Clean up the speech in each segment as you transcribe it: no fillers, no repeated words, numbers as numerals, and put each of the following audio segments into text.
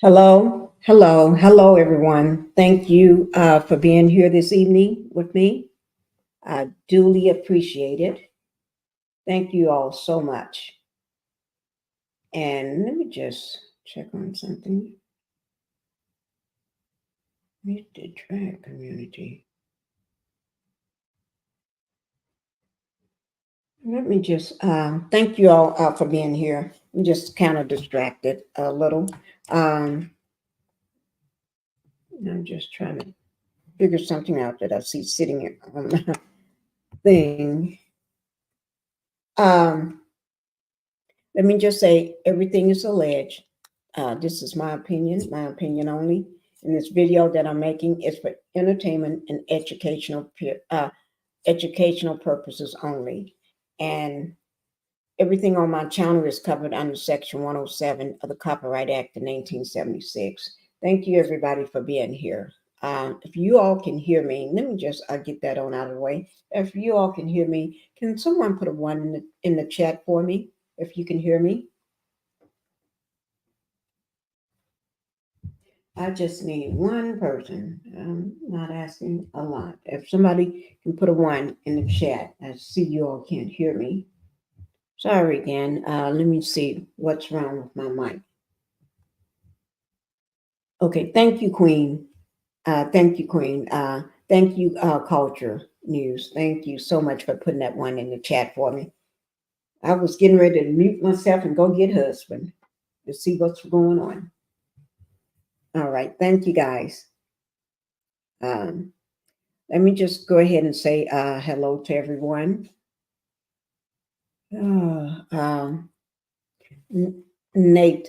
Hello, everyone. Thank you for being here this evening with me. I duly appreciate it. Thank you all so much. And let me just check on something. Meet the drag community. Let me just thank you all for being here. I'm just kind of distracted a little. Um, I'm just trying to figure something out that I see sitting on my thing. Um, Let me just say everything is alleged. This is my opinion only. And this video that I'm making is for entertainment and educational purposes only. And everything on my channel is covered under Section 107 of the Copyright Act of 1976. Thank you, everybody, for being here. If you all can hear me, let me just get that on out of the way. If you all can hear me, can someone put a one in the chat for me? If you can hear me. I just need one person. I'm not asking a lot. If somebody can put a one in the chat, I see you all can't hear me. Sorry again. Let me see what's wrong with my mic. Okay, thank you, Queen. Thank you, Queen. Thank you, Culture News. Thank you so much for putting that one in the chat for me. I was getting ready to mute myself and go get husband to see what's going on. All right, thank you, guys. Let me just go ahead and say hello to everyone. Nate,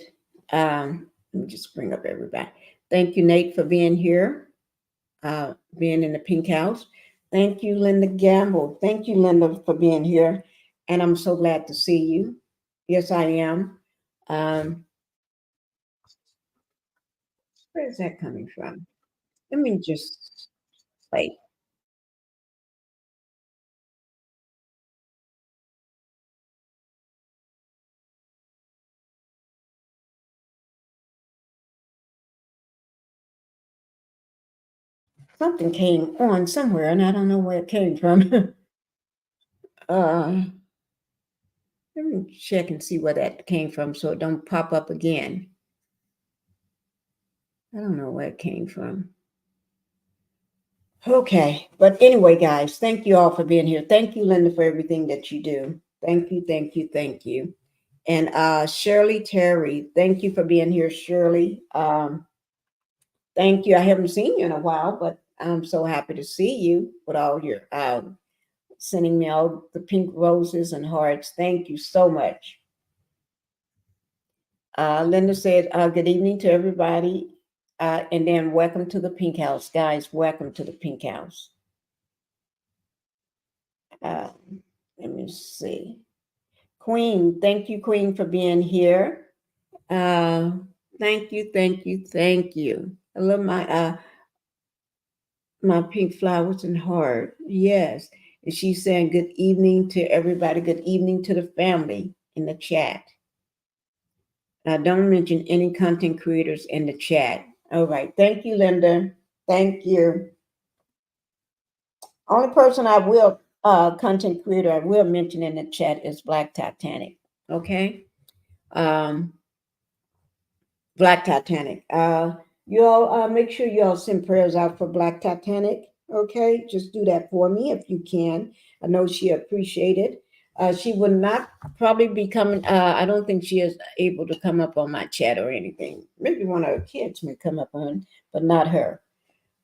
let me just bring up everybody. Thank you, Nate, for being here, being in the Pink House. Thank you, Linda Gamble. Thank you, Linda, for being here. And I'm so glad to see you. Yes, I am. Where is that coming from? Let me just play. Something came on somewhere, and I don't know where it came from. Let me check and see where that came from so it don't pop up again. I don't know where it came from. Okay, but anyway, guys, thank you all for being here. Thank you, Linda, for everything that you do. Thank you, thank you, thank you. And Shirley Terry, thank you for being here, Shirley. Thank you. I haven't seen you in a while, but I'm so happy to see you with all your sending me all the pink roses and hearts. Thank you so much. Linda said, good evening to everybody. And then welcome to the Pink House. Guys, welcome to the Pink House. Let me see. Queen, thank you, Queen, for being here. Thank you, thank you, thank you. I love my pink flowers and heart. Yes. And she's saying good evening to everybody. Good evening to the family in the chat. Don't mention any content creators in the chat. All right. Thank you, Linda. Thank you. Only person I will, content creator I will mention in the chat is Black Titanic. Okay. Black Titanic. You all make sure you all send prayers out for Black Titanic. Okay, just do that for me if you can. I know she appreciated. She would not probably be coming. I don't think she is able to come up on my chat or anything. Maybe one of her kids may come up on, but not her.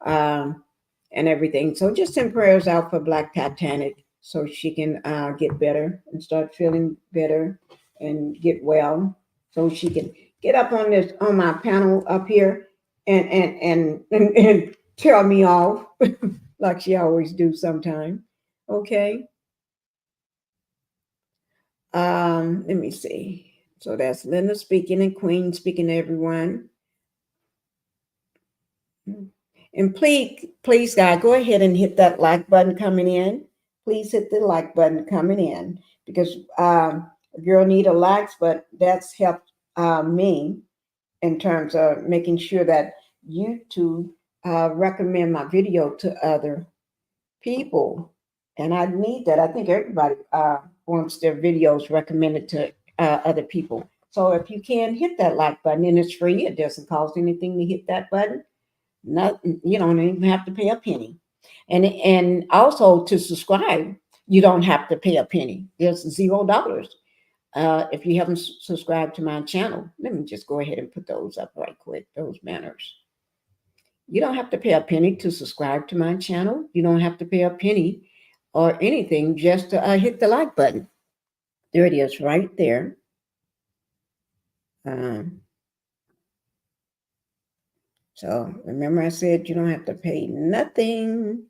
And everything. So just send prayers out for Black Titanic so she can get better and start feeling better and get well, so she can get up on my panel up here and tell me off like she always do sometime. Okay. Let me see. So that's Linda speaking and Queen speaking to everyone. And please, guys, go ahead and hit that like button coming in. Please hit the like button coming in because a girl need a likes, but that's helped me. in terms of making sure that YouTube recommend my video to other people. And I need that. I think everybody wants their videos recommended to other people. So if you can hit that like button, and it's free, it doesn't cost anything to hit that button. Nothing, you don't even have to pay a penny. And also to subscribe, you don't have to pay a penny. There's $0. If you haven't subscribed to my channel, let me just go ahead and put those up right quick, those banners. You don't have to pay a penny to subscribe to my channel. You don't have to pay a penny or anything just to hit the like button. There it is right there. So remember I said you don't have to pay nothing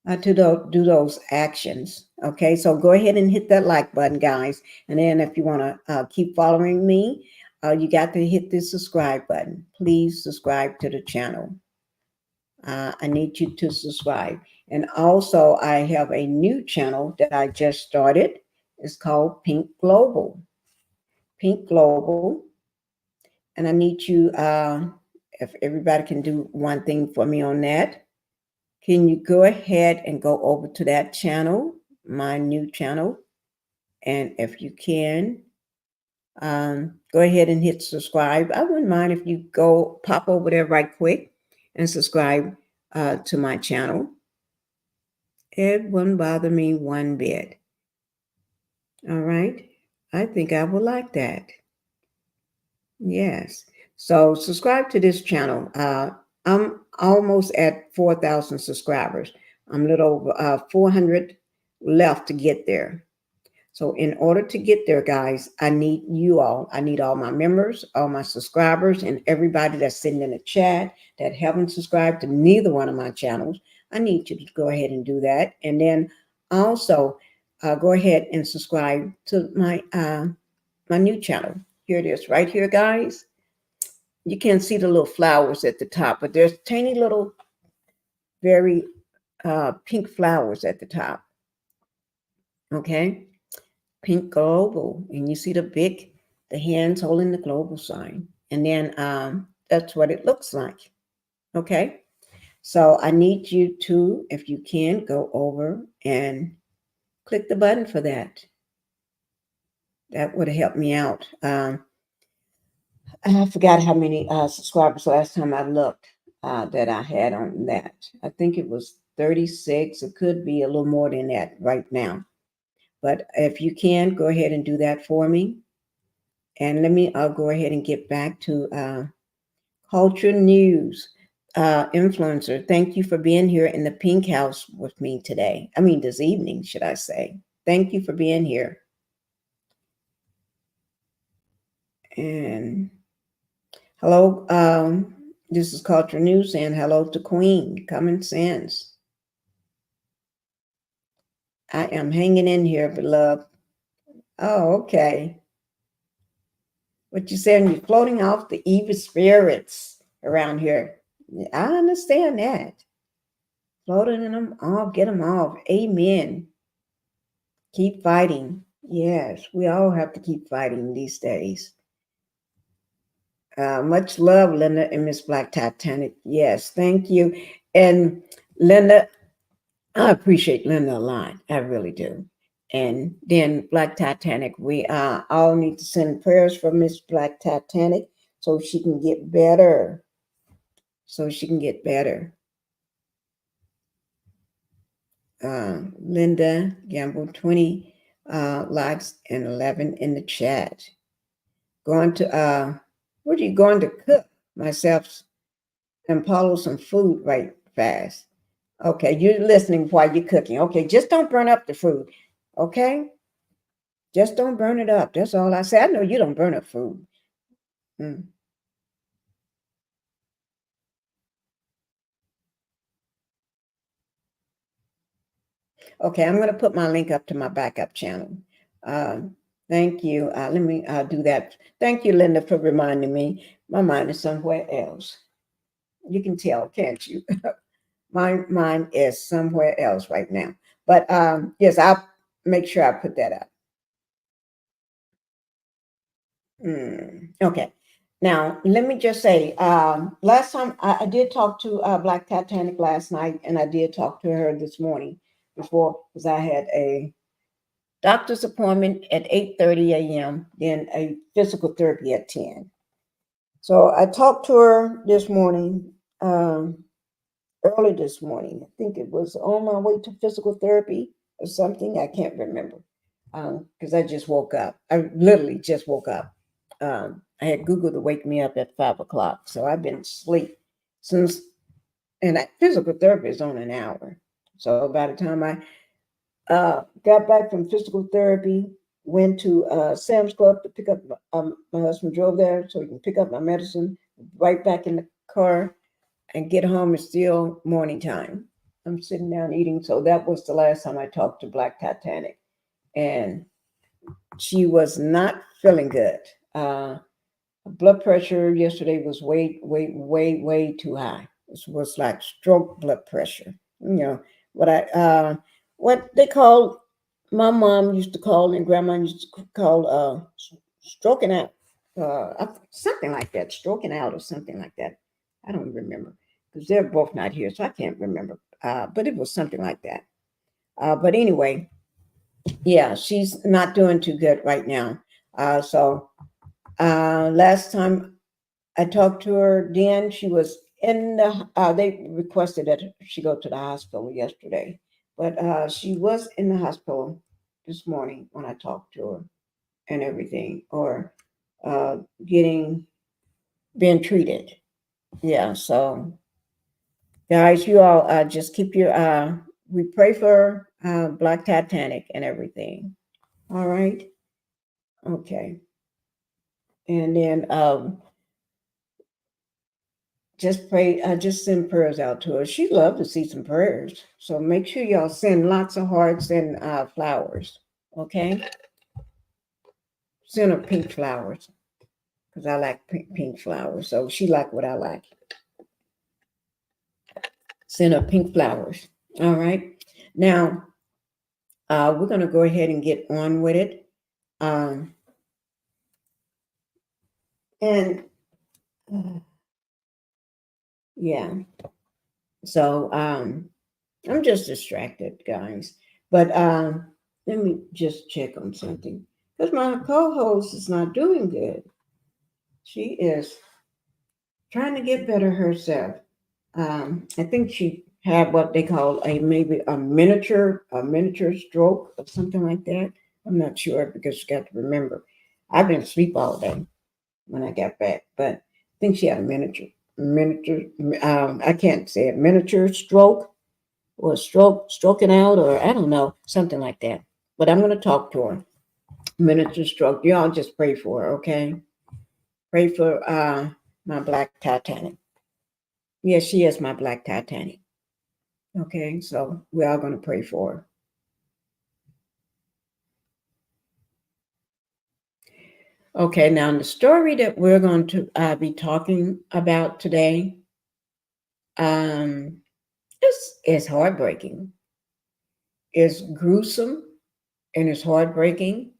to do those actions. Okay, so go ahead and hit that like button, guys. And then if you want to keep following me, you got to hit the subscribe button. Please subscribe to the channel. I need you to subscribe. And also, I have a new channel that I just started. It's called Pink Global. Pink Global. And I need you, if everybody can do one thing for me on that, can you go ahead and go over to that channel, my new channel? And if you can, go ahead and hit subscribe. I wouldn't mind if you go pop over there right quick and subscribe to my channel. It wouldn't bother me one bit. All right. I think I would like that. Yes. So subscribe to this channel. I'm almost at 4,000 subscribers. I'm a little over 400 left to get there. So in order to get there, guys, I need you all. I need all my members, all my subscribers, and everybody that's sitting in the chat that haven't subscribed to neither one of my channels. I need you to go ahead and do that. And then also go ahead and subscribe to my my new channel. Here it is right here, guys. You can't see the little flowers at the top, but there's tiny little, very pink flowers at the top. Okay. Pink Global, and you see the hands holding the global sign, and then that's what it looks like. Okay, so I need you to, if you can, go over and click the button for that. That would have helped me out. I forgot how many subscribers last time I looked that I had on that. I think it was 36. It could be a little more than that right now. But if you can, go ahead and do that for me. And I'll go ahead and get back to culture news. Influencer, thank you for being here in the Pink House with me today. I mean, this evening, should I say. Thank you for being here. And hello, this is Culture News, and hello to Queen, Common Sense. I am hanging in here, beloved. Oh, okay. What you saying? You're floating off the evil spirits around here. I understand that. Floating them off, get them off. Amen. Keep fighting. Yes, we all have to keep fighting these days. Much love, Linda and Miss Black Titanic. Yes, thank you. And Linda, I appreciate Linda a lot. I really do. And then Black Titanic, we all need to send prayers for Miss Black Titanic so she can get better. So she can get better. Linda Gamble, 20 likes and 11 in the chat. Going to, what are you going to cook? Myself and Paulo some food right fast. Okay, you're listening while you're cooking. Okay, just don't burn up the food. Okay? Just don't burn it up. That's all I say. I know you don't burn up food. Okay, I'm going to put my link up to my backup channel. Thank you. Let me do that. Thank you, Linda, for reminding me. My mind is somewhere else. You can tell, can't you? My mind is somewhere else right now. But yes, I'll make sure I put that up. Okay. Now, let me just say, last time I did talk to Black Titanic last night, and I did talk to her this morning before, because I had a doctor's appointment at 8:30 a.m., then a physical therapy at 10. So I talked to her this morning, early this morning. I think it was on my way to physical therapy or something. I can't remember because I just woke up. I literally just woke up. I had Google to wake me up at 5 o'clock. So I've been asleep since, and that physical therapy is on an hour. So by the time I got back from physical therapy, went to Sam's Club to pick up my husband drove there so he can pick up my medicine, right back in the car and get home. It's still morning time. I'm sitting down eating. So that was the last time I talked to Black Titanic. And she was not feeling good. Blood pressure yesterday was way too high. It was like stroke blood pressure. You know what they call. My mom used to call and grandma used to call stroking out, something like that, stroking out or something like that. I don't remember because they're both not here, so I can't remember. But it was something like that. But anyway, yeah, she's not doing too good right now. So last time I talked to her, then she was in the. They requested that she go to the hospital yesterday, but she was in the hospital this morning when I talked to her and everything, or getting being treated. Yeah. So guys, you all just keep your. We pray for Black Titanic and everything. All right. Okay. And then just pray, just send prayers out to her. She'd love to see some prayers. So make sure y'all send lots of hearts and flowers. Okay? Send her pink flowers. Because I like pink flowers. So she like what I like. Send her pink flowers. All right. Now, we're going to go ahead and get on with it. And yeah. So I'm just distracted, guys. But let me just check on something. Because my co-host is not doing good. She is trying to get better herself. I think she had what they call maybe a miniature stroke or something like that. I'm not sure because you got to remember, I've been asleep all day when I got back, but I think she had a miniature. I can't say it, miniature stroke or stroking out, or I don't know, something like that. But I'm going to talk to her. Miniature stroke. Y'all just pray for her, okay? Pray for my Black Titanic. Yes, she is my Black Titanic. Okay, so we are going to pray for her. Okay, now the story that we're going to be talking about today is heartbreaking. It's gruesome and it's heartbreaking.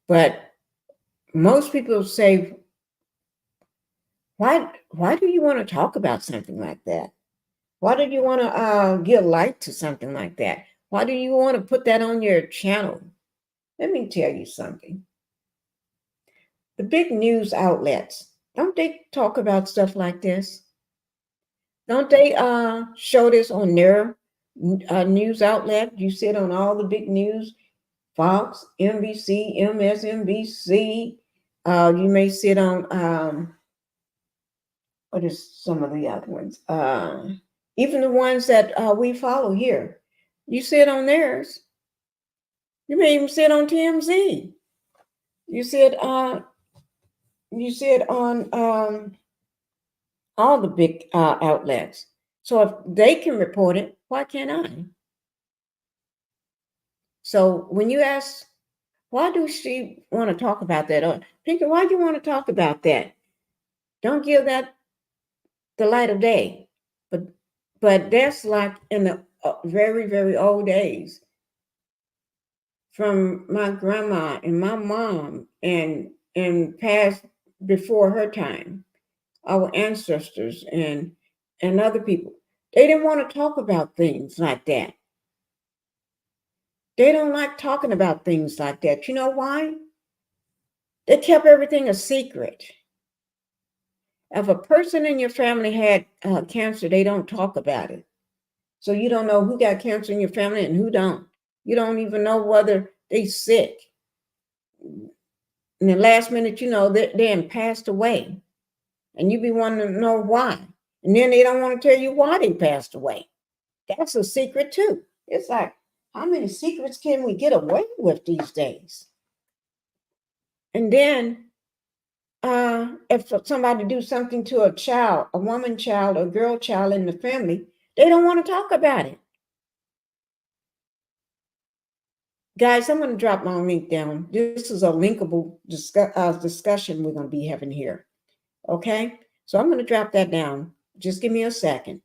But most people say, why do you want to talk about something like that? Why do you want to give light to something like that? Why do you want to put that on your channel? Let me tell you something. The big news outlets, don't they talk about stuff like this? Don't they show this on their news outlet? You sit on all the big news, Fox, NBC, MSNBC. You may sit on what is some of the other ones? Even the ones that we follow here. You sit on theirs. You may even sit on TMZ. You sit on all the big outlets. So if they can report it, why can't I? So when you ask, why do she want to talk about that? Or Pinkie, why do you want to talk about that? Don't give that the light of day. But that's like in the very old days, from my grandma and my mom and past before her time, our ancestors and other people, they didn't want to talk about things like that. They don't like talking about things like that. You know why? They kept everything a secret. If a person in your family had cancer, they don't talk about it. So you don't know who got cancer in your family and who don't. You don't even know whether they sick. In the last minute, you know, they passed away. And you be wanting to know why. And then they don't want to tell you why they passed away. That's a secret too. It's like, how many secrets can we get away with these days? And then if somebody do something to a child, a woman child, a girl child in the family, they don't want to talk about it. Guys, I'm going to drop my link down. This is a linkable discussion we're going to be having here. Okay? So I'm going to drop that down. Just give me a second.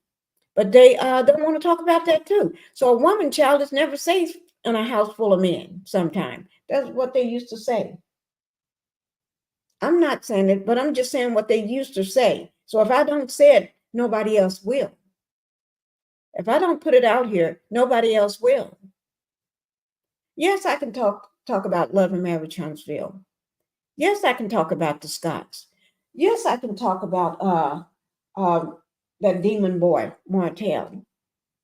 But they don't want to talk about that too. So a woman child is never safe in a house full of men sometimes. That's what they used to say. I'm not saying it, but I'm just saying what they used to say. So if I don't say it, nobody else will. If I don't put it out here, nobody else will. Yes, I can talk about Love and Marriage Huntsville. Yes, I can talk about the Scotts. Yes, I can talk about that demon boy, Martell.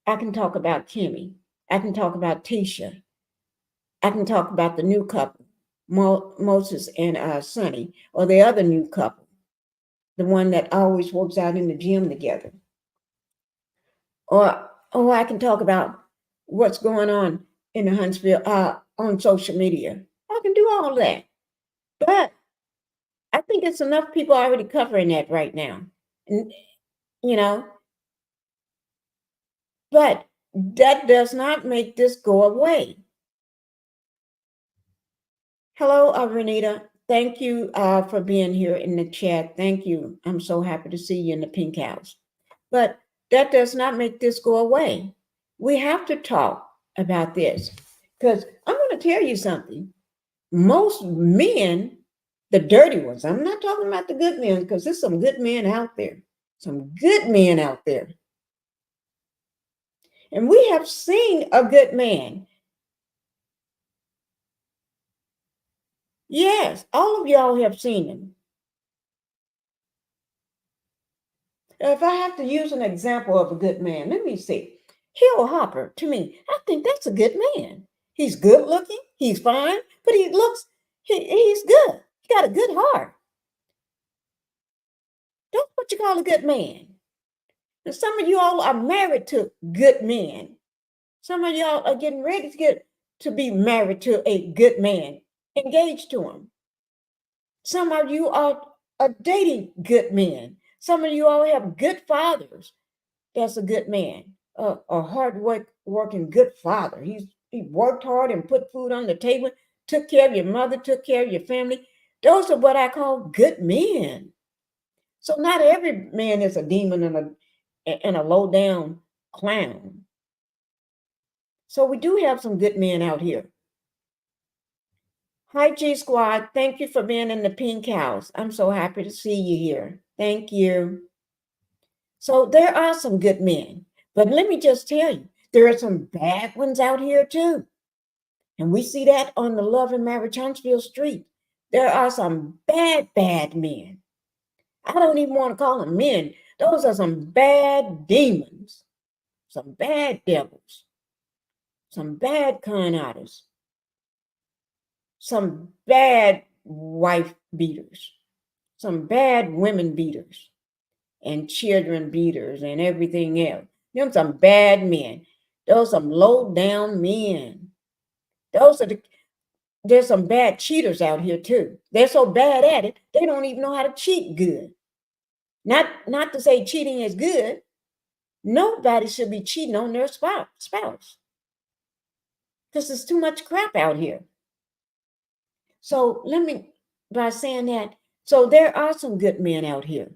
I can talk about Kimmy. I can talk about Tisha. I can talk about the new couple, Moses and Sonny, or the other new couple, the one that always works out in the gym together. Or I can talk about what's going on in the Huntsville on social media. I can do all that. But I think it's enough people already covering that right now. And, you know, but that does not make this go away. Hello, Renita. Thank you for being here in the chat. Thank you. I'm so happy to see you in the Pink House. But that does not make this go away. We have to talk about this because I'm going to tell you something. Most men, the dirty ones, I'm not talking about the good men because there's some good men out there. Some good men out there. And we have seen a good man. Yes, all of y'all have seen him. If I have to use an example of a good man, let me see. Hill Hopper, to me, I think that's a good man. He's good looking, he's fine, but he's good. He got a good heart. That's what you call a good man. And some of you all are married to good men. Some of y'all are getting ready to be married to a good man, engaged to him. Some of you are dating good men. Some of you all have good fathers. That's a good man, a working good father. He worked hard and put food on the table, took care of your mother, took care of your family. Those are what I call good men. So not every man is a demon and a low down clown. So we do have some good men out here. Hi, G Squad. Thank you for being in the Pink House. I'm so happy to see you here. Thank you. So there are some good men, but let me just tell you, there are some bad ones out here too. And we see that on the Love and Marriage Huntsville Street. There are some bad men. I don't even want to call them men. Those are some bad demons, some bad devils, some bad con artists, some bad wife beaters, some bad women beaters, and children beaters and everything else. Them some bad men. Those some low down men. There's some bad cheaters out here too. They're so bad at it, they don't even know how to cheat good. Not to say cheating is good. Nobody should be cheating on their spouse. Because there's too much crap out here. So by saying that, so there are some good men out here.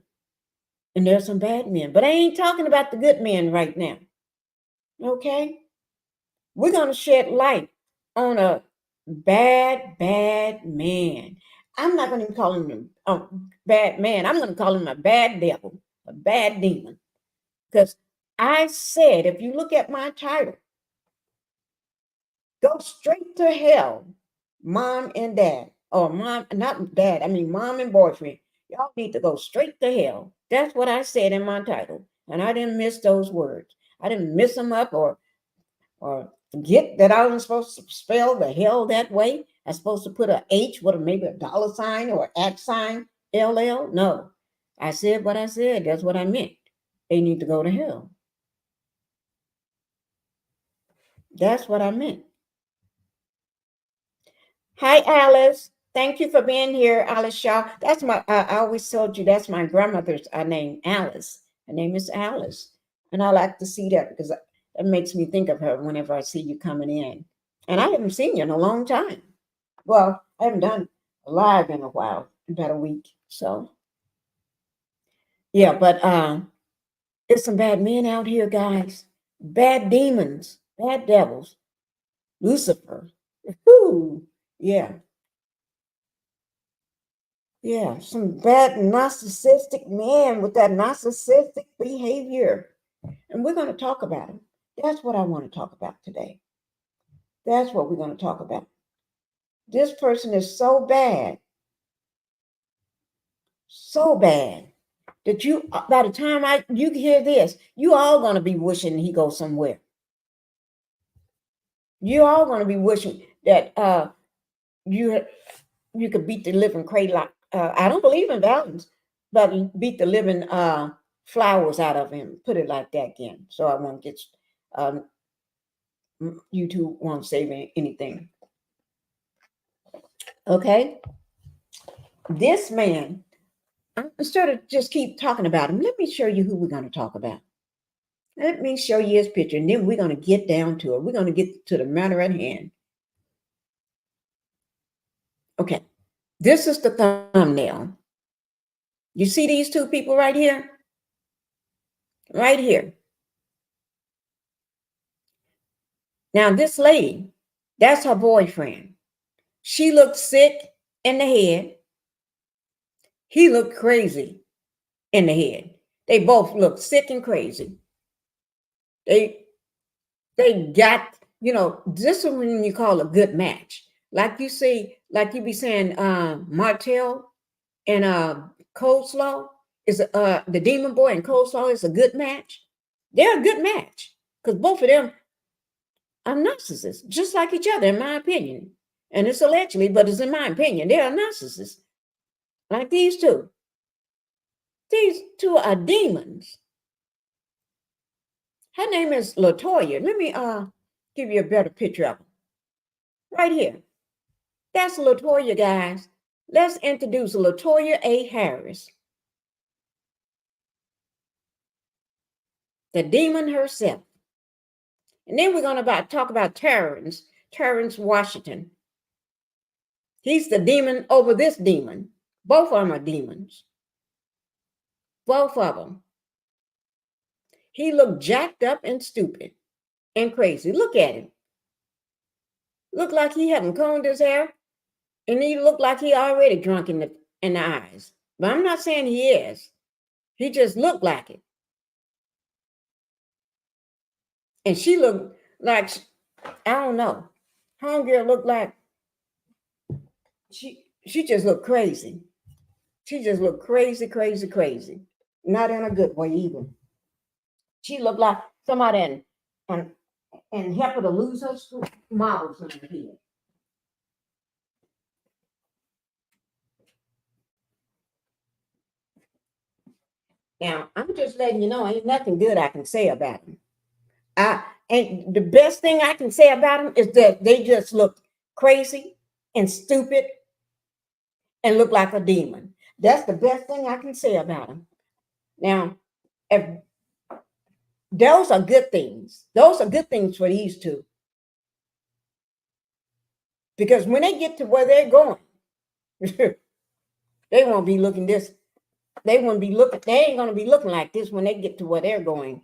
And there's some bad men. But I ain't talking about the good men right now. Okay? We're going to shed light on a bad man. I'm not going to call him a bad man. I'm going to call him a bad devil, a bad demon. Because I said, if you look at my title, go straight to hell, mom and dad. Or mom, not dad, I mean mom and boyfriend. Y'all need to go straight to hell. That's what I said in my title. And I didn't miss those words. I didn't miss them up or forget that I was supposed to spell the hell that way. I was supposed to put a H with maybe a dollar sign or at sign, LL. No, I said what I said. That's what I meant. They need to go to hell. That's what I meant. Hi, Alice. Thank you for being here, Alice Shaw. That's I always told you that's my grandmother's name, Alice. Her name is Alice. And I like to see that because it makes me think of her whenever I see you coming in. And I haven't seen you in a long time. Well, I haven't done live in a while, about a week. So, yeah, but there's some bad men out here, guys. Bad demons, bad devils. Lucifer. Whoo, yeah. Yeah, some bad narcissistic men with that narcissistic behavior. And we're going to talk about them. That's what I want to talk about today. That's what we're going to talk about. This person is so bad that you, by the time you hear this, you all going to be wishing he goes somewhere. You all going to be wishing that you could beat the living cradle. I don't believe in violence, but beat the living flowers out of him. Put it like that again, so I won't get YouTube won't save anything. Okay, this man. Instead of just keep talking about him, let me show you who we're going to talk about. Let me show you his picture, and then we're going to get down to it. We're going to get to the matter at hand. Okay, this is the thumbnail. You see these two people right here? Right here. Now, this lady, that's her boyfriend. She looked sick in the head. He looked crazy in the head. They both looked sick and crazy. They got, this is when you call a good match. Like you see, like you be saying, Martell and Coleslaw is the Demon Boy and Coleslaw is a good match. They're a good match because both of them are narcissists, just like each other, in my opinion. And it's allegedly, but it's in my opinion, they are narcissists. Like these two. These two are demons. Her name is LaToya. Let me give you a better picture of her. Right here. That's LaToya, guys. Let's introduce LaToya A. Harris. The demon herself. And then we're going to talk about Terrence Washington. He's the demon over this demon. Both of them are demons. Both of them. He looked jacked up and stupid and crazy. Look at him. Looked like he hadn't combed his hair. And he looked like he already drunk in the eyes. But I'm not saying he is. He just looked like it. And she looked like, I don't know. Homegirl looked like, she just looked crazy. She just looked crazy, crazy, crazy. Not in a good way either. She looked like somebody and help her to lose her models on her head. Now, I'm just letting you know, ain't nothing good I can say about him. And the best thing I can say about them is that they just look crazy and stupid and look like a demon. That's the best thing I can say about them. Now, if those are good things. Those are good things for these two. Because when they get to where they're going, they won't be looking this. They ain't going to be looking like this when they get to where they're going.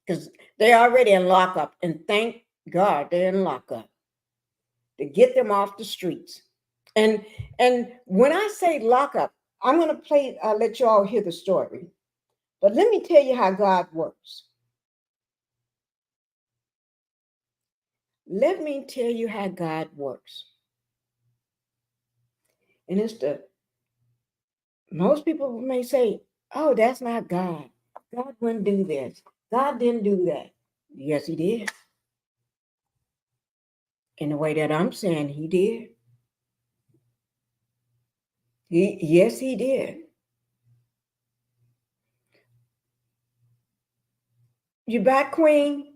Because they're already in lockup, and thank God they're in lockup. to get them off the streets. And when I say lock up, I'm going to let you all hear the story. But let me tell you how God works. Let me tell you how God works. And most people may say, oh, that's not God. God wouldn't do this. God didn't do that. Yes, he did. In the way that I'm saying he did. Yes, he did. You back, Queen?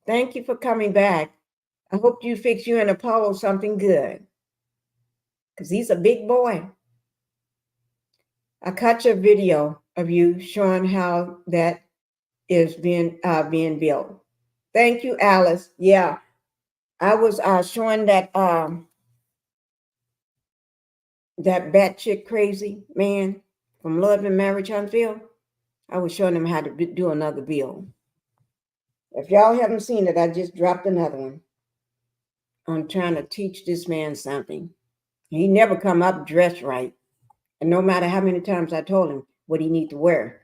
Thank you for coming back. I hope you fix you and Apollo something good. Because he's a big boy. I caught your video of you showing how that is being built. Thank you, Alice. Yeah, I was showing that batshit crazy man from Love and Marriage Huntsville. I was showing him how to do another bill. If y'all haven't seen it, I just dropped another one. I'm trying to teach this man something. He never come up dressed right. And no matter how many times I told him what he need to wear.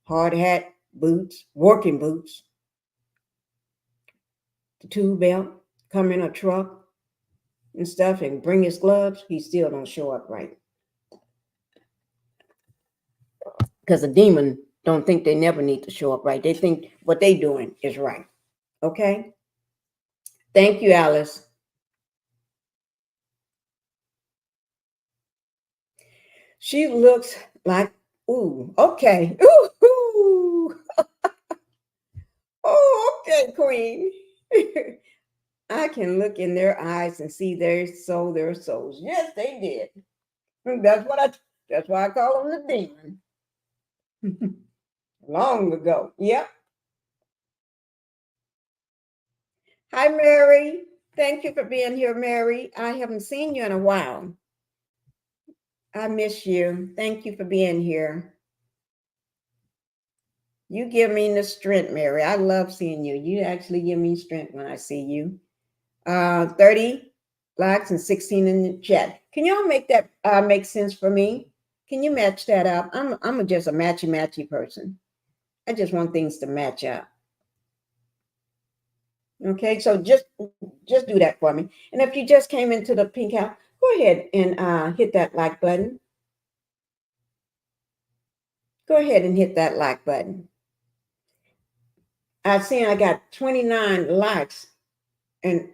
Hard hat, boots, working boots, the tool belt, come in a truck and stuff and bring his gloves, he still don't show up right. Because a demon don't think they never need to show up right. They think what they doing is right. Okay? Thank you, Alice. She looks like, ooh, okay. Ooh, ooh. Oh, okay, Queen. I can look in their eyes and see their souls. Yes, they did. That's why I call them the demon. Long ago. Yep. Hi, Mary. Thank you for being here, Mary. I haven't seen you in a while. I miss you. Thank you for being here. You give me the strength, Mary. I love seeing you. You actually give me strength when I see you. 30 likes and 16 in the chat. Can y'all make that make sense for me? Can you match that up? I'm just a matchy person. I just want things to match up. Okay, so just do that for me. And if you just came into the Pink House, go ahead and hit that like button. Go ahead and hit that like button. I've seen I got 29 likes and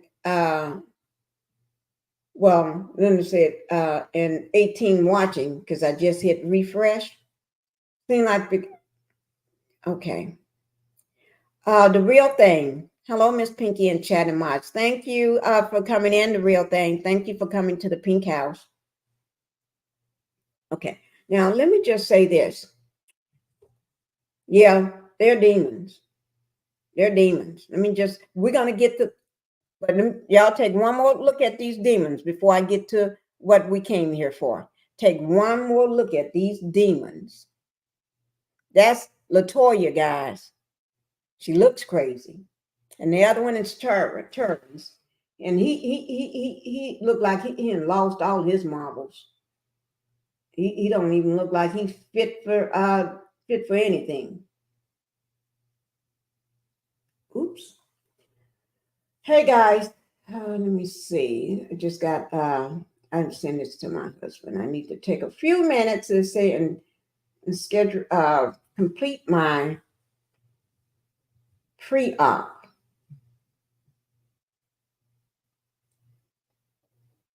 well, let me say it, and 18 watching because I just hit refresh. Seem like okay. The real thing. Hello, Miss Pinkie and Chat and Mods. Thank you for coming in, the real thing. Thank you for coming to the Pink House. Okay, now let me just say this. Yeah, they're demons. They're demons. We're going to get to, but y'all take one more look at these demons before I get to what we came here for. Take one more look at these demons. That's LaToya, guys. She looks crazy. And the other one is Terrence. And he looked like he lost all his marbles. He don't even look like he's fit for anything. Oops. Hey guys, let me see. I just got I send this to my husband. I need to take a few minutes to say and schedule complete my pre-op.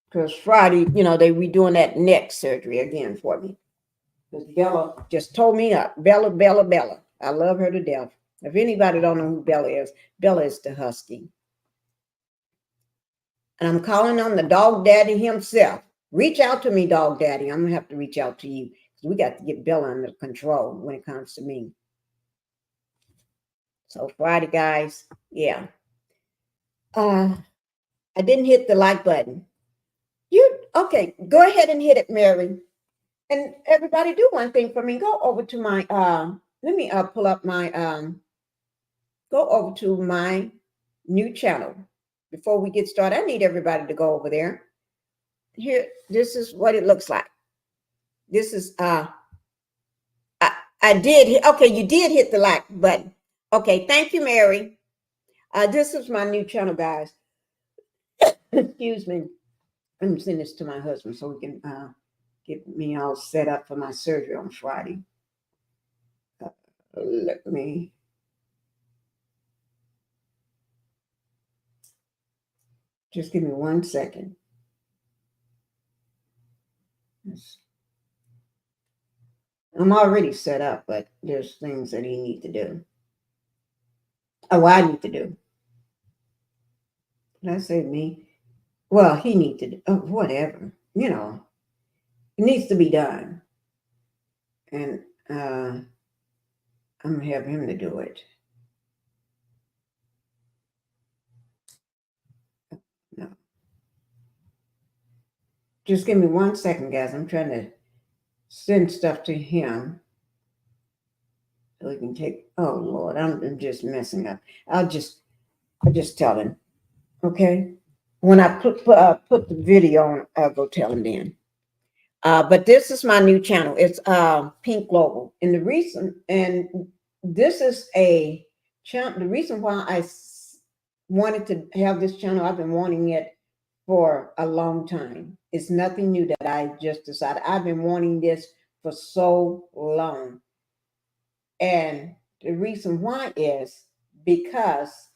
Because Friday, they redoing that neck surgery again for me. Because Bella just told me up. Bella. I love her to death. If anybody don't know who Bella is the husky. And I'm calling on the dog daddy himself. Reach out to me, dog daddy. I'm going to have to reach out to you. Because we got to get Bella under control when it comes to me. So Friday, guys, yeah. I didn't hit the like button. Okay, go ahead and hit it, Mary. And everybody do one thing for me. Go over to my, let me pull up my, go over to my new channel. before we get started, I need everybody to go over there. Here, this is what it looks like. This is I did hit, okay, you did hit the like button. Okay, thank you, Mary. This is my new channel, guys. Excuse me. I'm gonna send this to my husband so we can get me all set up for my surgery on Friday. Let me. Just give me 1 second. I'm already set up, but there's things that he needs to do. Oh, I need to do. Did I say me? Well, he needs to do whatever. You know, it needs to be done. And I'm going to have him to do it. No. Just give me 1 second, guys. I'm trying to send stuff to him so he can take. Oh Lord, I'm just messing up. I'll just tell him. Okay. When I put the video on, I'll go tell him then. But this is my new channel. It's Pink Global, and this is a channel. The reason why I wanted to have this channel, I've been wanting it for a long time. It's nothing new that I just decided. I've been wanting this for so long. And the reason why is because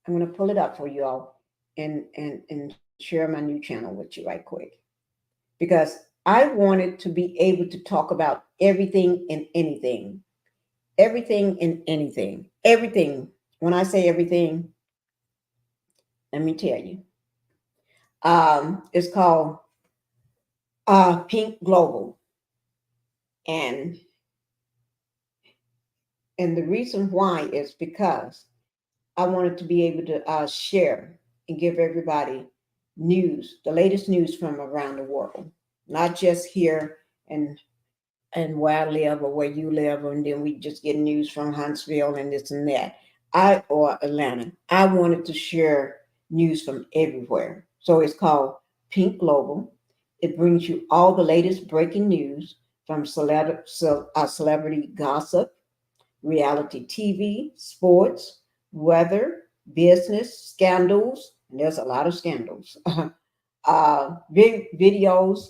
I'm going to pull it up for you all and share my new channel with you right quick. Because I wanted to be able to talk about everything and anything. Everything and anything. Everything. When I say everything, let me tell you. It's called Pink Global. And the reason why is because I wanted to be able to share and give everybody news, the latest news from around the world, not just here and where I live or where you live, and then we just get news from Huntsville and this and that. Or Atlanta. I wanted to share news from everywhere. So it's called Pink Global. It brings you all the latest breaking news from celebrity gossip, reality TV, sports, weather, business, scandals, and there's a lot of scandals. Big videos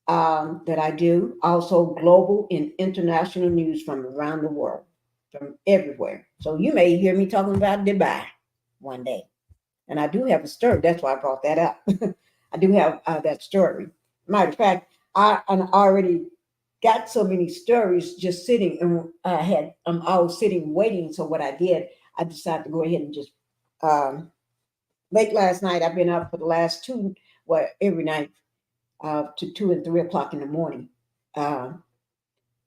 that I do, also global and international news from around the world, from everywhere. So you may hear me talking about Dubai one day. And I do have a story. That's why I brought that up. I do have that story. Matter of fact, I already got so many stories just sitting, and I'm all sitting waiting. So what I did, I decided to go ahead and just late last night. I've been up for the last every night to 2 and 3 o'clock in the morning,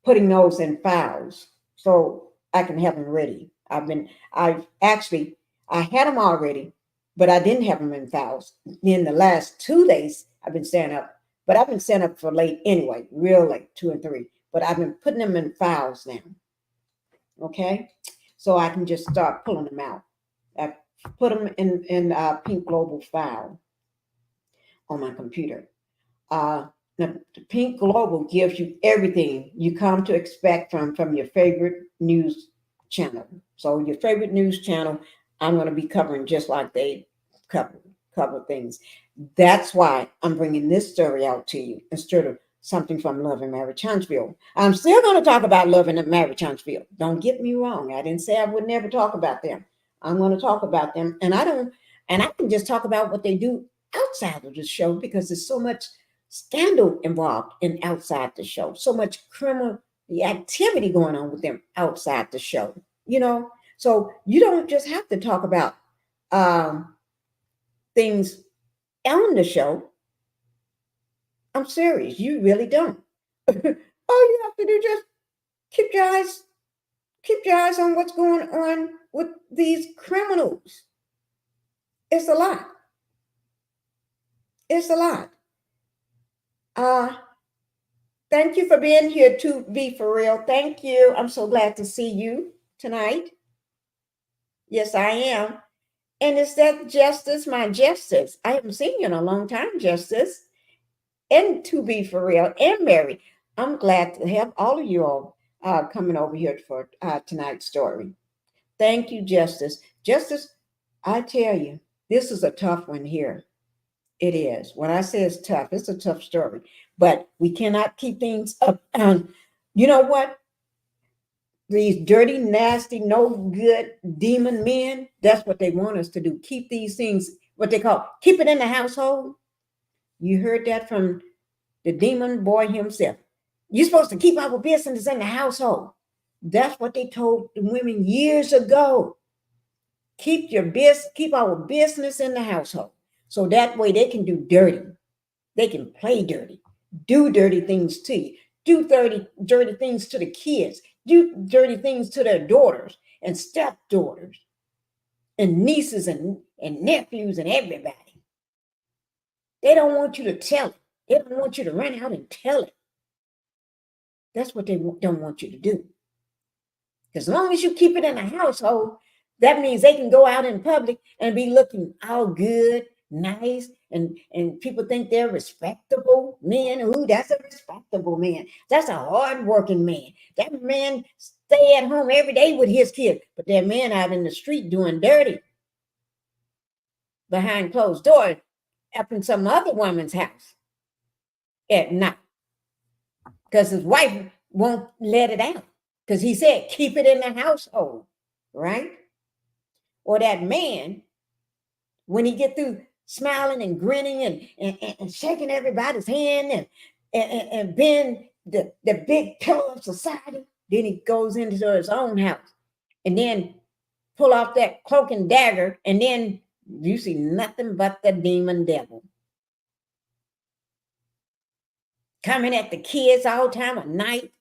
putting those in files so I can have them ready. I had them already, but I didn't have them in files. In the last 2 days, I've been staying up. But I've been staying up for late anyway, real late, 2 and 3. But I've been putting them in files now. Okay? So I can just start pulling them out. I put them in Pink Global file on my computer. The Pink Global gives you everything you come to expect from your favorite news channel. So your favorite news channel, I'm going to be covering just like they cover things. That's why I'm bringing this story out to you instead of something from Love and Marriage Huntsville. I'm still going to talk about Love and Marriage Huntsville. Don't get me wrong. I didn't say I would never talk about them. I'm going to talk about them, and I can just talk about what they do outside of the show because there's so much scandal involved in outside the show, so much criminal activity going on with them outside the show. So you don't just have to talk about things on the show. I'm serious. You really don't. All you have to do is just keep your eyes on what's going on with these criminals. It's a lot. It's a lot. Thank you for being here to Be For Real. Thank you. I'm so glad to see you tonight. Yes, I am. And it's that Justice, my Justice. I haven't seen you in a long time, Justice. And to be for real, and Mary. I'm glad to have all of you all coming over here for tonight's story. Thank you, Justice. Justice, I tell you, this is a tough one here. It is. When I say it's tough, it's a tough story. But we cannot keep things up. You know what? These dirty, nasty, no good demon men, that's what they want us to do. Keep these things, what they call, keep it in the household. You heard that from the demon boy himself. You're supposed to keep our business in the household. That's what they told the women years ago. Keep our business in the household. So that way they can do dirty. They can play dirty, do dirty things to you, do dirty things to the kids, do dirty things to their daughters and stepdaughters and nieces and nephews and everybody. They don't want you to tell it. They don't want you to run out and tell it. That's what they don't want you to do. As long as you keep it in the household, that means they can go out in public and be looking all good, nice, and people think they're respectable men. Ooh, that's a respectable man. That's a hardworking man. That man stay at home every day with his kids, but that man out in the street doing dirty behind closed doors up in some other woman's house at night because his wife won't let it out because he said keep it in the household, right? Or that man, when he get through smiling and grinning and shaking everybody's hand and being the big pillar of society, then he goes into his own house and then pull off that cloak and dagger, and then you see nothing but the demon devil coming at the kids all time of night,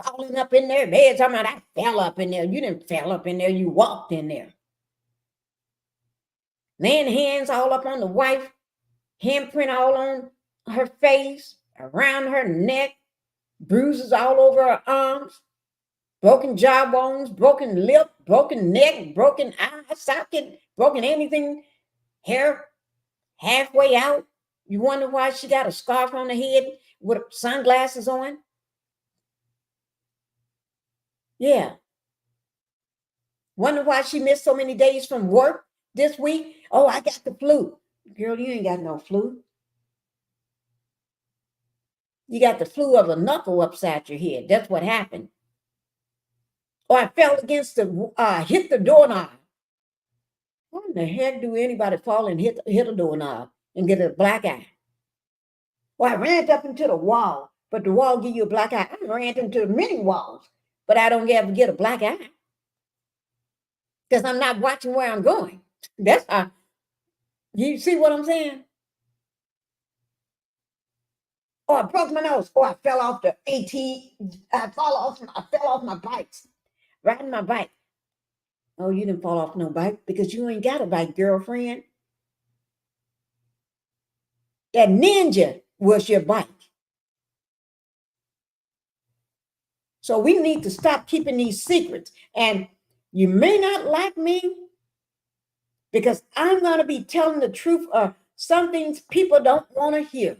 falling up in their beds. Talking about, I fell up in there. You didn't fall up in there. You walked in there. Laying hands all up on the wife, handprint all on her face, around her neck, bruises all over her arms, broken jawbones, broken lip, broken neck, broken eye socket, broken anything, hair halfway out. You wonder why she got a scarf on her head with sunglasses on? Yeah. Wonder why she missed so many days from work this week? Oh, I got the flu. Girl, you ain't got no flu. You got the flu of a knuckle upside your head. That's what happened. Or I fell against hit the doorknob. How in the heck do anybody fall and hit a doorknob and get a black eye? Or I ran up into the wall, but the wall give you a black eye. I ran into many walls, but I don't ever get a black eye because I'm not watching where I'm going. That's how. You see what I'm saying? Or I broke my nose. Or I fell off the I fell off my bike, riding my bike. Oh, you didn't fall off no bike because you ain't got a bike, girlfriend. That ninja was your bike. So we need to stop keeping these secrets. And you may not like me because I'm going to be telling the truth of some things people don't want to hear.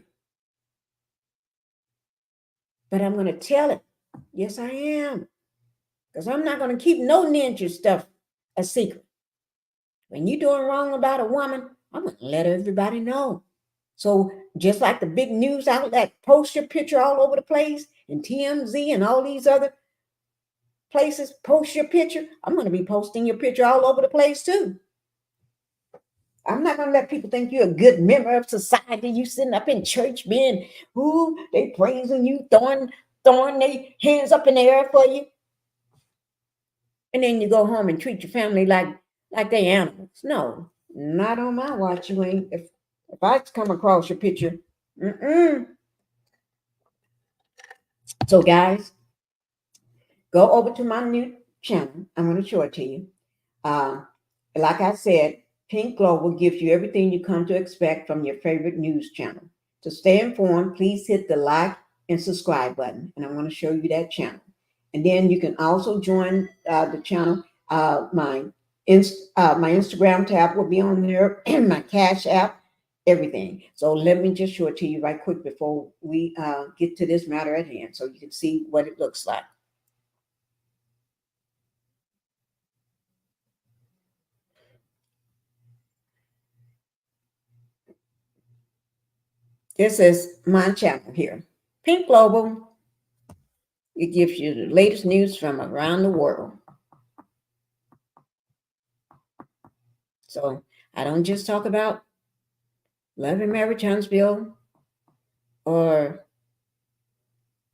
But I'm going to tell it. Yes, I am. Because I'm not going to keep no ninja stuff a secret. When you're doing wrong about a woman, I'm going to let everybody know. So just like the big news outlet post your picture all over the place, and TMZ and all these other places post your picture, I'm going to be posting your picture all over the place too. I'm not going to let people think you're a good member of society. You sitting up in church being, ooh, they praising you, throwing their hands up in the air for you. And then you go home and treat your family like they animals. No, not on my watch. You ain't. If I come across your picture, So guys, go over to my new channel. I'm going to show it to you. Like I said, Pink Global gives you everything you come to expect from your favorite news channel. To stay informed, please hit the like and subscribe button, and I'm going to show you that channel. And then you can also join the channel, mine, My Instagram tab will be on there, my Cash App, everything. So let me just show it to you right quick before we get to this matter at hand, so you can see what it looks like. This is my channel here, Pink Global. It gives you the latest news from around the world. So I don't just talk about Love and Marriage Huntsville or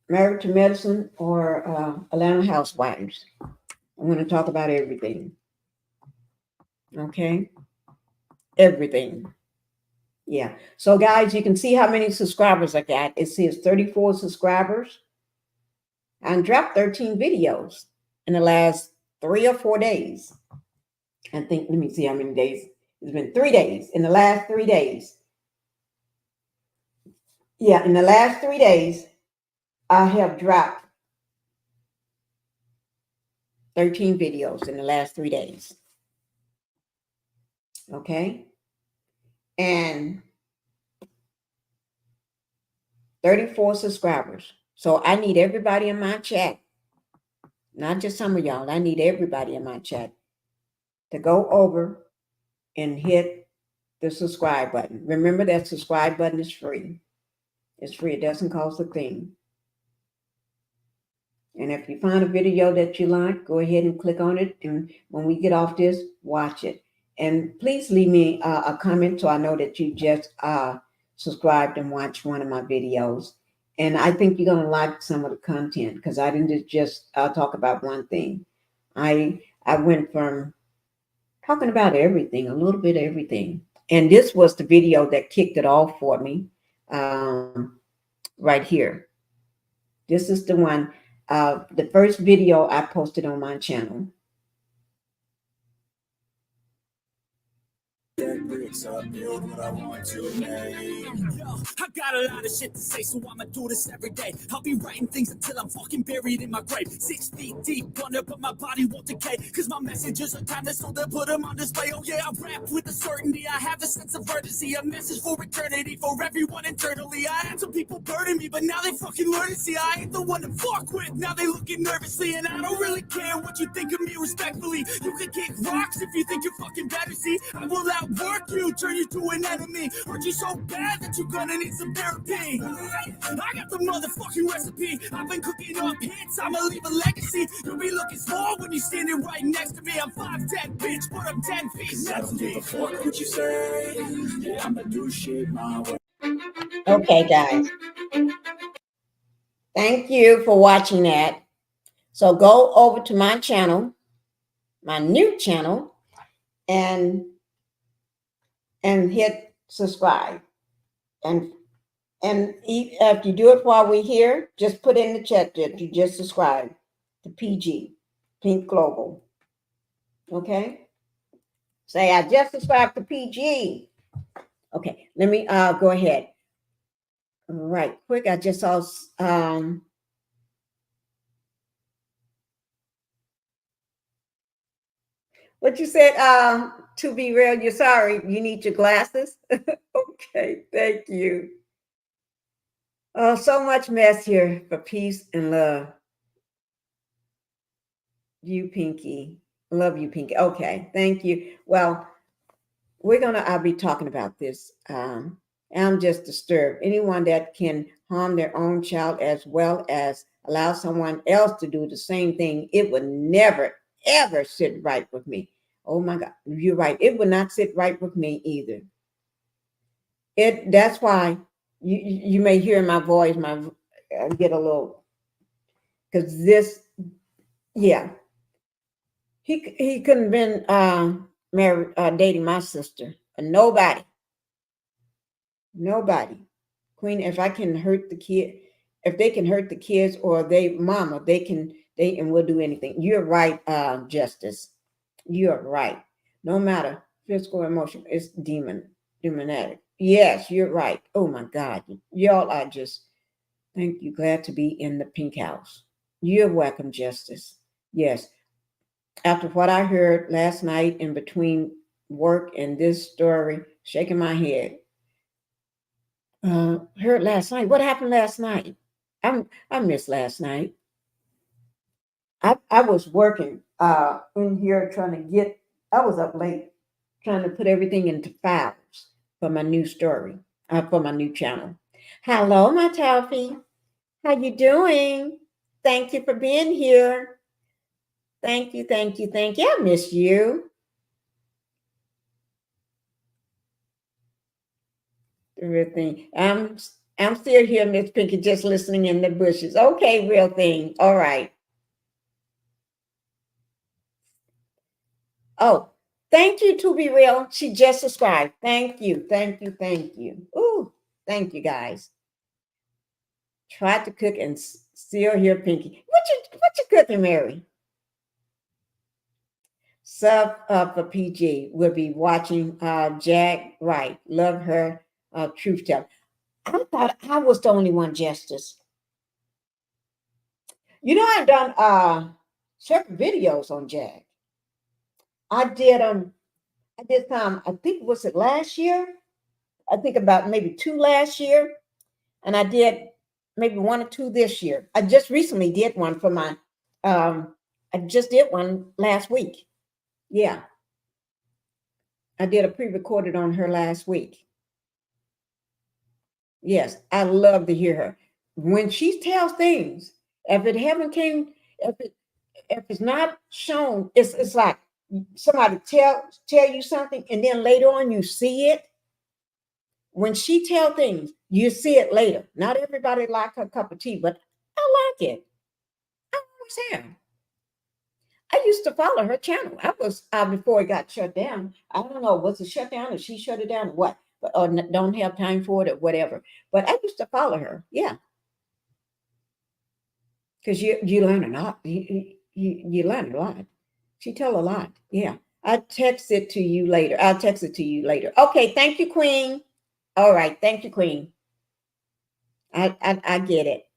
Married to Medicine or Atlanta Housewives. I'm going to talk about everything. Okay? Everything. Yeah. So guys, you can see how many subscribers I got. It says 34 subscribers. I dropped 13 videos in the last 3 or 4 days. I think, let me see how many days. It's been 3 days. In the last 3 days. Yeah, in the last 3 days, I have dropped 13 videos in the last 3 days. Okay? And 34 subscribers. So I need everybody in my chat, not just some of y'all. I need everybody in my chat to go over and hit the subscribe button. Remember that subscribe button is free. It's free. It doesn't cost a thing. And if you find a video that you like, go ahead and click on it. And when we get off this, watch it. And please leave me a comment so I know that you just subscribed and watched one of my videos. And I think you're going to like some of the content because I didn't just talk about one thing. I went from talking about everything, a little bit of everything. And this was the video that kicked it off for me right here. This is the one, the first video I posted on my channel. I got a lot of shit to say, so I'ma do this every day. I'll be writing things until I'm fucking buried in my grave. 6 feet deep under, but my body won't decay. Cause my messages are timeless, so they'll put them on display. Oh yeah, I rap with a certainty. I have a sense of urgency, a message for eternity, for everyone internally. I had some people burning me, but now they fucking learn to see I ain't the one to fuck with. Now they looking nervously, and I don't really care what you think of me respectfully. You can kick rocks if you think you're fucking better, see. I will outwork you, turn you to an enemy. Hurt you so bad that you're gonna need some therapy. I got the motherfucking recipe. I've been cooking up hits, I'ma leave a legacy. You'll be looking small when you're standing right next to me. I'm 5'10", bitch, but I'm 10 feet. I don't give a fuck what you say. Yeah, I'ma do shit my way. Okay, guys. Thank you for watching that. So go over to my channel, my new channel, and hit subscribe. And if you do it while we're here, just put in the chat that you just subscribed to PG, Pink Global. Okay? Say, I just subscribed to PG. Okay, let me go ahead. Right quick, I just saw what you said, to be real, you're sorry, you need your glasses. Okay, thank you. Oh, so much mess here for peace and love. You, Pinkie. Love you, Pinkie. Okay, thank you. Well, I'll be talking about this. I'm just disturbed. Anyone that can harm their own child as well as allow someone else to do the same thing, it would never, ever sit right with me. Oh my God, you're right. It would not sit right with me either. That's why you may hear my voice, get a little, because this, yeah. He couldn't have been married, dating my sister. Nobody. Queen, if I can hurt the kid, if they can hurt the kids or mama, and we'll do anything. You're right, Justice. You're right. No matter physical or emotional, it's demonic. Yes, you're right. Oh my God. Y'all are just, thank you. Glad to be in the Pink House. You're welcome, Justice. Yes. after what I heard last night in between work and this story, shaking my head. Heard last night. What happened last night? I missed last night. I was working in here trying to get. I was up late trying to put everything into files for my new story, for my new channel. Hello, my Taffy. How you doing? Thank you for being here. Thank you, thank you, thank you. I miss you. The real thing. I'm still here, Miss Pinkie, just listening in the bushes. Okay, real thing. All right. Oh, thank you, to be real. She just subscribed. Thank you, thank you, thank you. Ooh, thank you, guys. Tried to cook and still hear Pinkie. What you cooking, Mary? Sub for PG. We'll be watching Jack Wright. Love her truth tell. I thought I was the only one, Justice. You know, I've done several videos on Jack. I did I think was it last year? I think about maybe two last year. And I did maybe one or two this year. I just recently did one for my I just did one last week. Yeah. I did a pre-recorded on her last week. Yes, I love to hear her. When she tells things, if it haven't came, if it's not shown, it's like somebody tell you something, and then later on you see it. When she tell things, you see it later. Not everybody like her cup of tea, but I like it. I always have. I used to follow her channel. I was before it got shut down. I don't know, was it shut down or she shut it down or what? But or don't have time for it or whatever. But I used to follow her. Yeah, because you learn a lot. You learn a lot. She tell a lot. Yeah. I text it to you later. I'll text it to you later. Okay. Thank you, Queen. All right. Thank you, Queen. I get it.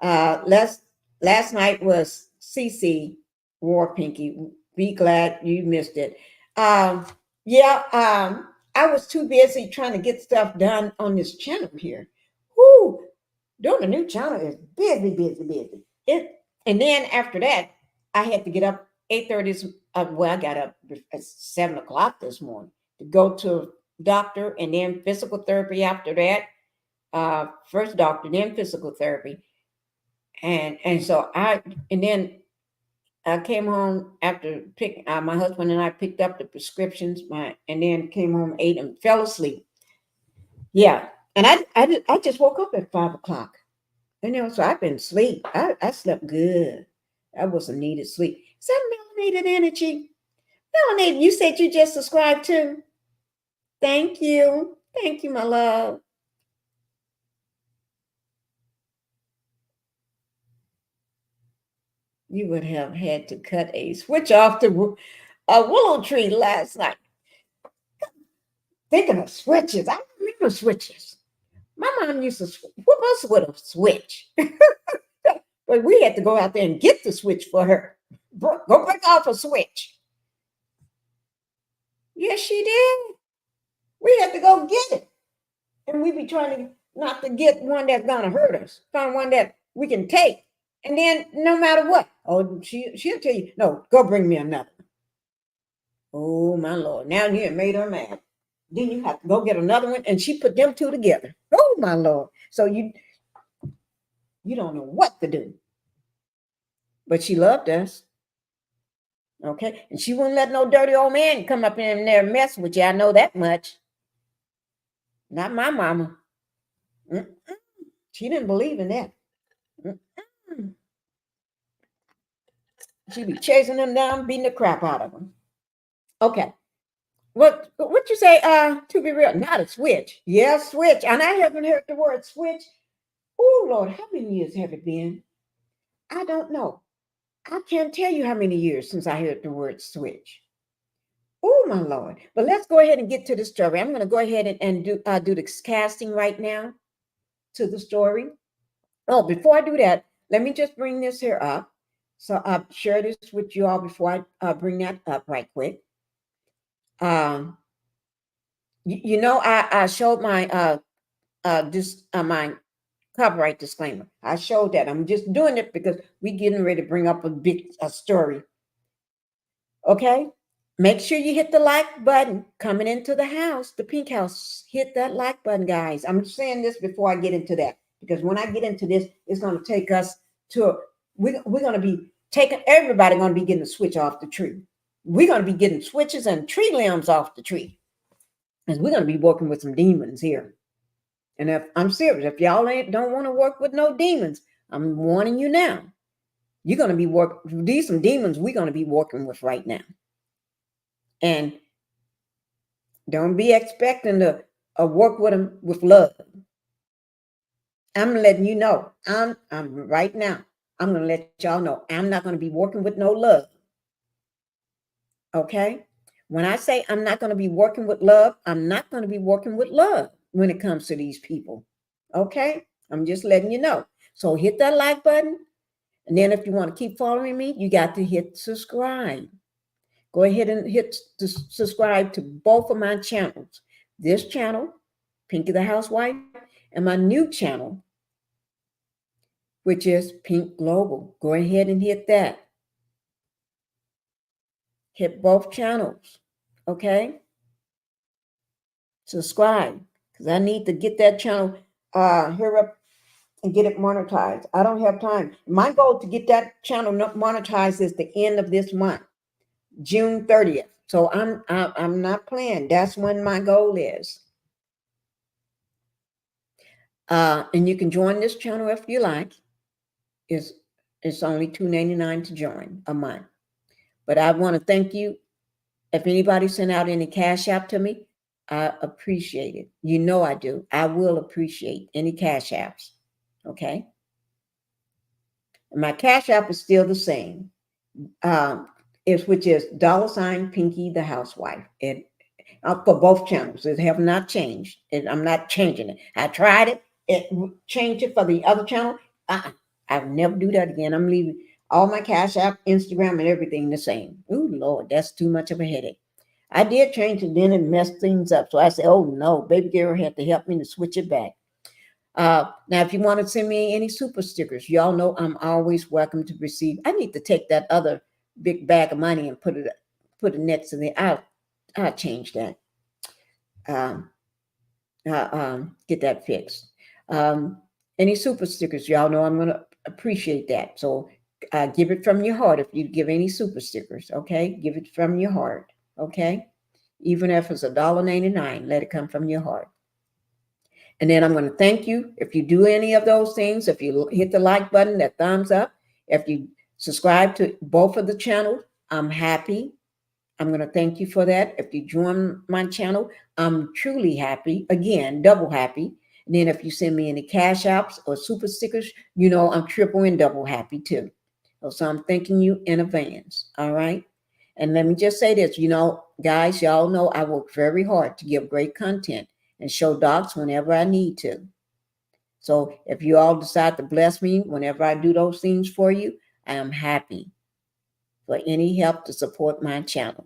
Last night was CC War Pinkie. Be glad you missed it. Um, yeah. I was too busy trying to get stuff done on this channel here. Whoo, doing a new channel is busy, busy, busy. And then after that, I had to get up 8:30. Well, I got up at 7 o'clock this morning to go to doctor and then physical therapy after that. First doctor, then physical therapy. And so and then I came home after my husband and I picked up the prescriptions, and then came home, ate, and fell asleep. Yeah. And I just woke up at 5 o'clock. So I've been asleep. I slept good. That was a needed sleep. Is that melanated energy? Melanated, you said you just subscribed to. Thank you. Thank you, my love. You would have had to cut a switch off the willow tree last night. Thinking of switches, I remember switches. My mom used to whoop us with a switch. But we had to go out there and get the switch for her. Go break off a switch. Yes, she did. We had to go get it. And we be trying to not to get one that's gonna hurt us. Find one that we can take. And then no matter what, she'll tell you, no, go bring me another. Oh my Lord. Now you made her mad. Then you have to go get another one. And she put them two together. Oh my Lord. So you don't know what to do. But she loved us. Okay. And she wouldn't let no dirty old man come up in there and mess with you. I know that much. Not my mama. Mm-mm. She didn't believe in that. Mm-mm. She'd be chasing them down, beating the crap out of them. Okay. What you say, to be real? Not a switch. Yeah, switch. And I haven't heard the word switch. Oh Lord, how many years have it been? I don't know. I can't tell you how many years since I heard the word switch. Oh my Lord. But let's go ahead and get to the story. I'm going to go ahead and do the casting right now to the story. Oh, before I do that, let me just bring this here up So I'll share this with you all before I bring that up right quick. Um, I showed my my copyright disclaimer. I showed that. I'm just doing it because we're getting ready to bring up a story. Okay? Make sure you hit the like button coming into the house, the Pink House. Hit that like button, guys. I'm saying this before I get into that because when I get into this, it's going to take us to, we're going to be taking, everybody going to be getting a switch off the tree. We're going to be getting switches and tree limbs off the tree. Because we're going to be working with some demons here. And if I'm serious, if y'all don't want to work with no demons, I'm warning you now. You're going to be these some demons we're going to be working with right now. And don't be expecting to work with them with love. I'm letting you know. I'm right now. I'm going to let y'all know. I'm not going to be working with no love. Okay? When I say I'm not going to be working with love, I'm not going to be working with love when it comes to these people. Okay? I'm just letting you know. So hit that like button. And then if you want to keep following me, you got to hit subscribe. Go ahead and hit subscribe to both of my channels. This channel, Pinkie the Housewife, and my new channel, which is Pink Global. Go ahead and hit that. Hit both channels, okay? Subscribe, because I need to get that channel here up and get it monetized. I don't have time. My goal to get that channel monetized is the end of this month, June 30th. So I'm not playing. That's when my goal is. And you can join this channel if you like. It's only $2.99 to join a month. But I want to thank you. If anybody sent out any cash app to me, I appreciate it. You know I do. I will appreciate any cash apps. Okay. And my cash app is still the same. Which is $ Pinkie the Housewife. For both channels. It have not changed. I'm not changing it. I tried it. It changed it for the other channel. I'll never do that again. I'm leaving all my cash app, Instagram, and everything the same. Oh, Lord, that's too much of a headache. I did change it, then it messed things up. So I said, oh, no, baby girl had to help me to switch it back. Now, if you want to send me any super stickers, y'all know I'm always welcome to receive. I need to take that other big bag of money and put it next to the, I'll change that. Get that fixed. Any super stickers, y'all know I'm going to appreciate that. So give it from your heart if you give any super stickers, okay? Give it from your heart, okay? Even if it's $1.99, let it come from your heart. And then I'm going to thank you if you do any of those things. If you hit the like button, that thumbs up. If you subscribe to both of the channels, I'm happy. I'm going to thank you for that. If you join my channel, I'm truly happy. Again, double happy. And then if you send me any cash apps or super stickers, you know I'm triple and double happy too. So I'm thanking you in advance. All right. And let me just say this, guys, y'all know I work very hard to give great content and show docs whenever I need to. So if you all decide to bless me whenever I do those things for you, I am happy for any help to support my channel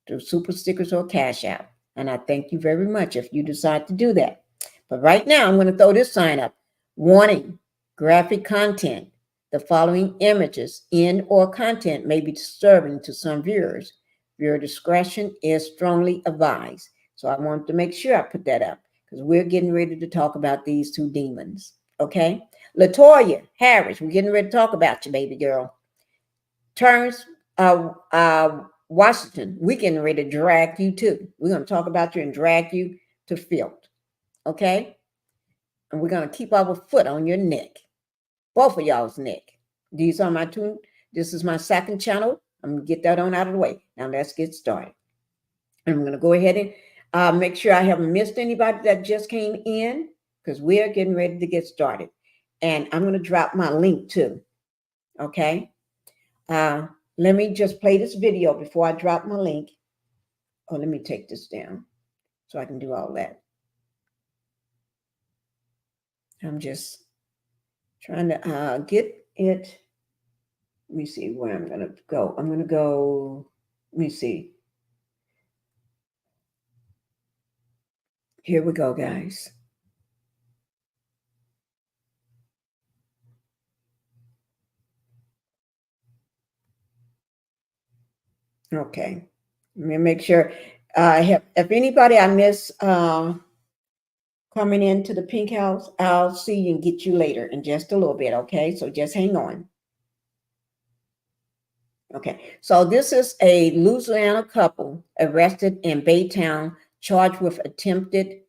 through super stickers or cash app. And I thank you very much if you decide to do that. But right now, I'm going to throw this sign up. Warning, graphic content. The following images in or content may be disturbing to some viewers. Viewer discretion is strongly advised. So I want to make sure I put that up because we're getting ready to talk about these two demons. Okay? Latoya Harris, we're getting ready to talk about you, baby girl. Terrence Washington, we're getting ready to drag you too. We're going to talk about you and drag you to filth. Okay? And we're going to keep our foot on your neck. Both of y'all's neck. These are my two. This is my second channel. I'm going to get that on out of the way. Now let's get started. And I'm going to go ahead and make sure I haven't missed anybody that just came in because we're getting ready to get started. And I'm going to drop my link too. Okay? Let me just play this video before I drop my link. Oh, let me take this down so I can do all that. I'm just trying to get it Let me see where I'm going to go. I'm going to go, let me see. Here we go, guys. Okay. Let me make sure. If anybody I miss coming into the Pink House, I'll see you and get you later in just a little bit. Okay. So just hang on. Okay. So this is a Louisiana couple arrested in Baytown, charged with attempted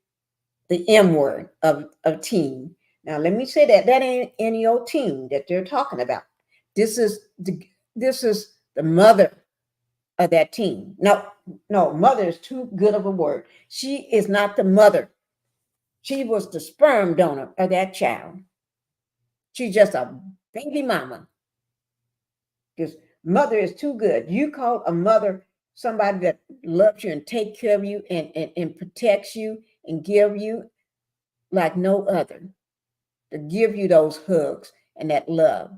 the M word of teen. Now let me say that ain't any old teen that they're talking about. This is the mother of that teen. No, mother is too good of a word. She is not the mother. She was the sperm donor of that child. She's just a baby mama. Because mother is too good. You call a mother somebody that loves you and take care of you and protects you and give you like no other. To give you those hugs and that love,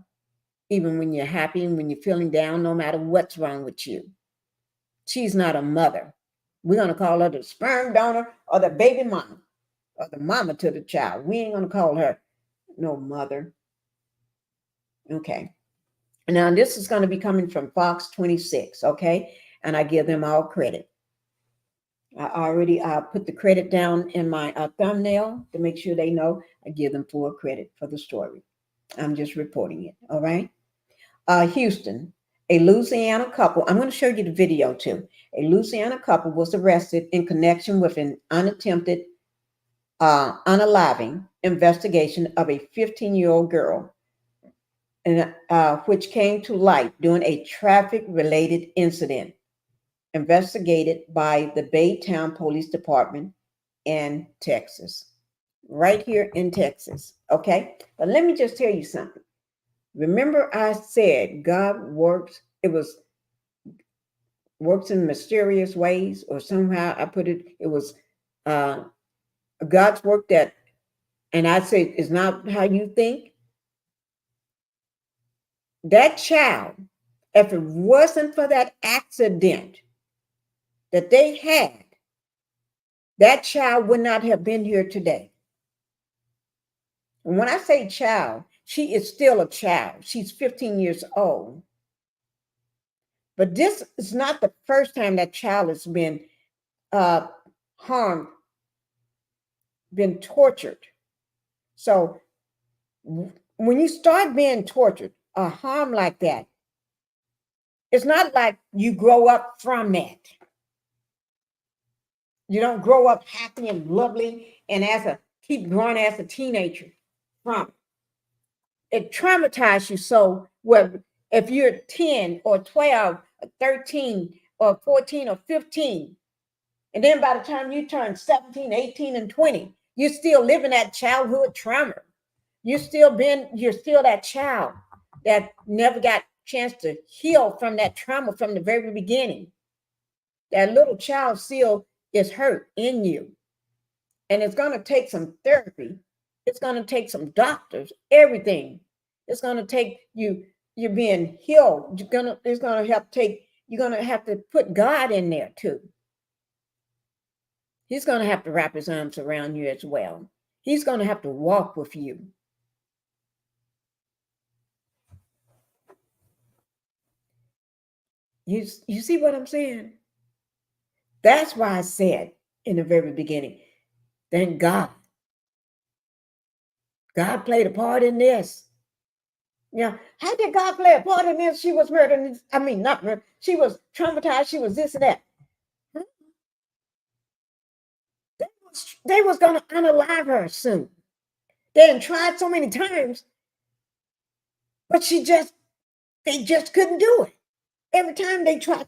even when you're happy and when you're feeling down, no matter what's wrong with you. She's not a mother. We're going to call her the sperm donor or the baby mama or the mama to the child. We ain't going to call her no mother. Okay. Now, this is going to be coming from Fox 26, okay? And I give them all credit. I already put the credit down in my thumbnail to make sure they know I give them full credit for the story. I'm just reporting it, all right? Houston, a Louisiana couple, I'm going to show you the video too. A Louisiana couple was arrested in connection with an unattempted unaliving investigation of a 15-year-old girl, and which came to light during a traffic-related incident investigated by the Baytown Police Department in Texas, right here in Texas, okay? But let me just tell you something. Remember I said God works in mysterious ways, or somehow I put it, it was God's work that, and I say it's not how you think. That child, if it wasn't for that accident that they had, that child would not have been here today. And when I say child, she is still a child. She's 15 years old. But this is not the first time that child has been harmed, been tortured. So when you start being tortured or harmed like that, it's not like you grow up from that. You don't grow up happy and lovely and keep growing as a teenager from it. It traumatizes you. So if you're 10 or 12 or 13 or 14 or 15, and then by the time you turn 17, 18, and 20, you're still living that childhood trauma. You're still that child that never got a chance to heal from that trauma from the very beginning. That little child still is hurt in you. And it's going to take some therapy. It's going to take some doctors, everything. It's going to take you're being healed. You're going to have to put God in there too. He's going to have to wrap his arms around you as well. He's going to have to walk with you. You see what I'm saying? That's why I said in the very beginning, thank God. God played a part in this. Yeah. How did God play a part in this? She was murdered. I mean, not murdered. She was traumatized. She was this and that. They was going to unalive her soon. They had tried so many times, but they just couldn't do it. Every time they try.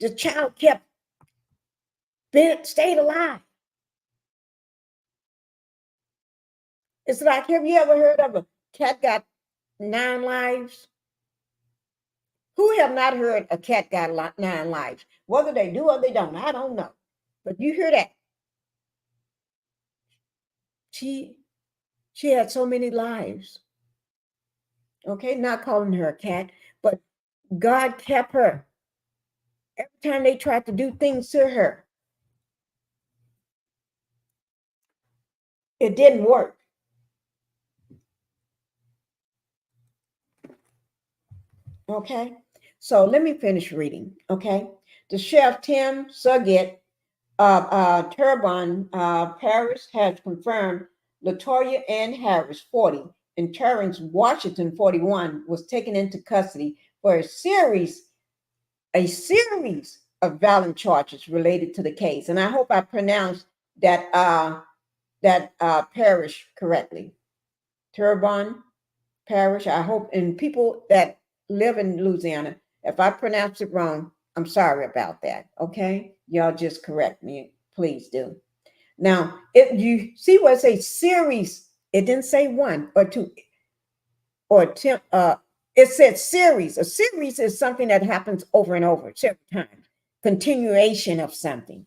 The child stayed alive. It's like, have you ever heard of a cat got 9 lives? Who have not heard a cat got 9 lives? Whether they do or they don't, I don't know. But you hear that. She had so many lives. Okay, not calling her a cat, but God kept her. Every time they tried to do things to her, it didn't work. Okay, so let me finish reading. Okay, the chef Tim Sugget of Turbine Paris has confirmed Latoya Ann Harris, 40, and Terrence Washington, 41, was taken into custody for a series of violent charges related to the case. And I hope I pronounced that parish correctly. Turbine Parish. I hope, and people that live in Louisiana, if I pronounce it wrong, I'm sorry about that. Okay, y'all just correct me, please do. Now, if you see what it says series, it didn't say one or two or ten. It said series. A series is something that happens over and over several times. Continuation of something.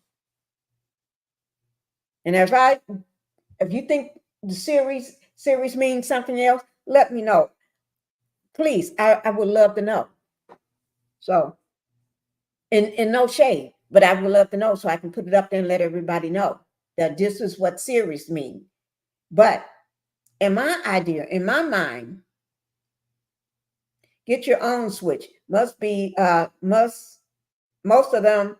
And if you think the series means something else, let me know. Please, I would love to know. So, and no shade, but I would love to know so I can put it up there and let everybody know that this is what series mean. But in my idea, in my mind, get your own switch. Must be most of them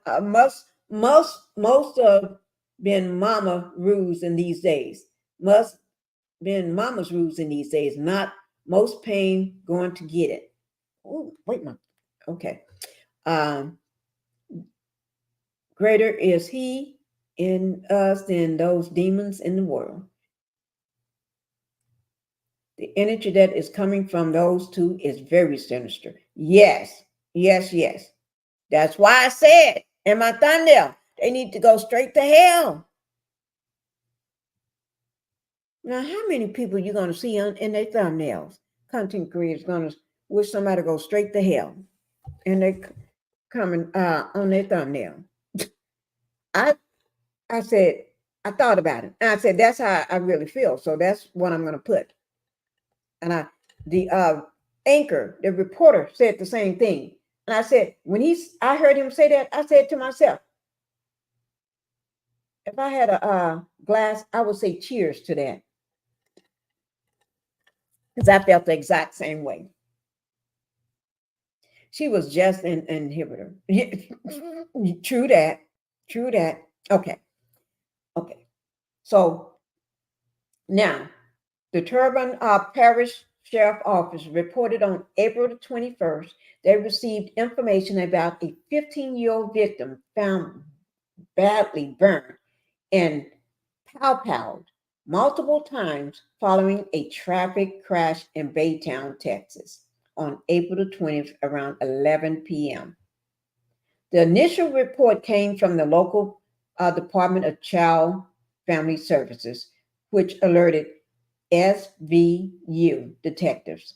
most of been mama rules in these days. Must been mama's rules in these days, not most pain going to get it. Oh, wait a minute. Okay. Um, Greater is he in us than those demons in the world. The energy that is coming from those two is very sinister. Yes, yes, yes. That's why I said in my thumbnail, they need to go straight to hell. Now, how many people you going to see in their thumbnails? Content creators going to wish somebody go straight to hell, and they coming on their thumbnail. I I said, I thought about it. And I said, that's how I really feel. So that's what I'm going to put. And the anchor, the reporter said the same thing. And I said, I heard him say that, I said to myself, if I had a glass, I would say cheers to that. Because I felt the exact same way. She was just an inhibitor. True that. True that. Okay. Okay. So now, the Turbine Parish Sheriff Office reported on April the 21st they received information about a 15-year-old victim found badly burned and powwowed multiple times following a traffic crash in Baytown, Texas on April the 20th around 11 p.m. The initial report came from the local Department of Child Family Services, which alerted SVU detectives,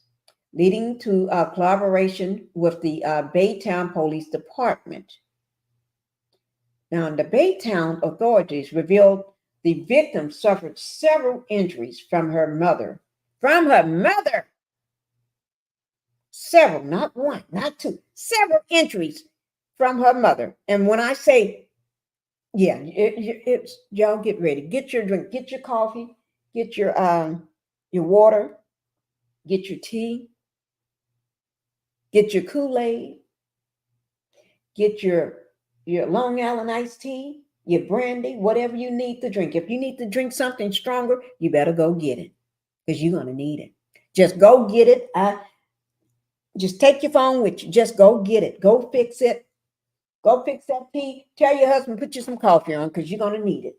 leading to collaboration with the Baytown Police Department. Now, the Baytown authorities revealed the victim suffered several injuries from her mother. From her mother! Several, not one, not two, several injuries from her mother. And when I say, yeah, it's y'all get ready. Get your drink, get your coffee, get your water, get your tea, get your Kool-Aid, get your Long Island iced tea, your brandy, whatever you need to drink. If you need to drink something stronger, you better go get it because you're going to need it. Just go get it. Just take your phone with you. Just go get it. Go fix it. Go fix that tea. Tell your husband, put you some coffee on because you're going to need it.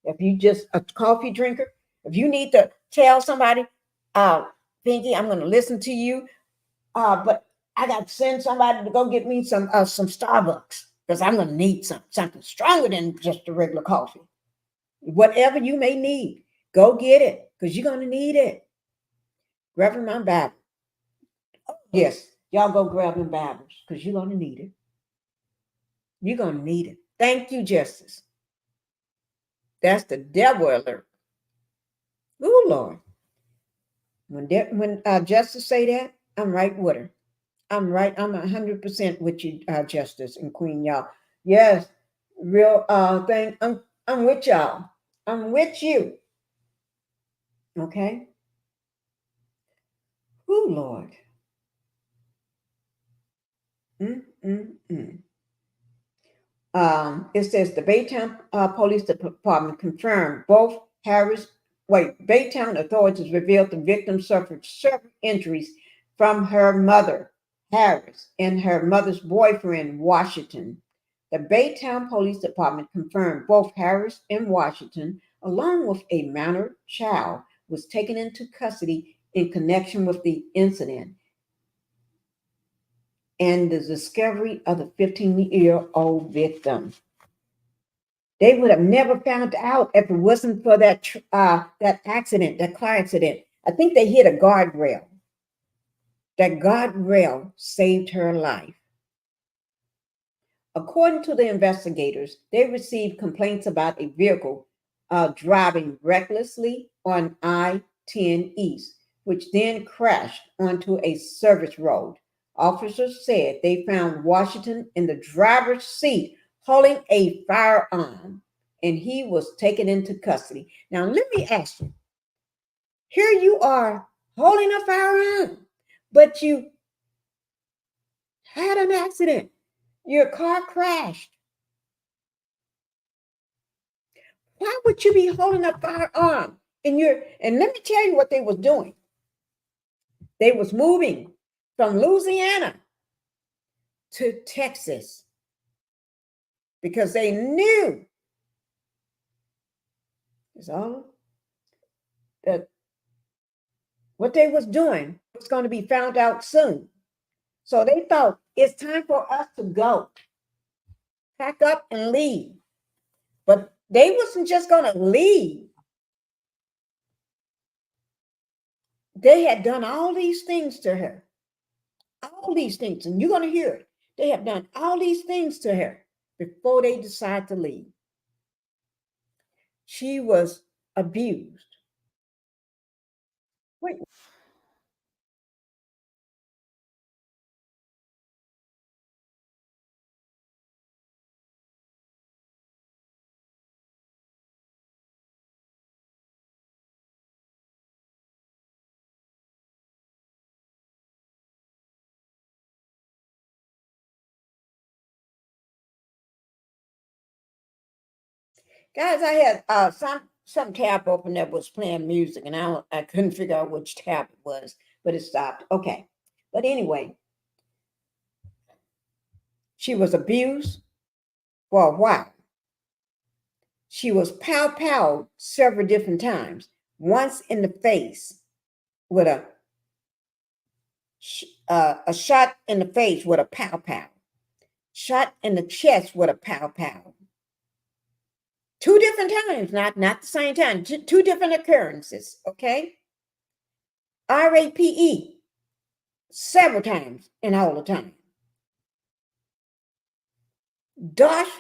If you just a coffee drinker, if you need to tell somebody, Pinkie, I'm going to listen to you, but I got to send somebody to go get me some Starbucks because I'm going to need something stronger than just a regular coffee. Whatever you may need, go get it because you're going to need it. Grabbing my Bible. Yes, y'all go grab them Bibles because you're going to need it. You're going to need it. Thank you, Justice. That's the devil alert. Oh, Lord. When Justice say that, I'm right with her. I'm right. I'm 100% with you, Justice and Queen, y'all. Yes, real thing. I'm with y'all. I'm with you. Okay. Oh Lord. Mm, mm, mm. It says the Baytown Police Department confirmed both Baytown authorities revealed the victim suffered several injuries from her mother, Harris, and her mother's boyfriend, Washington. The Baytown Police Department confirmed both Harris and Washington, along with a minor child, was taken into custody in connection with the incident and the discovery of the 15-year-old victim. They would have never found out if it wasn't for that accident, that car accident. I think they hit a guardrail. That guardrail saved her life. According to the investigators, they received complaints about a vehicle driving recklessly on I-10 East, which then crashed onto a service road. Officers said they found Washington in the driver's seat holding a firearm, and he was taken into custody. Now, let me ask you, here you are holding a firearm, but you had an accident. Your car crashed. Why would you be holding a firearm? And let me tell you what they was doing. They was moving from Louisiana to Texas because they knew that what they was doing was going to be found out soon. So they thought it's time for us to go, pack up and leave. But they wasn't just going to leave. They had done all these things to her. All these things, and you're going to hear it. They have done all these things to her before they decide to leave. She was abused. Wait. Guys, I had some tab open that was playing music, and I couldn't figure out which tab it was, but it stopped. Okay. But anyway, she was abused for a while. She was pow several different times. Once in the face with a shot in the face with a pow. Shot in the chest with a pow. Two different times, not the same time, two different occurrences, okay? RAPE several times and all the time. Dosh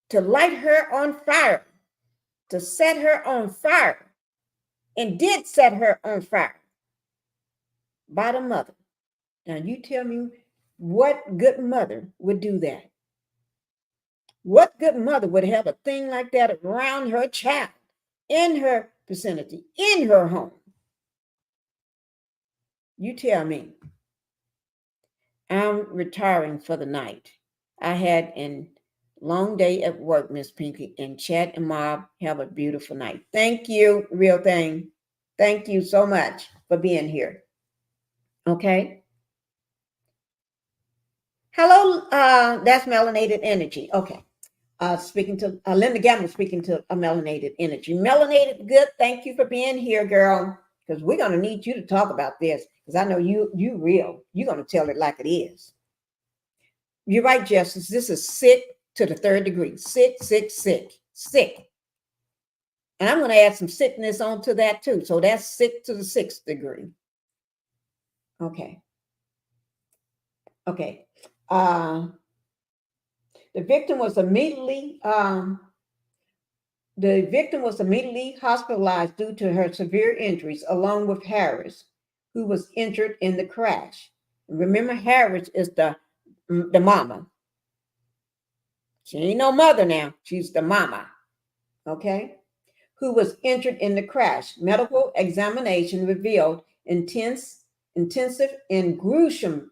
to light her on fire, to set her on fire, and did set her on fire by the mother. Now you tell me what good mother would do that? What good mother would have a thing like that around her child, in her vicinity, in her home? You tell me. I'm retiring for the night. I had a long day at work, Miss Pinkie, and Chat and Mob have a beautiful night. Thank you, real thing. Thank you so much for being here. Okay. Hello, that's melanated energy. Okay. Speaking to Linda Gamble, speaking to a melanated energy. Melanated, good. Thank you for being here, girl. Because we're gonna need you to talk about this. Because I know you real. You're gonna tell it like it is. You're right, Justice. This is sick to the third degree. Sick. And I'm gonna add some sickness onto that too. So that's sick to the sixth degree. Okay. The victim was immediately hospitalized due to her severe injuries, along with Harris, who was injured in the crash. Remember, Harris is the mama. She ain't no mother now. She's the mama. Okay? Who was injured in the crash. Medical examination revealed intensive and gruesome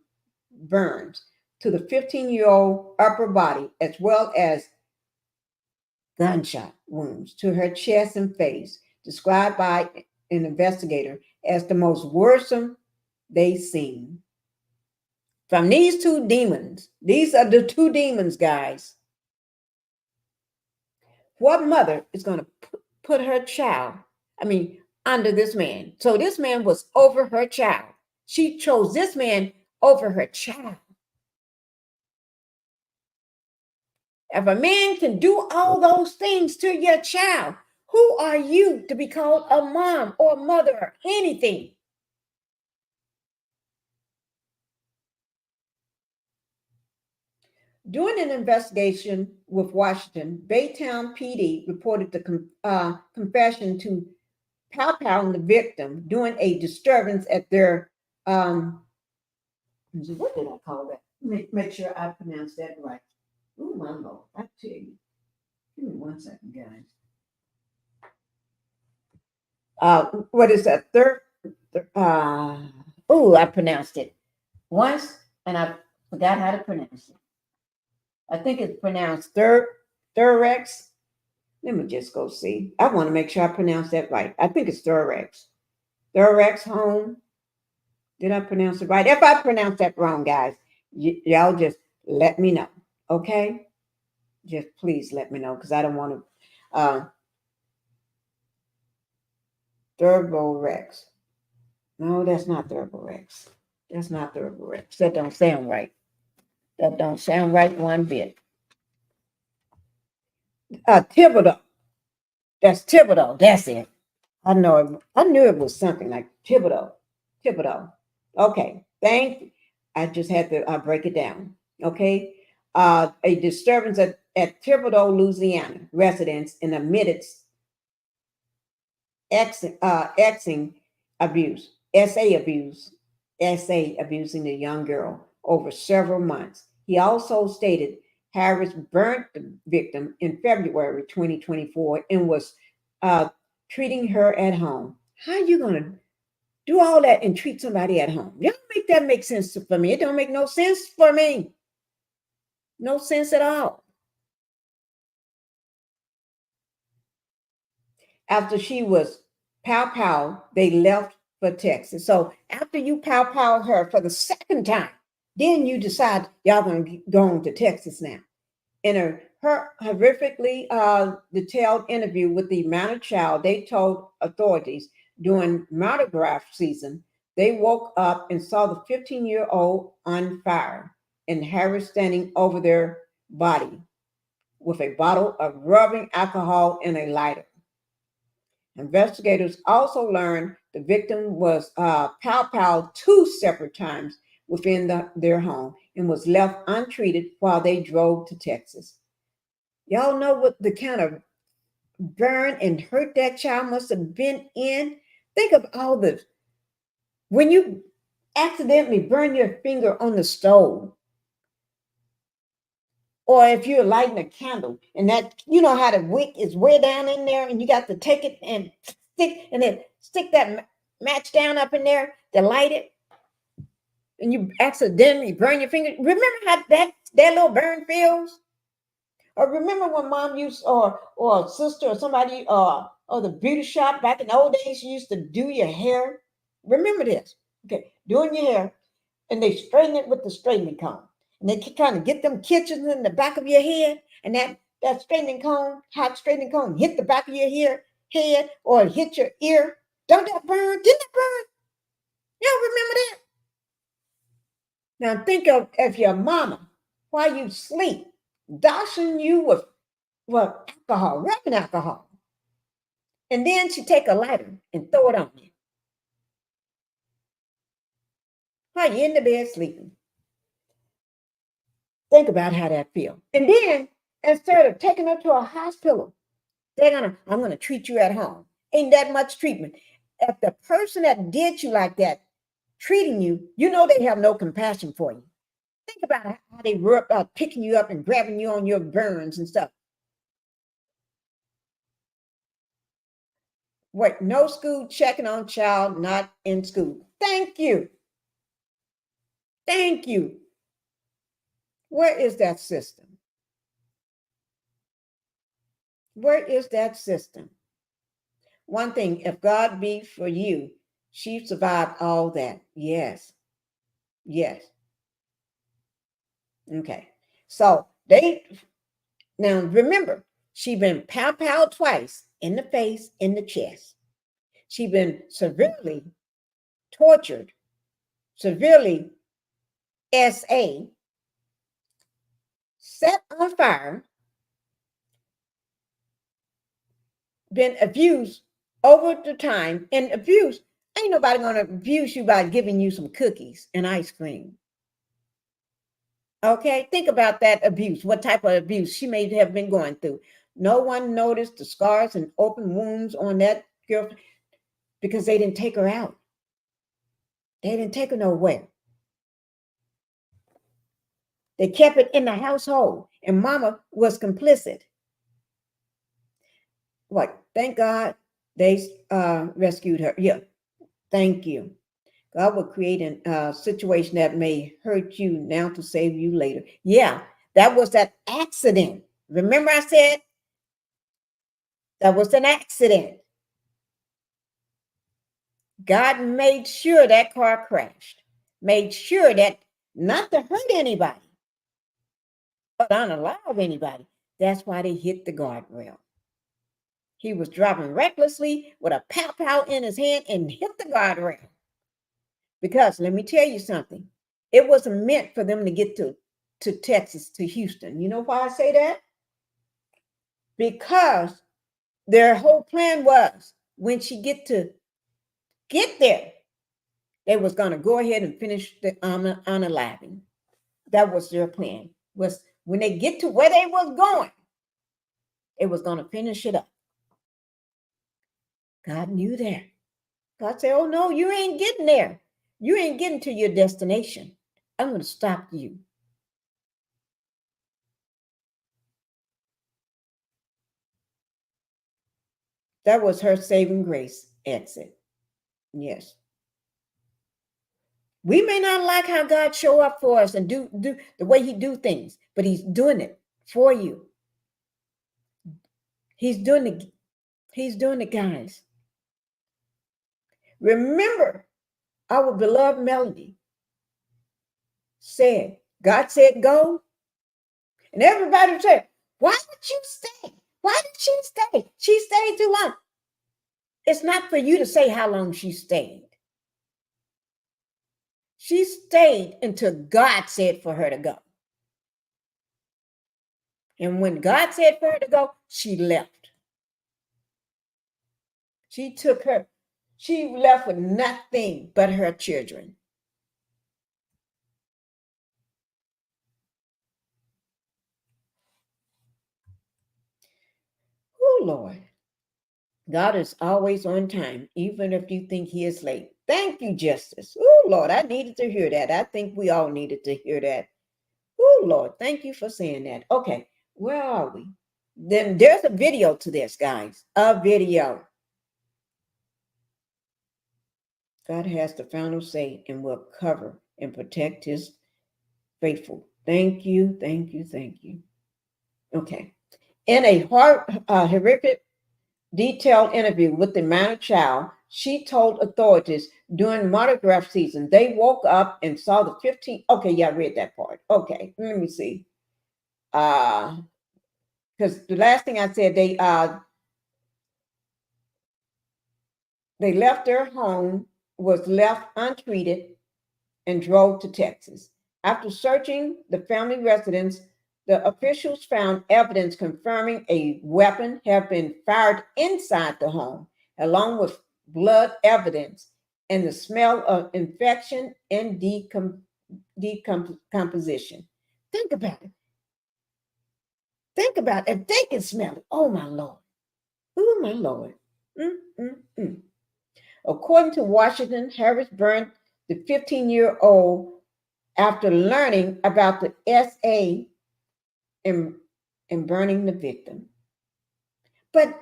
burns to the 15-year-old upper body, as well as gunshot wounds to her chest and face, described by an investigator as the most worrisome they've seen. From these two demons, these are the two demons, guys. What mother is going to put her child, under this man? So this man was over her child. She chose this man over her child. If a man can do all those things to your child, who are you to be called a mom or a mother or anything? During an investigation with Washington, Baytown PD reported the confession to Pow Pow and the victim during a disturbance at their, what did I call that? Make sure I pronounce that right. Oh, my Lord, I tell you. Give me 1 second, guys. What is that? I pronounced it once and I forgot how to pronounce it. I think it's pronounced Thurex. Let me just go see. I want to make sure I pronounce that right. I think it's Thurex. Thurex home. Did I pronounce it right? If I pronounce that wrong, guys, y'all just let me know. Okay? Just please let me know, because I don't want to. Turborex. No, that's not Turborex. That's not Turborex. That don't sound right. That don't sound right one bit. Thibodeau. That's Thibodeau. That's it. I knew it was something like Thibodeau. Thibodeau. Okay. Thank you. I just had to break it down. Okay. A disturbance at Thibodeau, Louisiana residence in admitted exing abuse, SA abusing the young girl over several months. He also stated Harris burnt the victim in February 2024 and was treating her at home. How are you going to do all that and treat somebody at home? You don't make that make sense for me. It don't make no sense for me. No sense at all. After she was pow, they left for Texas. So after you pow her for the second time, then you decide y'all gonna go on to Texas now. In her horrifically detailed interview with the minor child, they told authorities during monograph season, they woke up and saw the 15-year-old on fire and Harris standing over their body with a bottle of rubbing alcohol and a lighter. Investigators also learned the victim was pow 2 separate times within their home and was left untreated while they drove to Texas. Y'all know what the kind of burn and hurt that child must have been in? Think of all this. When you accidentally burn your finger on the stove, or if you're lighting a candle and that, you know how the wick is way down in there and you got to take it and stick that match down up in there to light it, and you accidentally burn your finger. Remember how that little burn feels? Or remember when mom used, or a sister or somebody, or the beauty shop back in the old days, used to do your hair? Remember this? Okay, doing your hair, and they straighten it with the straightening comb. And they keep trying to get them kitchens in the back of your head, and that straightening comb, hot straightening comb, hit the back of your head or hit your ear. Don't that burn? Didn't it burn? Y'all remember that? Now think of if your mama, while you sleep, dousing you with alcohol, rubbing alcohol. And then she take a lighter and throw it on you. While you're in the bed sleeping. Think about how that feels. And then instead of taking her to a hospital, I'm gonna treat you at home. Ain't that much treatment. If the person that did you like that treating you, you know they have no compassion for you. Think about how they were picking you up and grabbing you on your burns and stuff. What? No school checking on child not in school. Thank you. Thank you. Where is that system? Where is that system? One thing, if God be for you, she survived all that. Yes. Yes. Okay. So now remember, she been pow twice in the face, in the chest. She been severely tortured, severely SA, set on fire, been abused over the time, and abused. Ain't nobody gonna abuse you by giving you some cookies and ice cream. Okay, think about that abuse. What type of abuse she may have been going through. No one noticed the scars and open wounds on that girl because they didn't take her out. They didn't take her nowhere. They kept it in the household, and mama was complicit. What? Thank God they rescued her. Yeah, thank you. God will create a situation that may hurt you now to save you later. Yeah, that was that accident. Remember I said that was an accident. God made sure that car crashed, made sure that not to hurt anybody, but not allow anybody. That's why they hit the guardrail. He was driving recklessly with a pow in his hand and hit the guardrail. Because let me tell you something, it wasn't meant for them to get to Texas, to Houston. You know why I say that? Because their whole plan was when she get there, they was going to go ahead and finish the unaliving. That was their plan. Was when they get to where they was going, it was going to finish it up. God knew that. God said, oh no, you ain't getting there. You ain't getting to your destination. I'm going to stop you. That was her saving grace exit. Yes. We may not like how God show up for us and do the way he do things, but he's doing it for you. He's doing it, guys. Remember, our beloved Melody said, God said go. And everybody said, why did you stay? Why did she stay? She stayed too long. It's not for you to say how long she stayed. She stayed until God said for her to go. And when God said for her to go, she left. She left with nothing but her children. Oh, Lord. God is always on time, even if you think he is late. Thank you, Justice. Oh, Lord, I needed to hear that. I think we all needed to hear that. Oh, Lord, thank you for saying that. Okay, where are we? Then there's a video to this, guys. A video. God has the final say and will cover and protect his faithful. Thank you, thank you, thank you. Okay. In a horrific, detailed interview with the minor child, she told authorities during monograph season, they woke up and saw the 15. Okay, yeah, I read that part. Okay, let me see. Because the last thing I said, they left their home, was left untreated, and drove to Texas. After searching the family residence, the officials found evidence confirming a weapon had been fired inside the home, along with blood evidence and the smell of infection and decomposition. Think about it. Think about it. If they can smell it, oh my Lord. Oh my Lord. According to Washington, Harris burned the 15-year-old, after learning about the SA and burning the victim. But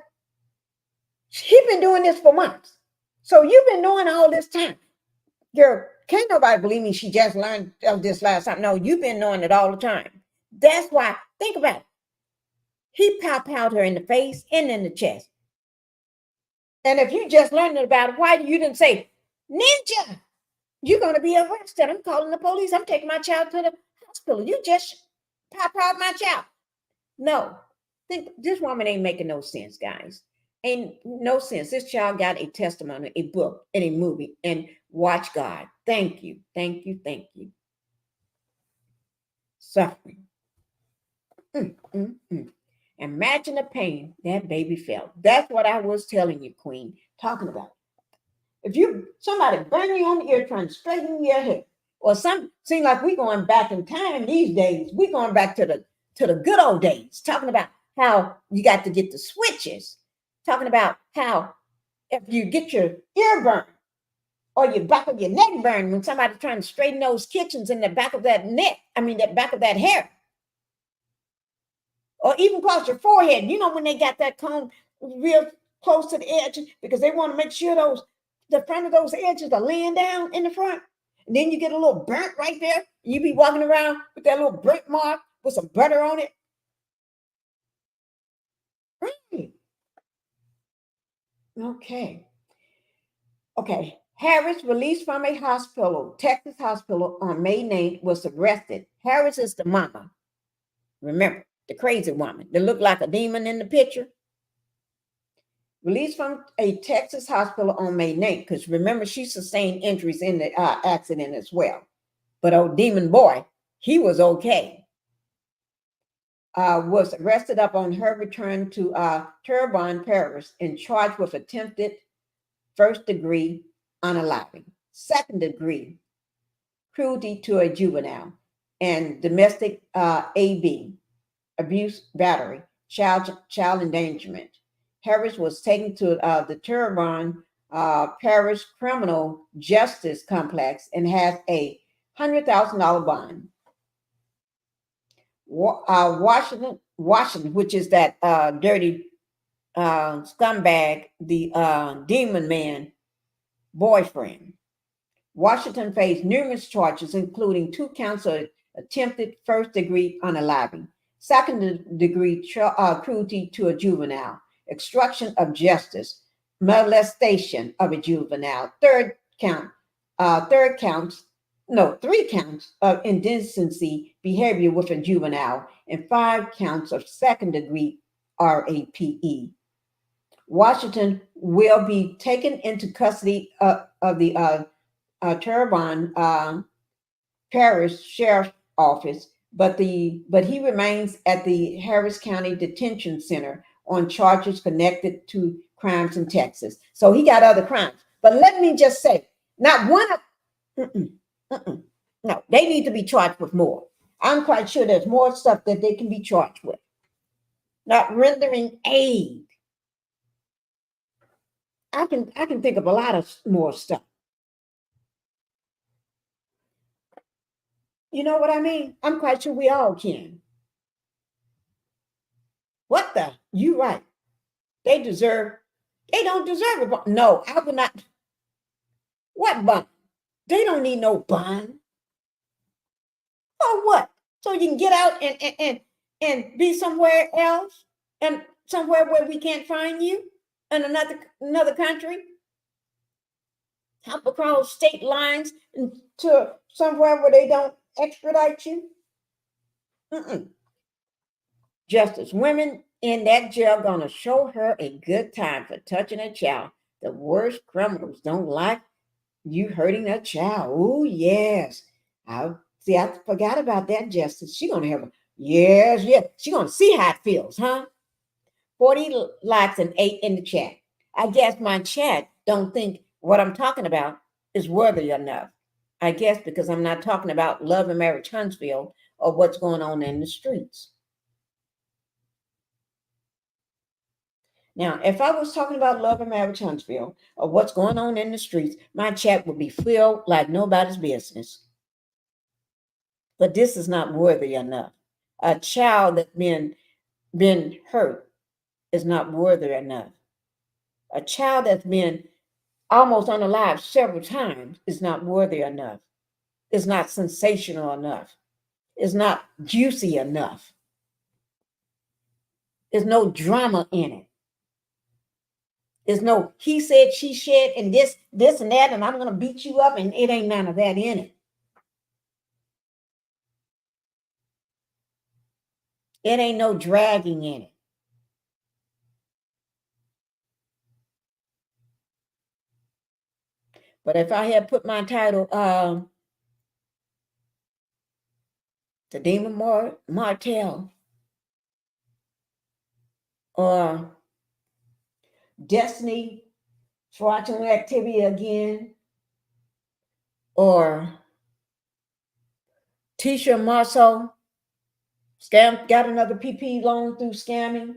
he's been doing this for months. So you've been doing all this time. Girl, can't nobody believe me. She just learned of this last time. No, you've been knowing it all the time. That's why, think about it. He pow-powed her in the face and in the chest. And if you just learned about it, why you didn't say, Ninja, you're going to be arrested. I'm calling the police. I'm taking my child to the hospital. You just pow-powed my child. No, think this woman ain't making no sense, guys. Ain't no sense. This child got a testimony, a book, and a movie, and watch God. Thank you, thank you, thank you. Suffering. Imagine the pain that baby felt. That's what I was telling you, Queen, talking about. If somebody burn you on the ear trying to straighten your hair, or seem like we going back in time these days. We going back to the good old days, talking about how you got to get the switches, talking about how if you get your ear burned or your back of your neck burned when somebody's trying to straighten those kitchens in the back of that neck, that back of that hair, or even across your forehead. You know when they got that comb real close to the edge because they want to make sure the front of those edges are laying down in the front. And then you get a little burnt right there. And you be walking around with that little burnt mark with some butter on it. Right. Okay. Harris, released from a hospital, Texas hospital on May 9th, was arrested. Harris is the mama. Remember, the crazy woman that looked like a demon in the picture. Released from a Texas hospital on May 9th, because remember, she sustained injuries in the accident as well. But old demon boy, he was okay. Was arrested up on her return to Terrebonne, Paris, and charged with attempted first-degree unaliving, second-degree cruelty to a juvenile, and domestic abuse, battery, child endangerment. Harris was taken to the Terrebonne, Paris Criminal Justice Complex and has a $100,000 bond. Washington, which is that dirty scumbag, the demon man boyfriend. Washington faced numerous charges, including 2 counts of attempted first-degree unaliving, second-degree cruelty to a juvenile, obstruction of justice, molestation of a juvenile, 3 counts of indecency behavior with a juvenile, and 5 counts of second-degree RAPE. Washington will be taken into custody of the Terrebonne Parish Sheriff's Office, but he remains at the Harris County Detention Center on charges connected to crimes in Texas. So he got other crimes. But let me just say, not one of no, they need to be charged with more. I'm quite sure there's more stuff that they can be charged with. Not rendering aid. I can think of a lot of more stuff. You know what I mean? I'm quite sure we all can. What the? You right. They don't deserve a bond. No, I would not. What bond? They don't need no bond. For what? So you can get out and be somewhere else, and somewhere where we can't find you in another country? Hop across state lines to somewhere where they don't extradite you? Justice, women in that jail gonna show her a good time for touching a child. The worst criminals don't like you hurting a child. Oh, yes. I forgot about that, Justice. She gonna have yes. She gonna see how it feels, huh? 40 likes and 8 in the chat. I guess my chat don't think what I'm talking about is worthy enough. I guess because I'm not talking about Love and Marriage Huntsville or what's going on in the streets. Now, if I was talking about love and marriage Huntsville or what's going on in the streets, my chat would be filled like nobody's business. But this is not worthy enough. A child that's been hurt is not worthy enough. A child that's been almost unalive several times is not worthy enough. It's not sensational enough. It's not juicy enough. There's no drama in it. There's no he said, she said, and this and that, and I'm gonna beat you up, and it ain't none of that in it. It ain't no dragging in it. But if I had put my title, the Demon Martell, or Destiny Fraudulent Activity again, or Tisha Marceau got another PP loan through scamming,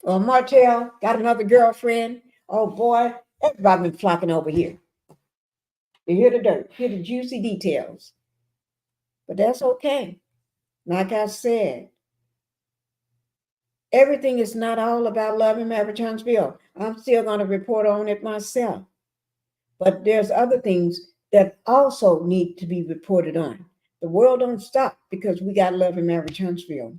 or Martell got another girlfriend. Oh boy, everybody been flocking over here to hear the dirt, hear the juicy details. But that's okay. Like I said, everything is not all about love and marriage Huntsville. I'm still going to report on it myself. But there's other things that also need to be reported on. The world don't stop because we got love and marriage Huntsville.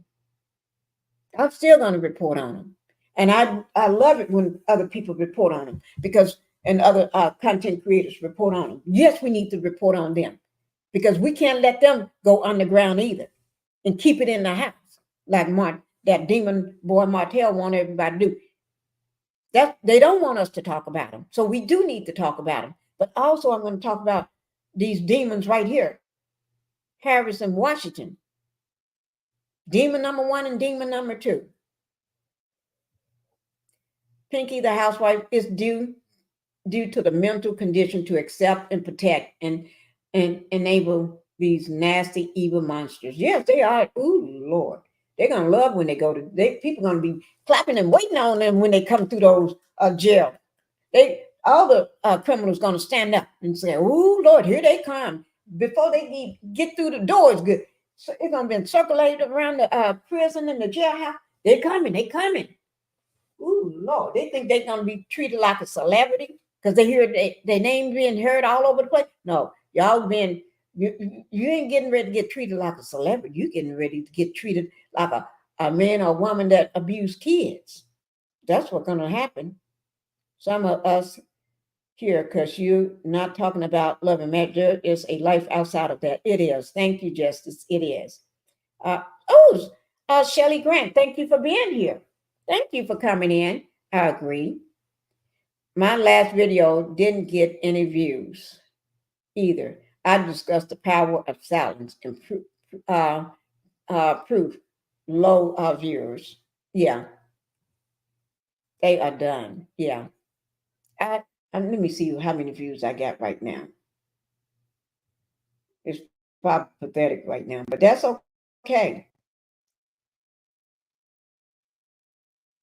I'm still going to report on them. And I love it when other people report on them because, and other content creators report on them. Yes, we need to report on them because we can't let them go underground either and keep it in the house like that demon boy Martell want everybody to do. That they don't want us to talk about them. So we do need to talk about them. But also I'm going to talk about these demons right here. Harris and Washington. Demon number 1 and demon number 2. Pinkie the housewife is due to the mental condition to accept and protect and enable these nasty evil monsters. Yes, they are. Ooh, Lord. They're gonna love when they go to people gonna be clapping and waiting on them when they come through those jail. All the criminals gonna stand up and say, "Ooh, Lord, here they come." Before they get through the doors, good. So it's gonna be circulated around the prison and the jailhouse. They coming. Ooh, Lord, they think they're gonna be treated like a celebrity because they hear their name being heard all over the place. No, y'all you ain't getting ready to get treated like a celebrity. You getting ready to get treated like a man or woman that abused kids. That's what's gonna happen. Some of us here, because you're not talking about love and marriage, there is a life outside of that. It is. Thank you, Justice. It is. Shelly Grant, thank you for being here. Thank you for coming in. I agree. My last video didn't get any views either. I discussed the power of silence and proof. Low viewers. Yeah, they are done. Yeah. Let me see how many views I got right now. It's probably pathetic right now, but that's okay.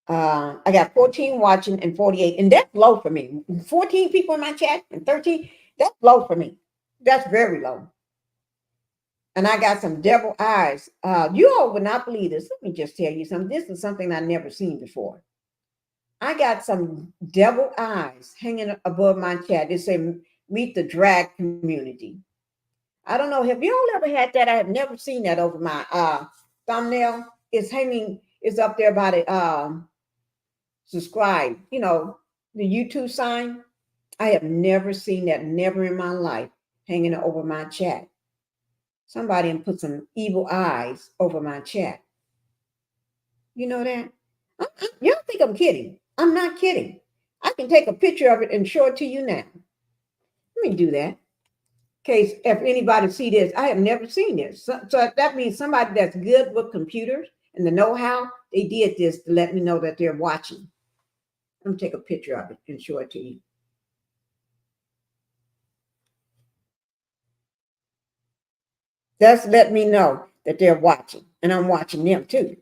I got 14 watching and 48, and that's low for me. 14 people in my chat and 13, that's low for me. That's very low. And I got some devil eyes. You all would not believe this. Let me just tell you something. This is something I've never seen before. I got some devil eyes hanging above my chat. They say, meet the drag community. I don't know. Have you all ever had that? I have never seen that over my thumbnail. It's hanging, it's up there by the subscribe, the YouTube sign. I have never seen that, never in my life, hanging over my chat. Somebody put some evil eyes over my chat. You know that? Y'all think I'm kidding. I'm not kidding. I can take a picture of it and show it to you now. Let me do that. In case if anybody see this, I have never seen this. So that means somebody that's good with computers and the know-how, they did this to let me know that they're watching. I'm gonna take a picture of it and show it to you. That's let me know that they're watching, and I'm watching them too.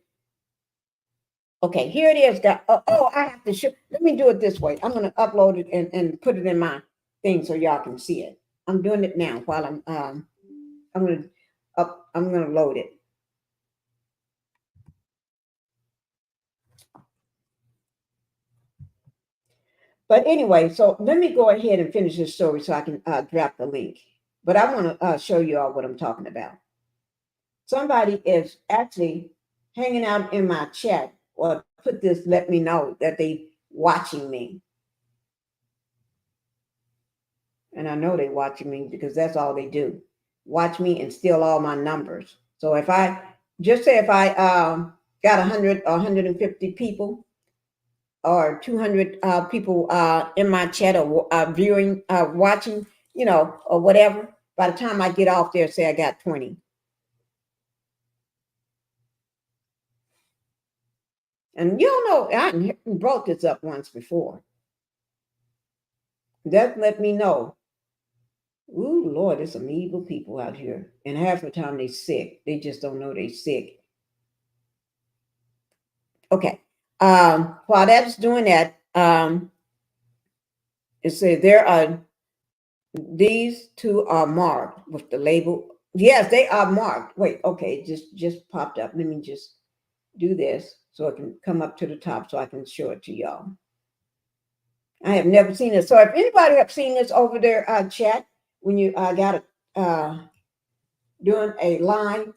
Okay, here it is. Oh, I have to show. Let me do it this way. I'm going to upload it and put it in my thing so y'all can see it. I'm doing it now while I'm going to load it. But anyway, so let me go ahead and finish this story so I can drop the link. But I want to show you all what I'm talking about. Somebody is actually hanging out in my chat or put this, let me know that they watching me. And I know they watching me because that's all they do. Watch me and steal all my numbers. So if I just say if I got 100 or 150 people or 200 people in my chat or viewing, watching, you know, or whatever, by the time I get off there, say I got 20. And you know, I brought this up once before. That let me know. Ooh, Lord, there's some evil people out here. And half the time they sick. They just don't know they sick. Okay. While that's doing that, it says there are these two are marked with the label. Yes, they are marked. Wait, okay, it just popped up. Let me just do this so it can come up to the top so I can show it to y'all. I have never seen this. So if anybody have seen this over there, chat, when you got it doing a live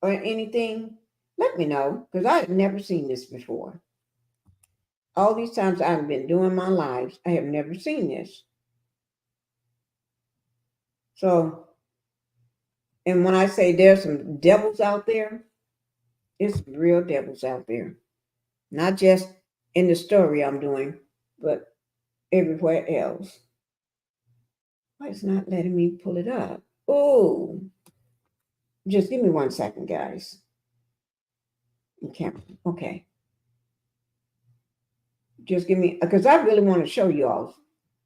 or anything, let me know because I have never seen this before. All these times I've been doing my lives, I have never seen this. So, and when I say there's some devils out there, it's real devils out there. Not just in the story I'm doing, but everywhere else. Why it's not letting me pull it up? Oh, just give me 1 second, guys. Okay. Just give me, because I really want to show you all.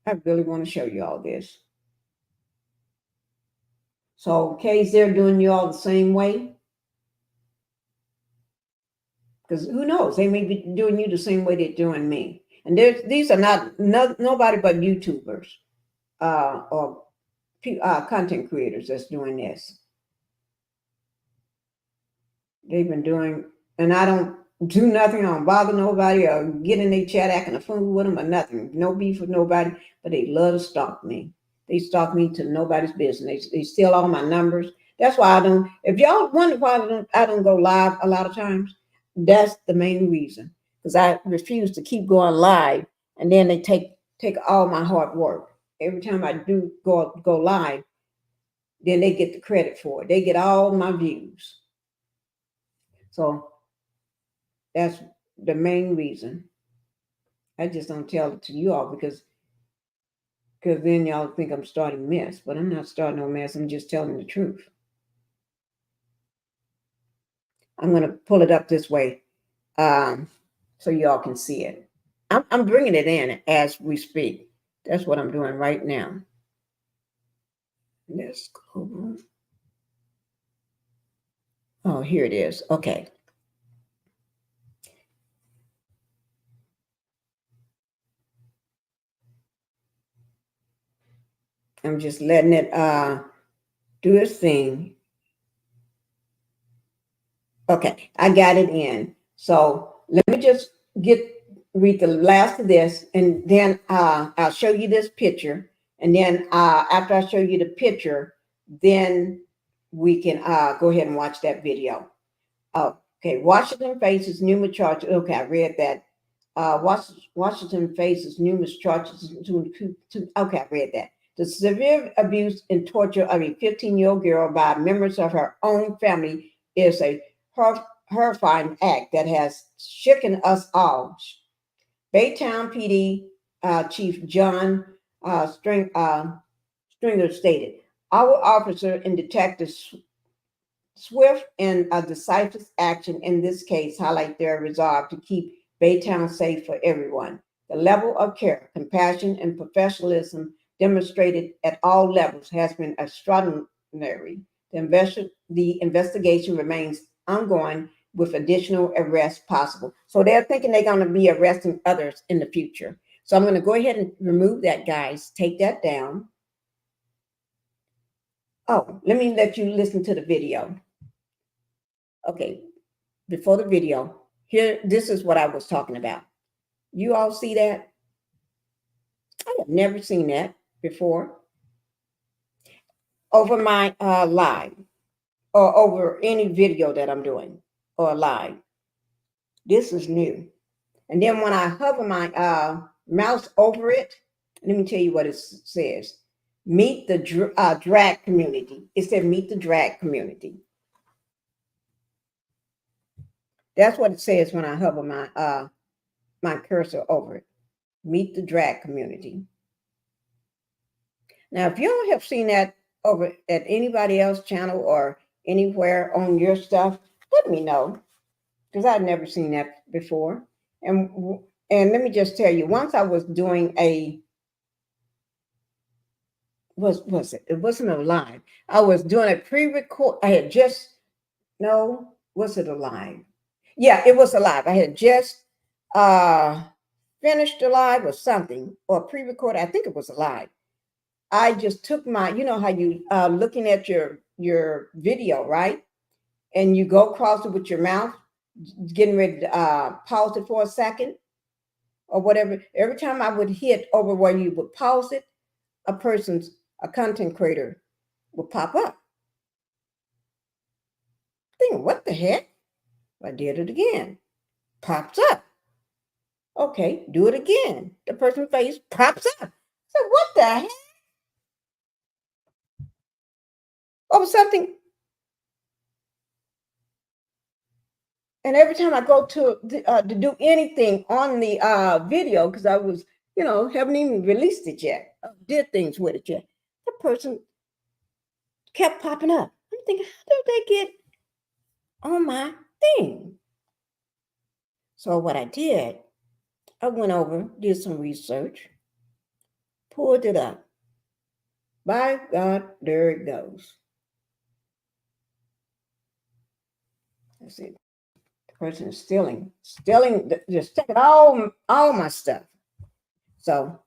I really want to show you all this. So, in case they're doing you all the same way, because who knows, they may be doing you the same way they're doing me. And these are not nobody but YouTubers or content creators that's doing this. They've been doing, and I don't do nothing. I don't bother nobody or get in their chat acting a fool with them or nothing. No beef with nobody, but they love to stalk me. They stalk me to nobody's business. They steal all my numbers. That's why I don't. If y'all wonder why I don't go live a lot of times, that's the main reason. Because I refuse to keep going live, and then they take all my hard work. Every time I do go live, then they get the credit for it. They get all my views. So that's the main reason. I just don't tell it to you all because then y'all think I'm starting mess, but I'm not starting no mess. I'm just telling the truth. I'm going to pull it up this way so y'all can see it. I'm bringing it in as we speak. That's what I'm doing right now. Let's go. Oh, here it is. Okay. I'm just letting it do its thing. Okay, I got it in. So let me just read the last of this, and then I'll show you this picture. And then after I show you the picture, then we can go ahead and watch that video. Okay, Washington faces numerous charges. Okay, I read that. Washington faces numerous charges. Okay, I read that. The severe abuse and torture of a 15-year-old girl by members of her own family is a horrifying act that has shaken us all. Baytown PD Chief John Stringer stated, "Our officer and detectives swift and decisive action in this case highlight their resolve to keep Baytown safe for everyone. The level of care, compassion, and professionalism demonstrated at all levels has been extraordinary. The investigation remains ongoing, with additional arrests possible. So they're thinking they're going to be arresting others in the future. So I'm going to go ahead and remove that, guys. Take that down. Oh, let me let you listen to the video. Okay, before the video, here, this is what I was talking about. You all see that? I have never seen that before. Over my live or over any video that I'm doing or live. This is new. And then when I hover my mouse over it, let me tell you what it says. Meet the drag community. It said meet the drag community. That's what it says when I hover my cursor over it. Meet the drag community. Now, if you don't have seen that over at anybody else's channel or anywhere on your stuff, let me know, because I've never seen that before. And let me just tell you, once I was doing was it? It wasn't a live. I was doing a pre-record. I had just, no, was it a live? Yeah, it was a live. I had just finished a live or something, or pre-recorded. I think it was a live. I just took my, you know how you looking at your video, right? And you go across it with your mouth, getting ready to pause it for a second or whatever. Every time I would hit over where you would pause it, a content creator would pop up. Think, what the heck? I did it again. Pops up. Okay, do it again. The person's face pops up. So what the heck? Over something. And every time I go to do anything on the video, because I was, haven't even released it yet, did things with it yet, the person kept popping up. I'm thinking, how did they get on my thing? So what I did, I went over, did some research, pulled it up. By God, there it goes. That's it. The person is stealing, just taking all my stuff. So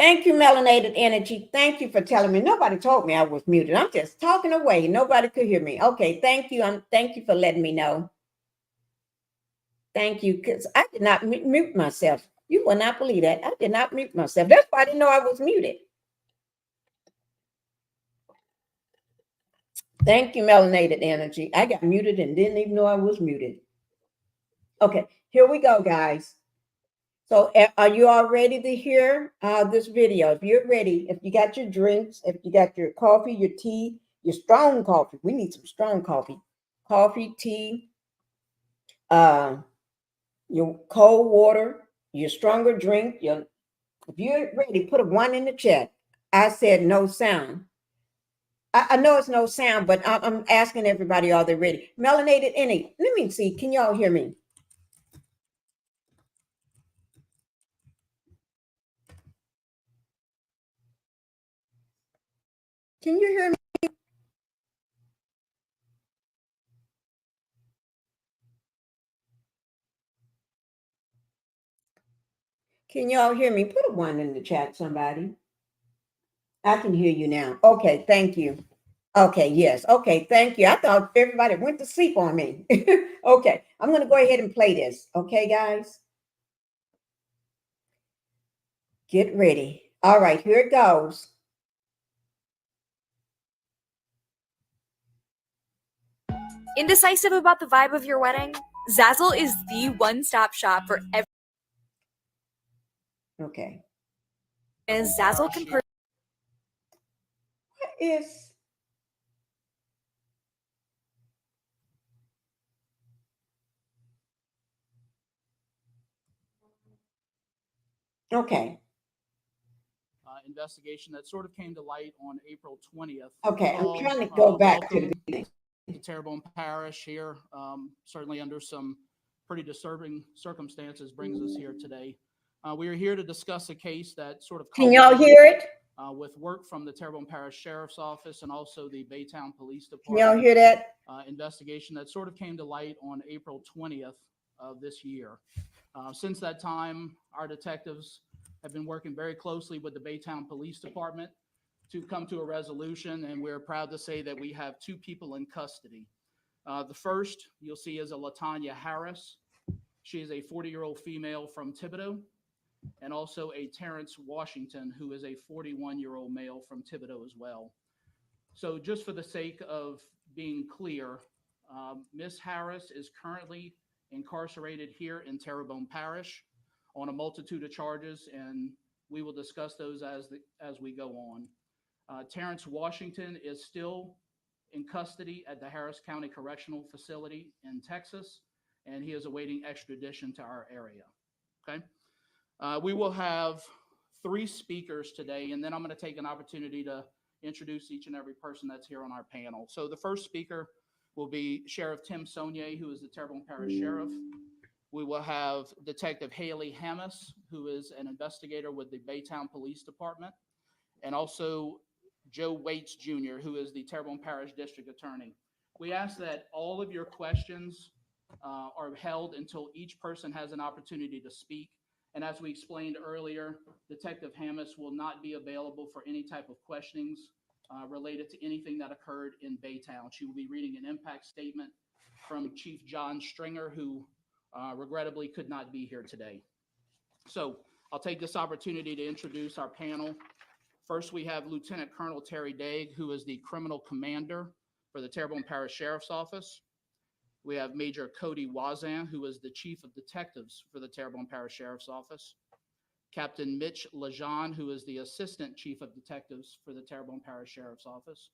Thank you, Melanated Energy. Thank you for telling me. Nobody told me I was muted. I'm just talking away. Nobody could hear me. Okay, thank you. Thank you for letting me know. Thank you, because I did not mute myself. You will not believe that. I did not mute myself. That's why I didn't know I was muted. Thank you, Melanated Energy. I got muted and didn't even know I was muted. Okay, here we go, guys. So are you all ready to hear this video? If you're ready, if you got your drinks, if you got your coffee, your tea, your strong coffee, we need some strong coffee. Coffee, tea, your cold water, your stronger drink. If you're ready, put a 1 in the chat. I said no sound. I know it's no sound, but I'm asking everybody, are they ready? Melanated Energy. Let me see. Can y'all hear me? Can you hear me? Can y'all hear me? Put a 1 in the chat, somebody. I can hear you now. Okay, thank you. Okay, yes. Okay, thank you. I thought everybody went to sleep on me. Okay, I'm going to go ahead and play this. Okay, guys? Get ready. All right, here it goes. Indecisive about the vibe of your wedding? Zazzle is the one-stop shop for every. Okay. And Zazzle can What is... Okay. Investigation that sort of came to light on April 20th. Okay, I'm trying to go back to the beginning. To Terrebonne Parish here, certainly under some pretty disturbing circumstances, brings us here today. We are here to discuss a case that sort of... Can y'all hear it? With work from the Terrebonne Parish Sheriff's Office and also the Baytown Police Can Department. y'all hear that? Investigation that sort of came to light on April 20th of this year. Since that time, our detectives have been working very closely with the Baytown Police Department to come to a resolution, and we're proud to say that we have 2 people in custody. The first you'll see is a LaTanya Harris. She is a 40-year-old female from Thibodaux, and also a Terrence Washington, who is a 41-year-old male from Thibodaux as well. So just for the sake of being clear, Ms. Harris is currently incarcerated here in Terrebonne Parish on a multitude of charges, and we will discuss those as we go on. Terrence Washington is still in custody at the Harris County Correctional Facility in Texas, and he is awaiting extradition to our area. Okay. We will have 3 speakers today, and then I'm going to take an opportunity to introduce each and every person that's here on our panel. So the first speaker will be Sheriff Tim Saunier, who is the Terrebonne Parish Sheriff. We will have Detective Haley Hammis, who is an investigator with the Baytown Police Department, and also Joe Waits Jr., who is the Terrebonne Parish District Attorney. We ask that all of your questions are held until each person has an opportunity to speak. And as we explained earlier, Detective Hammis will not be available for any type of questionings related to anything that occurred in Baytown. She will be reading an impact statement from Chief John Stringer, who regrettably could not be here today. So I'll take this opportunity to introduce our panel. First, we have Lieutenant Colonel Terry Daig, who is the criminal commander for the Terrebonne Parish Sheriff's Office. We have Major Cody Wazan, who is the Chief of Detectives for the Terrebonne Parish Sheriff's Office. Captain Mitch Lejean, who is the Assistant Chief of Detectives for the Terrebonne Parish Sheriff's Office.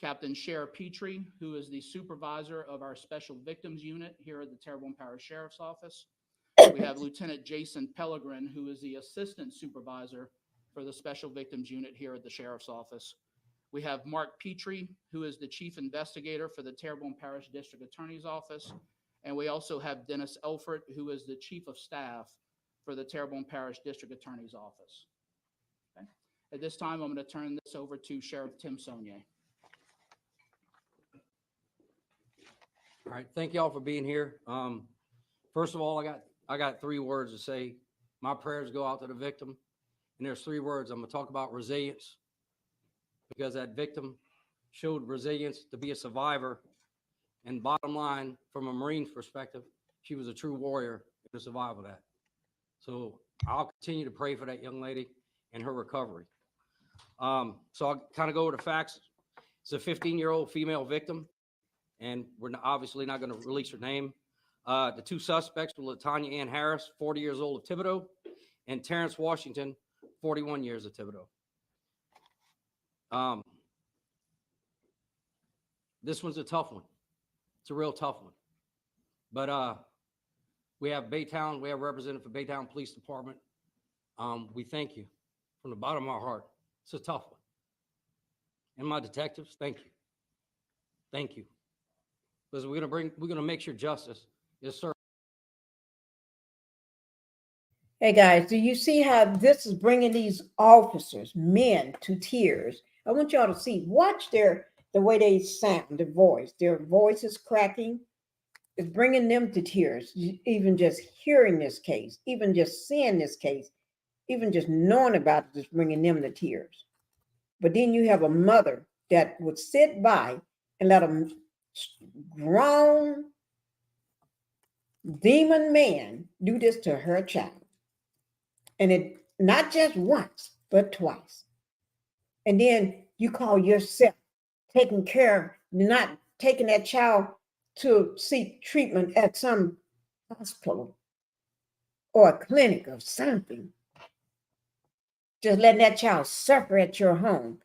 Captain Cher Petrie, who is the supervisor of our Special Victims Unit here at the Terrebonne Parish Sheriff's Office. We have Lieutenant Jason Pellegrin, who is the Assistant Supervisor for the Special Victims Unit here at the Sheriff's Office. We have Mark Petrie, who is the Chief Investigator for the Terrebonne Parish District Attorney's Office. And we also have Dennis Elfert, who is the Chief of Staff for the Terrebonne Parish District Attorney's Office. Okay. At this time, I'm going to turn this over to Sheriff Tim Saunier. All right, thank y'all for being here. First of all, I got 3 words to say. My prayers go out to the victim, And there's 3 words. I'm going to talk about resilience, because that victim showed resilience to be a survivor. And bottom line, from a Marine's perspective, she was a true warrior in the survival of that. So I'll continue to pray for that young lady and her recovery. So I'll kind of go over the facts. It's a 15-year-old female victim, and we're obviously not going to release her name. The 2 suspects were LaTanya Ann Harris, 40 years old, of Thibodaux, and Terrence Washington, 41 years of Thibodaux. This one's a tough one. It's a real tough one. But we have Baytown. We have a representative for Baytown Police Department. We thank you from the bottom of our heart. It's a tough one. And my detectives, thank you. Thank you. Because we're going to make sure justice is served. Hey guys, do you see how this is bringing these officers, men, to tears? I want y'all to see, watch the way they sound, their voice is cracking. It's bringing them to tears, even just hearing this case, even just seeing this case, even just knowing about it is bringing them to tears. But then you have a mother that would sit by and let a grown demon man do this to her child. And it not just once, but twice. And then you call yourself taking care, not taking that child to seek treatment at some hospital or a clinic or something. Just letting that child suffer at your home,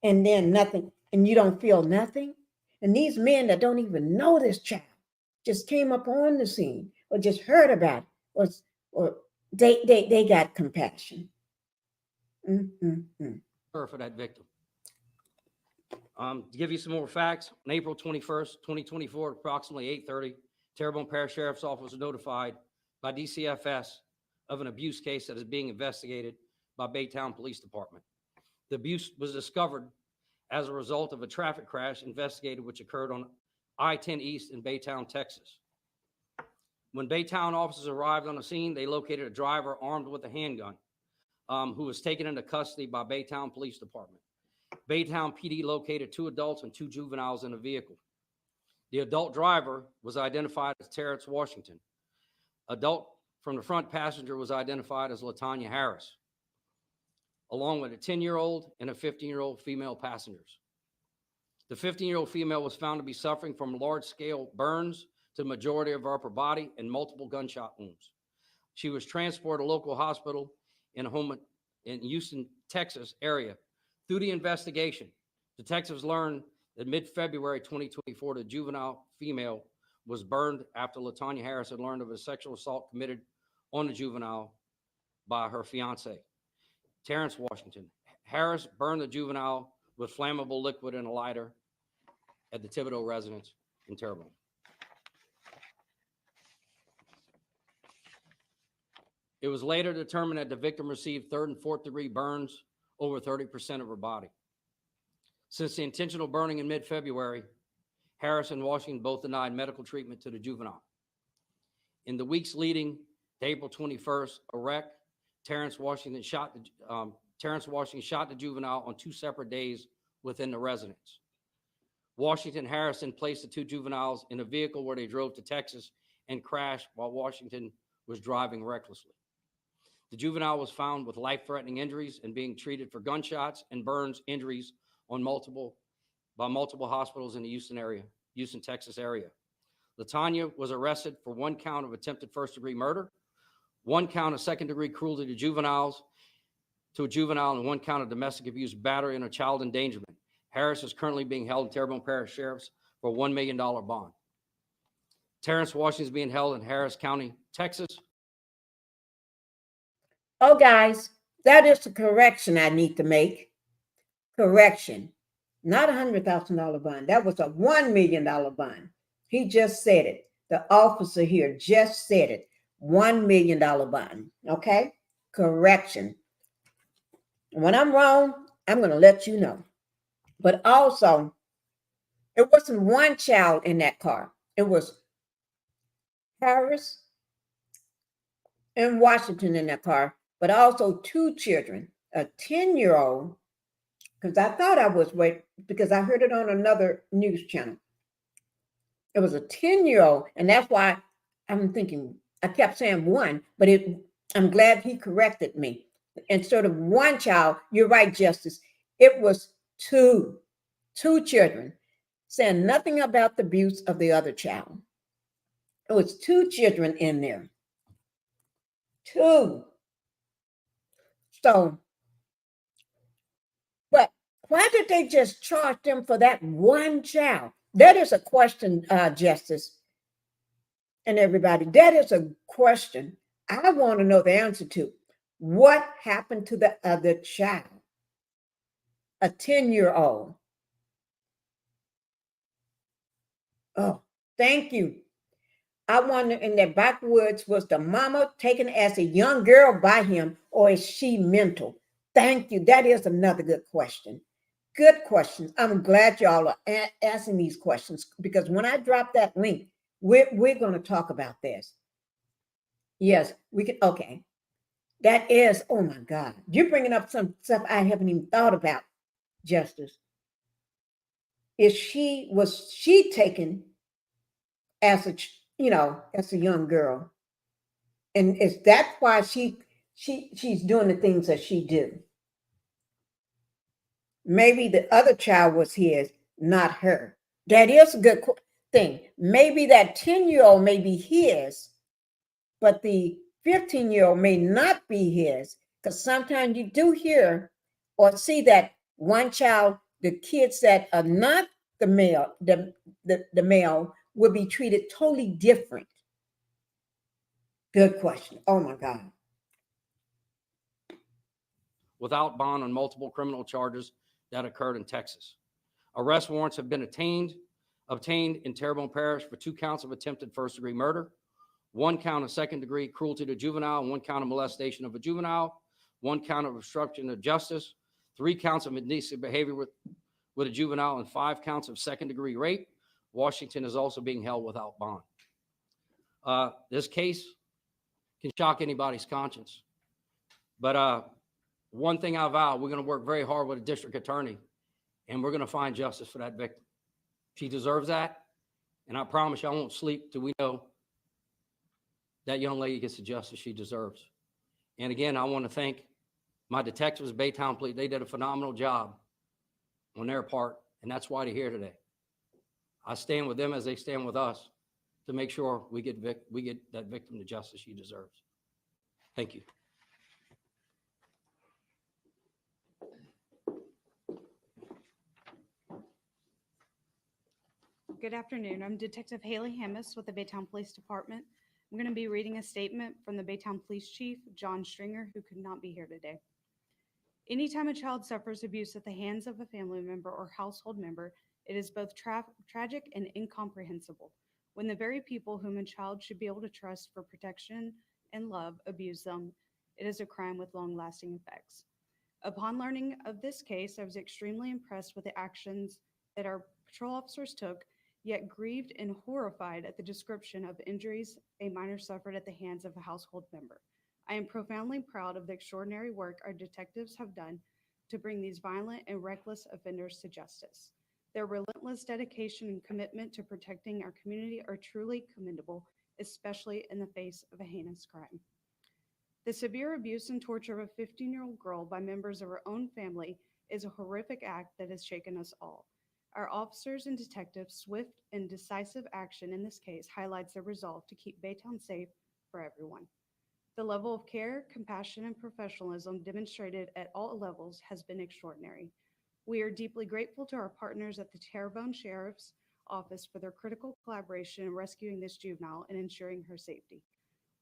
and then nothing, and you don't feel nothing. And these men that don't even know this child just came up on the scene or just heard about it, or they got compassion. For that victim. To give you some more facts, on April 21st, 2024, approximately 8:30, Terrebonne Parish Sheriff's Office was notified by DCFS of an abuse case that is being investigated by Baytown Police Department. The abuse was discovered as a result of a traffic crash investigated, which occurred on I-10 East in Baytown, Texas. When Baytown officers arrived on the scene, they located a driver armed with a handgun, who was taken into custody by Baytown Police Department. Baytown PD located 2 adults and 2 juveniles in a vehicle. The adult driver was identified as Terrence Washington. Adult from the front passenger was identified as LaTanya Harris, along with a 10-year-old and a 15-year-old female passengers. The 15-year-old female was found to be suffering from large-scale burns to the majority of her upper body and multiple gunshot wounds. She was transported to a local hospital in a home in Houston, Texas area. Through the investigation, detectives learned that mid-February 2024, the juvenile female was burned after LaTanya Harris had learned of a sexual assault committed on the juvenile by her fiance, Terrence Washington. Harris burned the juvenile with flammable liquid and a lighter at the Thibodaux residence in Terrebonne. It was later determined that the victim received 3rd and 4th degree burns over 30% of her body. Since the intentional burning in mid-February, Harris and Washington both denied medical treatment to the juvenile. In the weeks leading to April 21st, a wreck, Terrence Washington shot the juvenile on 2 separate days within the residence. Washington and Harrison placed the 2 juveniles in a vehicle where they drove to Texas and crashed while Washington was driving recklessly. The juvenile was found with life-threatening injuries and being treated for gunshots and burns injuries by multiple hospitals in the Houston, Texas area. LaTanya was arrested for 1 count of attempted 1st-degree murder, 1 count of 2nd-degree cruelty to a juvenile, and 1 count of domestic abuse, battery, and a child endangerment. Harris is currently being held in Terrebonne Parish Sheriff's for a $1 million bond. Terrence Washington is being held in Harris County, Texas. Oh, guys, that is the correction I need to make. Correction. Not $100,000 bond. That was a $1 million bond. He just said it. The officer here just said it. $1 million bond. Okay? Correction. When I'm wrong, I'm going to let you know. But also, it wasn't 1 child in that car. It was Harris and Washington in that car. but also 2 children, a 10-year-old, because I thought I was right, because I heard it on another news channel. It was a 10-year-old, and that's why I'm thinking, I kept saying 1, but I'm glad he corrected me. Instead of 1 child, you're right, Justice, it was 2 children, saying nothing about the abuse of the other child. It was 2 children in there. 2. So, but why did they just charge them for that 1 child? That is a question, Justice, and everybody. That is a question I want to know the answer to. What happened to the other child? A 10-year-old. Oh, thank you. I wonder, in that backwoods, was the mama taken as a young girl by him, or is she mental? Thank you. That is another good question. Good questions. I'm glad y'all are asking these questions, because when I drop that link, we're going to talk about this. Yes, we can. Okay. That is, oh my God. You're bringing up some stuff I haven't even thought about, Justice. Was she taken as as a young girl? And is that why she's doing the things that she do? Maybe the other child was his, not her. That is a good thing. Maybe that 10-year-old may be his, but the 15-year-old may not be his, because sometimes you do hear or see that one child, the kids that are not the male, the male, will be treated totally different. Good question. Oh my God. Without bond on multiple criminal charges that occurred in Texas. Arrest warrants have been obtained in Terrebonne Parish for 2 counts of attempted first-degree murder, 1 count of second-degree cruelty to juvenile, 1 count of molestation of a juvenile, 1 count of obstruction of justice, 3 counts of indecent behavior with a juvenile, and 5 counts of second-degree rape. Washington is also being held without bond. This case can shock anybody's conscience, but one thing I vow, we're going to work very hard with the district attorney, and we're going to find justice for that victim. She deserves that, and I promise you I won't sleep till we know that young lady gets the justice she deserves. And again, I want to thank my detectives, Baytown Police. They did a phenomenal job on their part, and that's why they're here today. I stand with them as they stand with us to make sure we get that victim the justice she deserves. Thank you. Good afternoon. I'm Detective Haley Hammis with the Baytown Police Department. I'm going to be reading a statement from the Baytown Police Chief, John Stringer, who could not be here today. Anytime a child suffers abuse at the hands of a family member or household member, it is both tragic and incomprehensible. When the very people whom a child should be able to trust for protection and love abuse them, it is a crime with long-lasting effects. Upon learning of this case, I was extremely impressed with the actions that our patrol officers took, yet grieved and horrified at the description of injuries a minor suffered at the hands of a household member. I am profoundly proud of the extraordinary work our detectives have done to bring these violent and reckless offenders to justice. Their relentless dedication and commitment to protecting our community are truly commendable, especially in the face of a heinous crime. The severe abuse and torture of a 15-year-old girl by members of her own family is a horrific act that has shaken us all. Our officers and detectives' swift and decisive action in this case highlights their resolve to keep Baytown safe for everyone. The level of care, compassion, and professionalism demonstrated at all levels has been extraordinary. We are deeply grateful to our partners at the Terrebonne Sheriff's Office for their critical collaboration in rescuing this juvenile and ensuring her safety.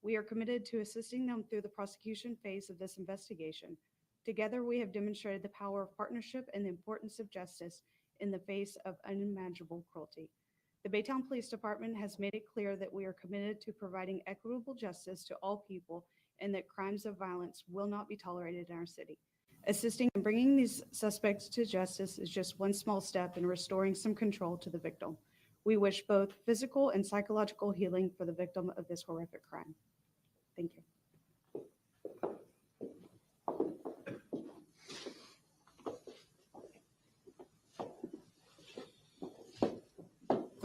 We are committed to assisting them through the prosecution phase of this investigation. Together, we have demonstrated the power of partnership and the importance of justice in the face of unimaginable cruelty. The Baytown Police Department has made it clear that we are committed to providing equitable justice to all people and that crimes of violence will not be tolerated in our city. Assisting in bringing these suspects to justice is just one small step in restoring some control to the victim. We wish both physical and psychological healing for the victim of this horrific crime. Thank you.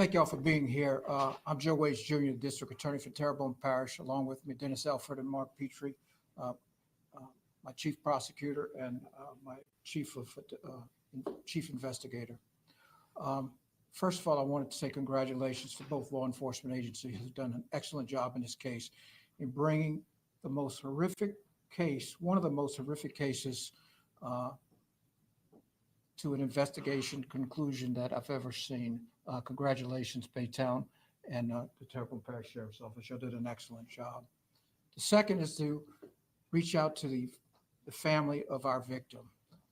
Thank y'all for being here. I'm Joe Waits Jr., District Attorney for Terrebonne Parish, along with me, Dennis Elford and Mark Petrie, my Chief Prosecutor and my Chief Investigator. First of all, I wanted to say congratulations to both law enforcement agencies who've done an excellent job in this case in bringing the most horrific case, one of the most horrific cases, to an investigation conclusion that I've ever seen. Congratulations, Baytown and the Terrebonne Parish Sheriff's Office. You did an excellent job. The second is to reach out to the family of our victim.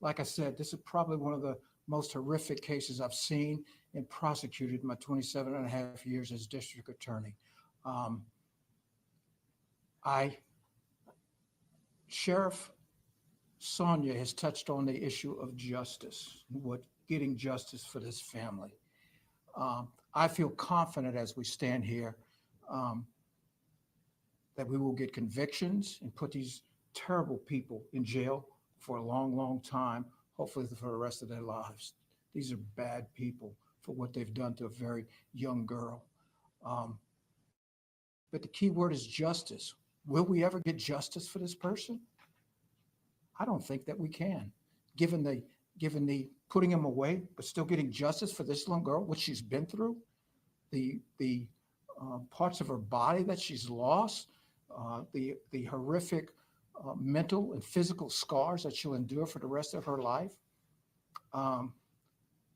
Like I said, this is probably one of the most horrific cases I've seen and prosecuted in my 27 and a half years as district attorney. Sheriff Sonia has touched on the issue of justice, getting justice for this family. I feel confident as we stand here that we will get convictions and put these terrible people in jail for a long, long time, hopefully for the rest of their lives. These are bad people for what they've done to a very young girl. But the key word is justice. Will we ever get justice for this person? I don't think that we can, given the putting him away, but still getting justice for this little girl, what she's been through, the parts of her body that she's lost, the horrific mental and physical scars that she'll endure for the rest of her life.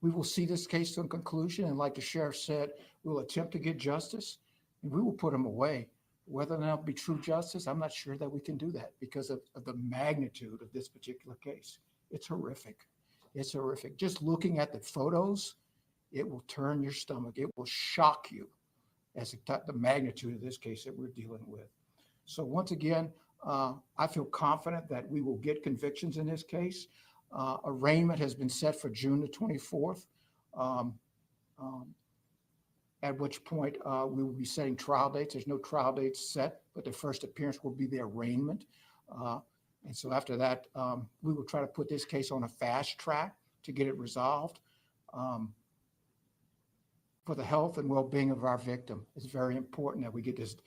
We will see this case to a conclusion, and like the sheriff said, we'll attempt to get justice, and we will put him away. Whether or not it'll be true justice, I'm not sure that we can do that because of the magnitude of this particular case. It's horrific. It's horrific. Just looking at the photos, it will turn your stomach. It will shock you as the magnitude of this case that we're dealing with. So once again, I feel confident that we will get convictions in this case. Arraignment has been set for June the 24th. At which point we will be setting trial dates. There's no trial dates set, but the first appearance will be the arraignment. And so after that, we will try to put this case on a fast track to get it resolved. For the health and well-being of our victim, it's very important that we get it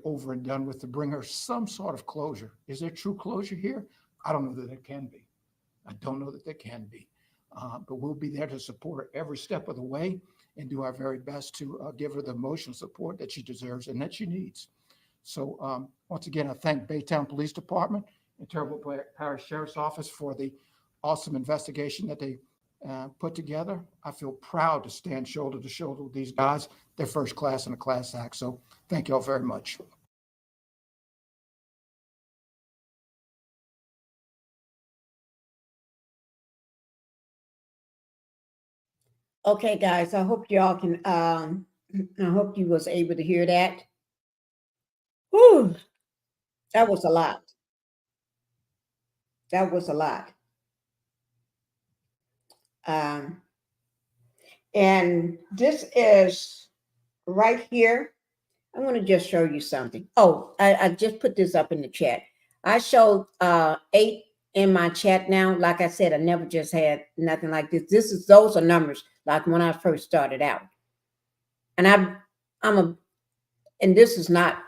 over and done with to bring her some sort of closure. Is there true closure here? I don't know that there can be. I don't know that there can be. But we'll be there to support her every step of the way and do our very best to give her the emotional support that she deserves and that she needs. So once again, I thank Baytown Police Department and Terrebonne Parish Sheriff's Office for the awesome investigation that they put together. I feel proud to stand shoulder to shoulder with these guys. They're first class in a class act. So thank you all very much. Okay, guys, I hope y'all can, I hope you was able to hear that. Whew, that was a lot. That was a lot. And this is right here. I want to just show you something. Oh, I just put this up in the chat. I showed 8 in my chat now. Like I said, I never just had nothing like this. Those are numbers like when I first started out. And and this is not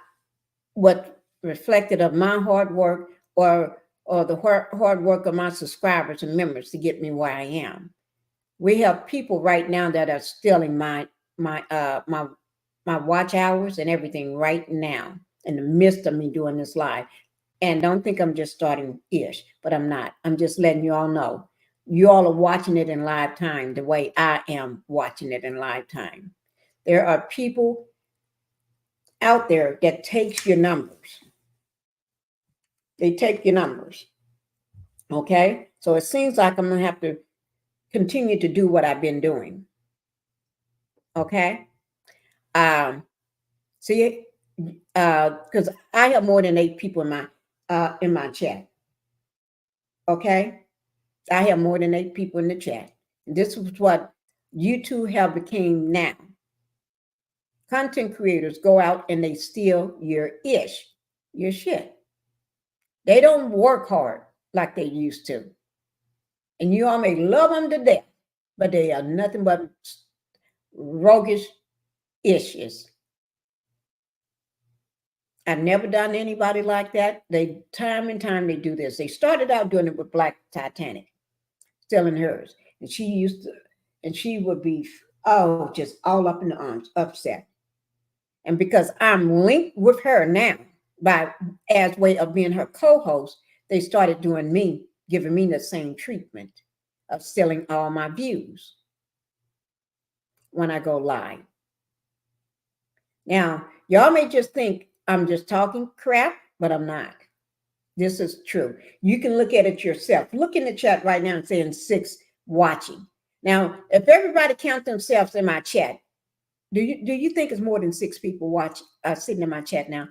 what reflected of my hard work or the hard work of my subscribers and members to get me where I am. We have people right now that are stealing my watch hours and everything right now in the midst of me doing this live. And don't think I'm just starting ish, but I'm not. I'm just letting you all know. You all are watching it in live time the way I am watching it in live time. There are people out there that takes your numbers. They take your numbers. Okay? So it seems like I'm going to have to continue to do what I've been doing. Okay? See, because I have more than 8 people in my chat. Okay? I have more than 8 people in the chat. This is what YouTube have became now. Content creators go out and they steal your shit. They don't work hard like they used to. And you all may love them to death, but they are nothing but roguish issues. I've never done anybody like that. They time and time they do this. They started out doing it with Black Titanic, stealing hers. And she would be, oh, just all up in the arms, upset. And because I'm linked with her now, as way of being her co-host, they started doing me, giving me the same treatment of stealing all my views when I go live. Now, y'all may just think I'm just talking crap, but I'm not. This is true. You can look at it yourself. Look in the chat right now and saying 6 watching. Now, if everybody count themselves in my chat, do you think it's more than 6 people sitting in my chat now?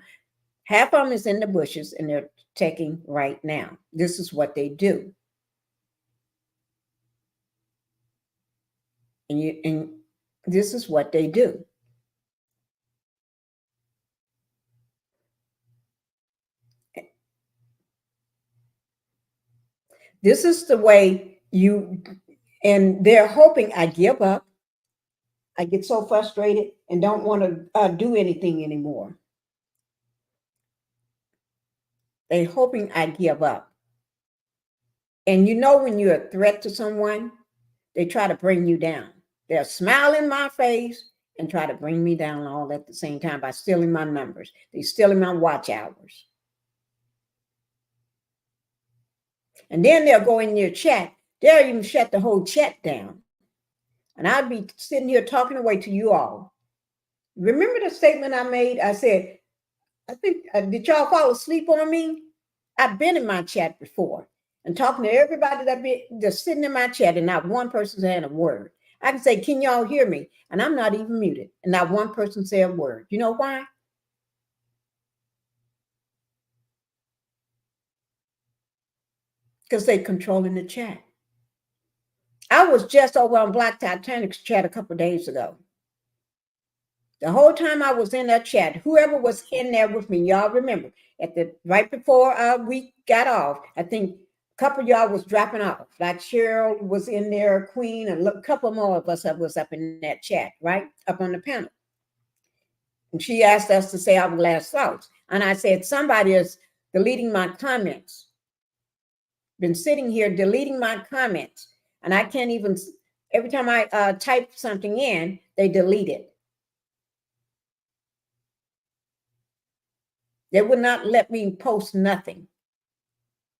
Half of them is in the bushes and they're taking right now. This is what they do. And this is what they do. This is the way and they're hoping I give up. I get so frustrated and don't want to do anything anymore. They're hoping I give up. And you know when you're a threat to someone, they try to bring you down. They'll smile in my face and try to bring me down all at the same time by stealing my numbers. They're stealing my watch hours. And then they'll go in your chat. They'll even shut the whole chat down. And I'd be sitting here talking away to you all. Remember the statement I made? I said, I think, did y'all fall asleep on me? I've been in my chat before and talking to everybody that be just sitting in my chat and not one person saying a word. I can say, can y'all hear me? And I'm not even muted. And not one person say a word. You know why? Because they're controlling the chat. I was just over on Black Titanic's chat a couple of days ago. The whole time I was in that chat, whoever was in there with me, y'all remember, right before we got off, I think a couple of y'all was dropping off. Like Cheryl was in there, Queen, and a couple more of us was up in that chat, right? Up on the panel. And she asked us to say our last thoughts. And I said, somebody is deleting my comments. Been sitting here deleting my comments. And I can't even, every time I type something in, they delete it. They would not let me post nothing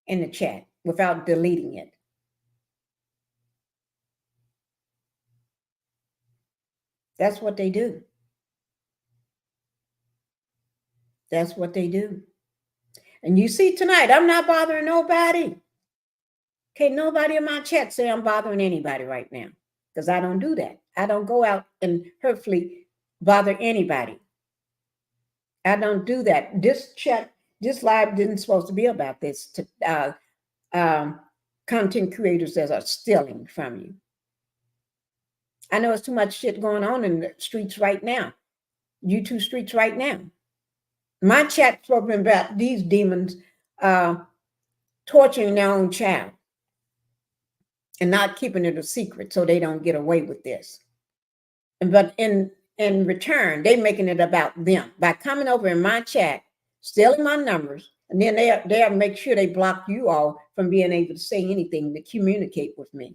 in the chat without deleting it. That's what they do. That's what they do. And you see tonight, I'm not bothering nobody. Okay, nobody in my chat say I'm bothering anybody right now because I don't do that. I don't go out and hurtfully bother anybody. I don't do that. This chat, this live didn't supposed to be about this. Content creators that are stealing from you. I know it's too much shit going on in the streets right now. YouTube streets right now. My chat's spoken about these demons torturing their own child and not keeping it a secret so they don't get away with this. But in return, they making it about them by coming over in my chat, stealing my numbers, and then they'll make sure they block you all from being able to say anything to communicate with me.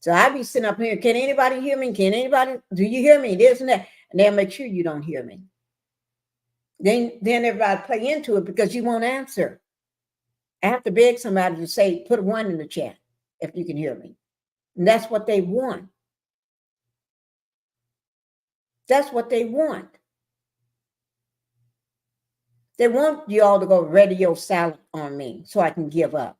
So I be sitting up here, can anybody hear me? Can anybody, do you hear me? This and that. And they'll make sure you don't hear me. Then everybody play into it because you won't answer. I have to beg somebody to say, put a 1 in the chat if you can hear me. And that's what they want. That's what they want. They want you all to go radio silent on me so I can give up.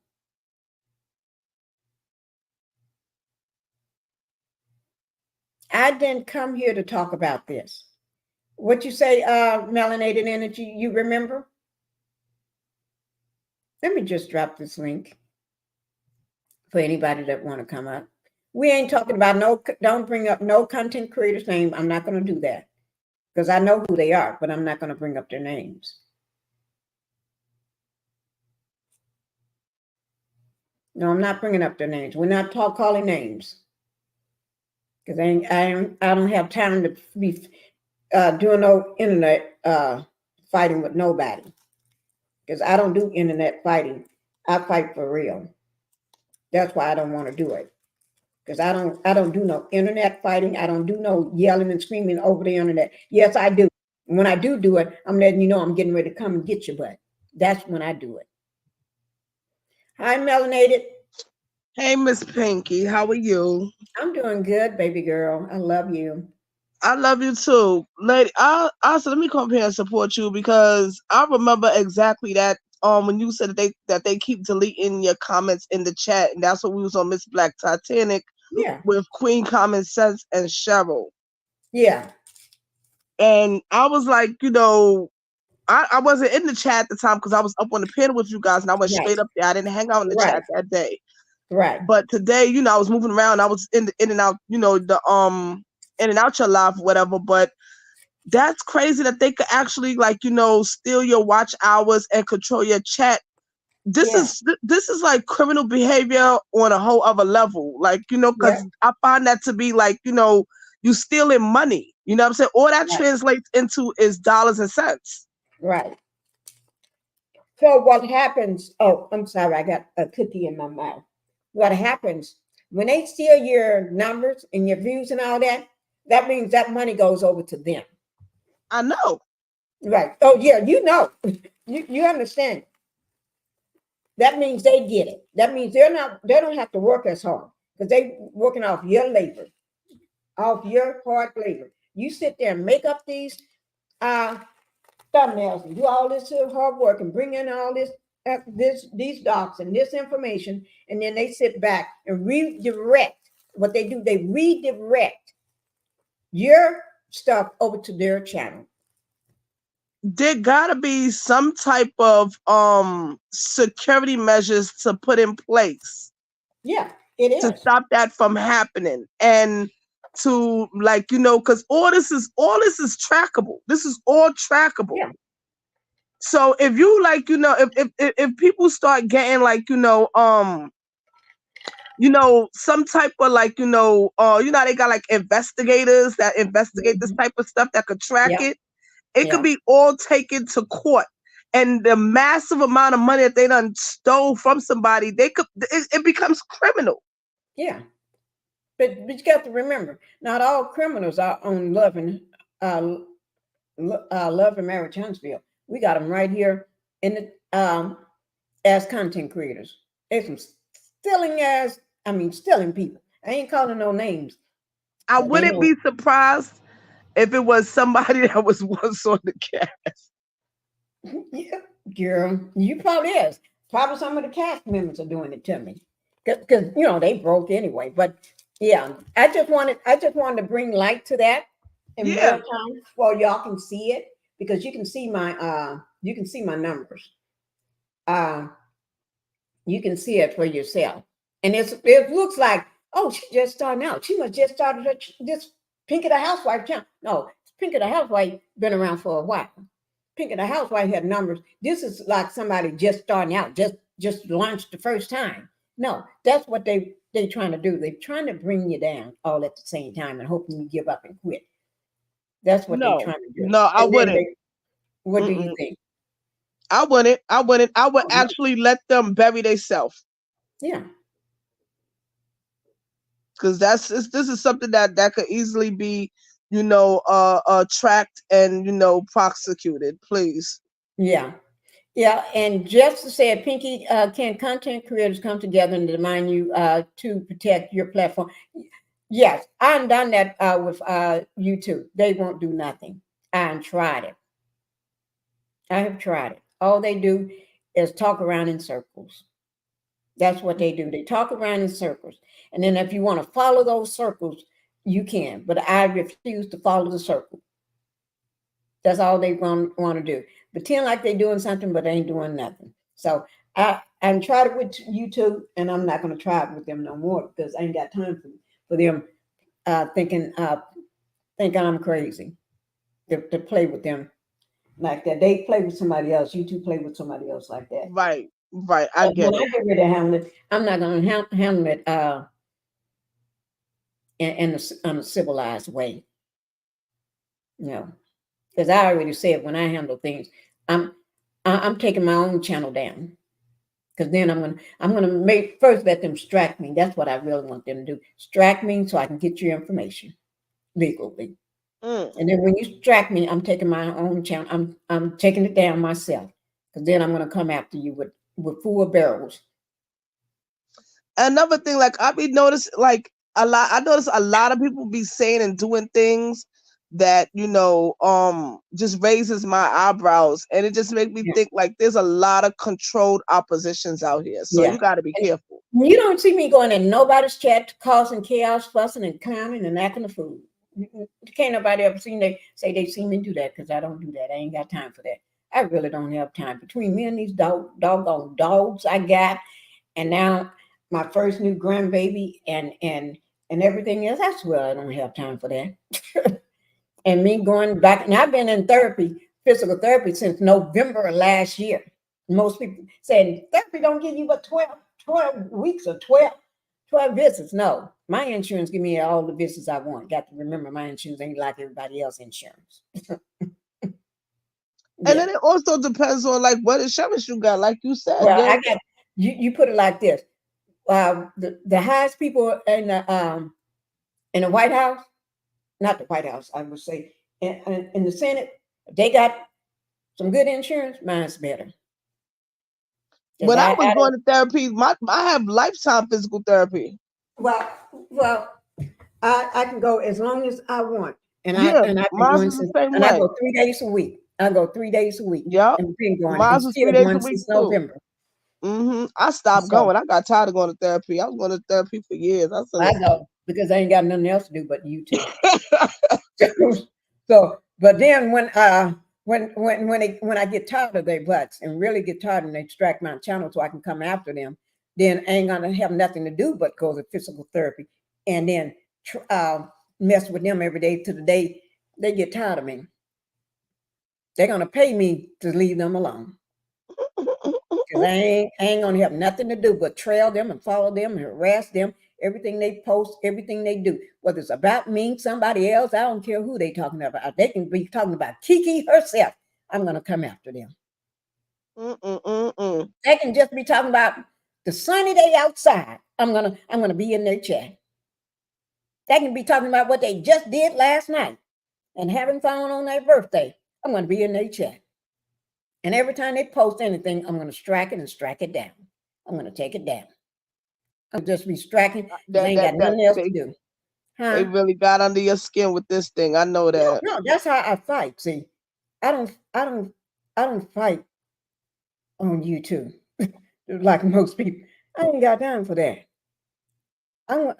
I didn't come here to talk about this. What you say, melanated energy, you remember? Let me just drop this link for anybody that want to come up. We ain't talking about don't bring up no content creators' name. I'm not going to do that because I know who they are, but I'm not going to bring up their names. No, I'm not bringing up their names. We're not calling names. because I don't have time to be doing no internet fighting with nobody. Because I don't do internet fighting. I fight for real. That's why I don't want to do it. Because I don't do no internet fighting. I don't do no yelling and screaming over the internet. Yes, I do. When I do it, I'm letting you know I'm getting ready to come and get your butt. That's when I do it. Hi, Melanated. Hey, Miss Pinkie, how are you? I'm doing good, baby girl. I love you. I love you too, lady. I also let me come here and support you because I remember exactly that. When you said that they keep deleting your comments in the chat, and that's what we was on Miss Black Titanic Yeah. with Queen Common Sense and Cheryl. Yeah. And I was like, I wasn't in the chat at the time because I was up on the panel with you guys, and I went straight up there. I didn't hang out in the chat that day. Right. But today, I was moving around. I was in and out, the in and out your life, whatever. But that's crazy that they could actually steal your watch hours and control your chat. This is like criminal behavior on a whole other level. Because I find that to be you stealing money. You know what I'm saying? All that translates into is dollars and cents. Right. So what happens? Oh, I'm sorry, I got a cookie in my mouth. What happens when they steal your numbers and your views and all that? That means that money goes over to them. I know. Right. Oh yeah, you understand. That means they get it. That means they don't have to work as hard because they working off your labor, off your hard labor. You sit there and make up these thumbnails and do all this hard work and bring in all these docs and this information, and then they sit back and redirect. What they do, they redirect your stuff over to their channel. There gotta be some type of security measures to put in place. Yeah, it is to stop that from happening, and to because all this is trackable. This is all trackable. Yeah. So if you if people start getting some type of they got like investigators that investigate this type of stuff that could track it. It could be all taken to court, and the massive amount of money that they done stole from somebody, it becomes criminal. Yeah, but you got to remember, not all criminals are on Love and Marriage Huntsville. We got them right here in the as content creators. There's some stealing people. I ain't calling no names. I wouldn't be surprised if it was somebody that was once on the cast. Yeah, girl, you probably is. Probably some of the cast members are doing it to me, because they broke anyway. But yeah, I just wanted to bring light to that in real time, so y'all can see it, because you can see my numbers. You can see it for yourself, and it looks like, oh, she just starting out. She must just started this Pinkie the Housewife channel. No, Pinkie the Housewife been around for a while. Pinkie the Housewife had numbers. This is like somebody just starting out, just launched the first time. No, that's what they trying to do. They're trying to bring you down all at the same time and hoping you give up and quit. That's what they're trying to do. No, I wouldn't. What do you think? I wouldn't. I would actually let them bury themselves. Yeah. Because this is something that could easily be, tracked and, prosecuted, please. Yeah. Yeah. And just to say, Pinkie, can content creators come together and demand you to protect your platform? Yes, I've done that with YouTube. They won't do nothing. I tried it. I have tried it. All they do is talk around in circles. That's what they do. They talk around in circles. And then if you want to follow those circles, you can. But I refuse to follow the circle. That's all they want to do. Pretend like they're doing something, but they ain't doing nothing. So I tried it with YouTube, and I'm not going to try it with them no more, because I ain't got time for them thinking I'm crazy to play with them like that. They play with somebody else. YouTube play with somebody else like that. Right. I get it. When I get ready to handle it, I'm not going to handle it in a civilized way. No, because I already said when I handle things, I'm taking my own channel down. Because then I'm gonna make first let them extract me. That's what I really want them to do. Extract me so I can get your information legally. And then when you extract me, I'm taking my own channel. I'm taking it down myself. Because then I'm gonna come after you with full barrels. Another thing, like I be noticed, like I notice a lot of people be saying and doing things that just raises my eyebrows, and it just make me Yeah. think like there's a lot of controlled oppositions out here, so Yeah. you got to be careful. You don't see me going in nobody's chat, causing chaos, fussing and clowning and acting a fool. Can't nobody ever say they see me do that, because I don't do that. I ain't got time for that. I really don't have time. Between me and these doggone dogs I got, and now my first new grandbaby and everything else, I swear I don't have time for that. And me going back, and I've been in physical therapy since November of last year. Most people saying therapy don't give you but 12 weeks or 12 visits. No, my insurance give me all the visits I want. Got to remember, my insurance ain't like everybody else's insurance. And then it also depends on like what insurance you got, like you said. Well, I got you put it like this. The highest people in the White House, not the White House, I would say, in the Senate, they got some good insurance. Mine's better. When I was going to therapy, I have lifetime physical therapy. Well, I can go as long as I want, and mine's the same way. I go 3 days a week. I go 3 days a week. Yep, mine's was 3 days a week too. November. I stopped going. I got tired of going to therapy. I was going to therapy for years. I go because I ain't got nothing else to do but YouTube. But then when I get tired of their butts and really get tired and they extract my channel so I can come after them, then I ain't gonna have nothing to do but go to physical therapy and then mess with them every day to the day they get tired of me. They're gonna pay me to leave them alone. Because I ain't gonna have nothing to do but trail them and follow them and harass them. Everything they post, everything they do, whether it's about me, somebody else, I don't care who they talking about. They can be talking about Kiki herself. I'm gonna come after them. They can just be talking about the sunny day outside. I'm gonna be in their chat. They can be talking about what they just did last night and having fun on their birthday. I'm gonna be in their chat. And every time they post anything, I'm gonna strike it and strike it down. I'm gonna take it down. I'll just be striking. They ain't got nothing else to do. They really got under your skin with this thing. I know that. No, that's how I fight. See, I don't fight on YouTube like most people. I ain't got time for that. I'm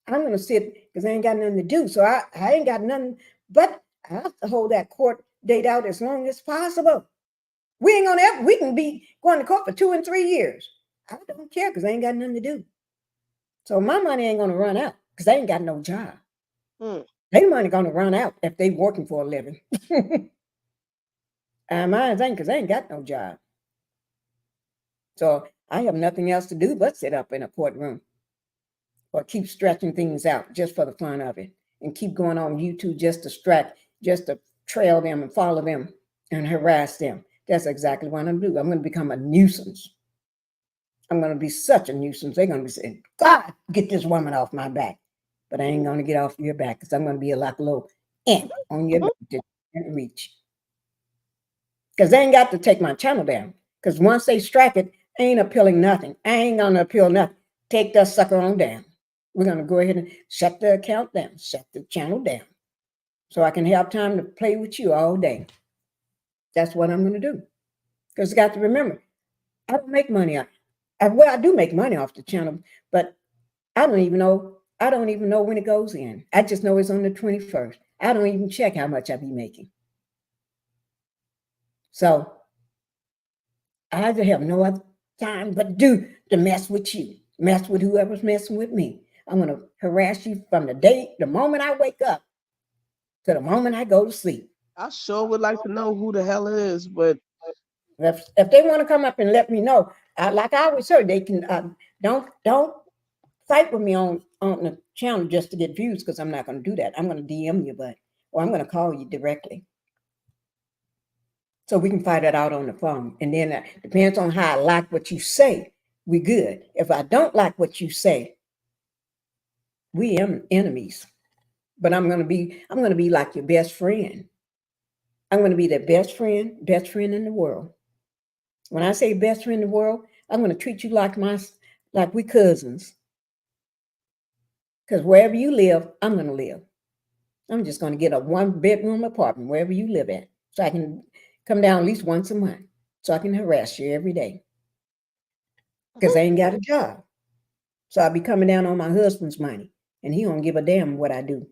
gonna sit because I ain't got nothing to do. So I ain't got nothing, but I have to hold that court date out as long as possible. We can be going to court for 2 and 3 years. I don't care because I ain't got nothing to do. So my money ain't gonna run out because they ain't got no job. Their money gonna run out if they working for a living. Mine ain't, because they ain't got no job. So I have nothing else to do but sit up in a courtroom or keep stretching things out just for the fun of it and keep going on YouTube just to trail them and follow them and harass them. That's exactly what I'm gonna do. I'm gonna become a nuisance. I'm going to be such a nuisance. They're going to be saying, God, get this woman off my back. But I ain't going to get off your back because I'm going to be like a little ant on your back that you can't reach. Because they ain't got to take my channel down. Because once they strike it, I ain't appealing nothing. I ain't going to appeal nothing. Take that sucker on down. We're going to go ahead and shut the account down, shut the channel down. So I can have time to play with you all day. That's what I'm going to do. Because you got to remember, I don't make money out. Well, I do make money off the channel, but I don't even know when it goes in. I just know it's on the 21st. I don't even check how much I be making. So I just have no other time but to mess with you, mess with whoever's messing with me. I'm going to harass you from the moment I wake up to the moment I go to sleep. I sure would like to know who the hell it is, but if they want to come up and let me know, like I always say, they can don't fight with me on on the channel just to get views, because I'm not going to do that. I'm going to DM you, or I'm going to call you directly. So we can fight it out on the phone. And then it depends on how I like what you say. We good. If I don't like what you say, we enemies. But I'm going to be like your best friend. I'm going to be the best friend in the world. When I say best friend in the world, I'm going to treat you like we cousins. Because wherever you live, I'm going to live. I'm just going to get a 1-bedroom apartment wherever you live at, so I can come down at least once a month, so I can harass you every day. Because I ain't got a job. So I'll be coming down on my husband's money, and he don't give a damn what I do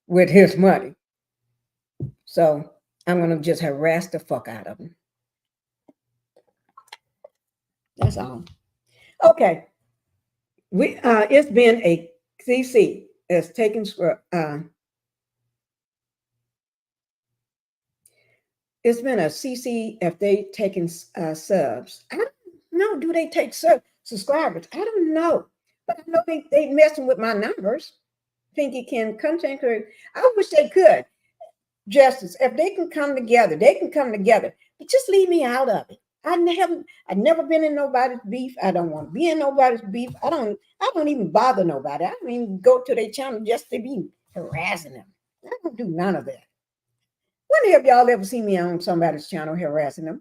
with his money. So I'm going to just harass the fuck out of him. That's all. Okay. It's been a CC that's taken it's been a CC if they taken subs. I don't know. Do they take subscribers? I don't know. But I know they messing with my numbers. Pinkie can content creator. I wish they could. Justice, if they can come together, they can come together. But just leave me out of it. I've never been in nobody's beef. I don't want to be in nobody's beef. I don't even bother nobody. I don't even go to their channel just to be harassing them. I don't do none of that. When have y'all ever seen me on somebody's channel harassing them?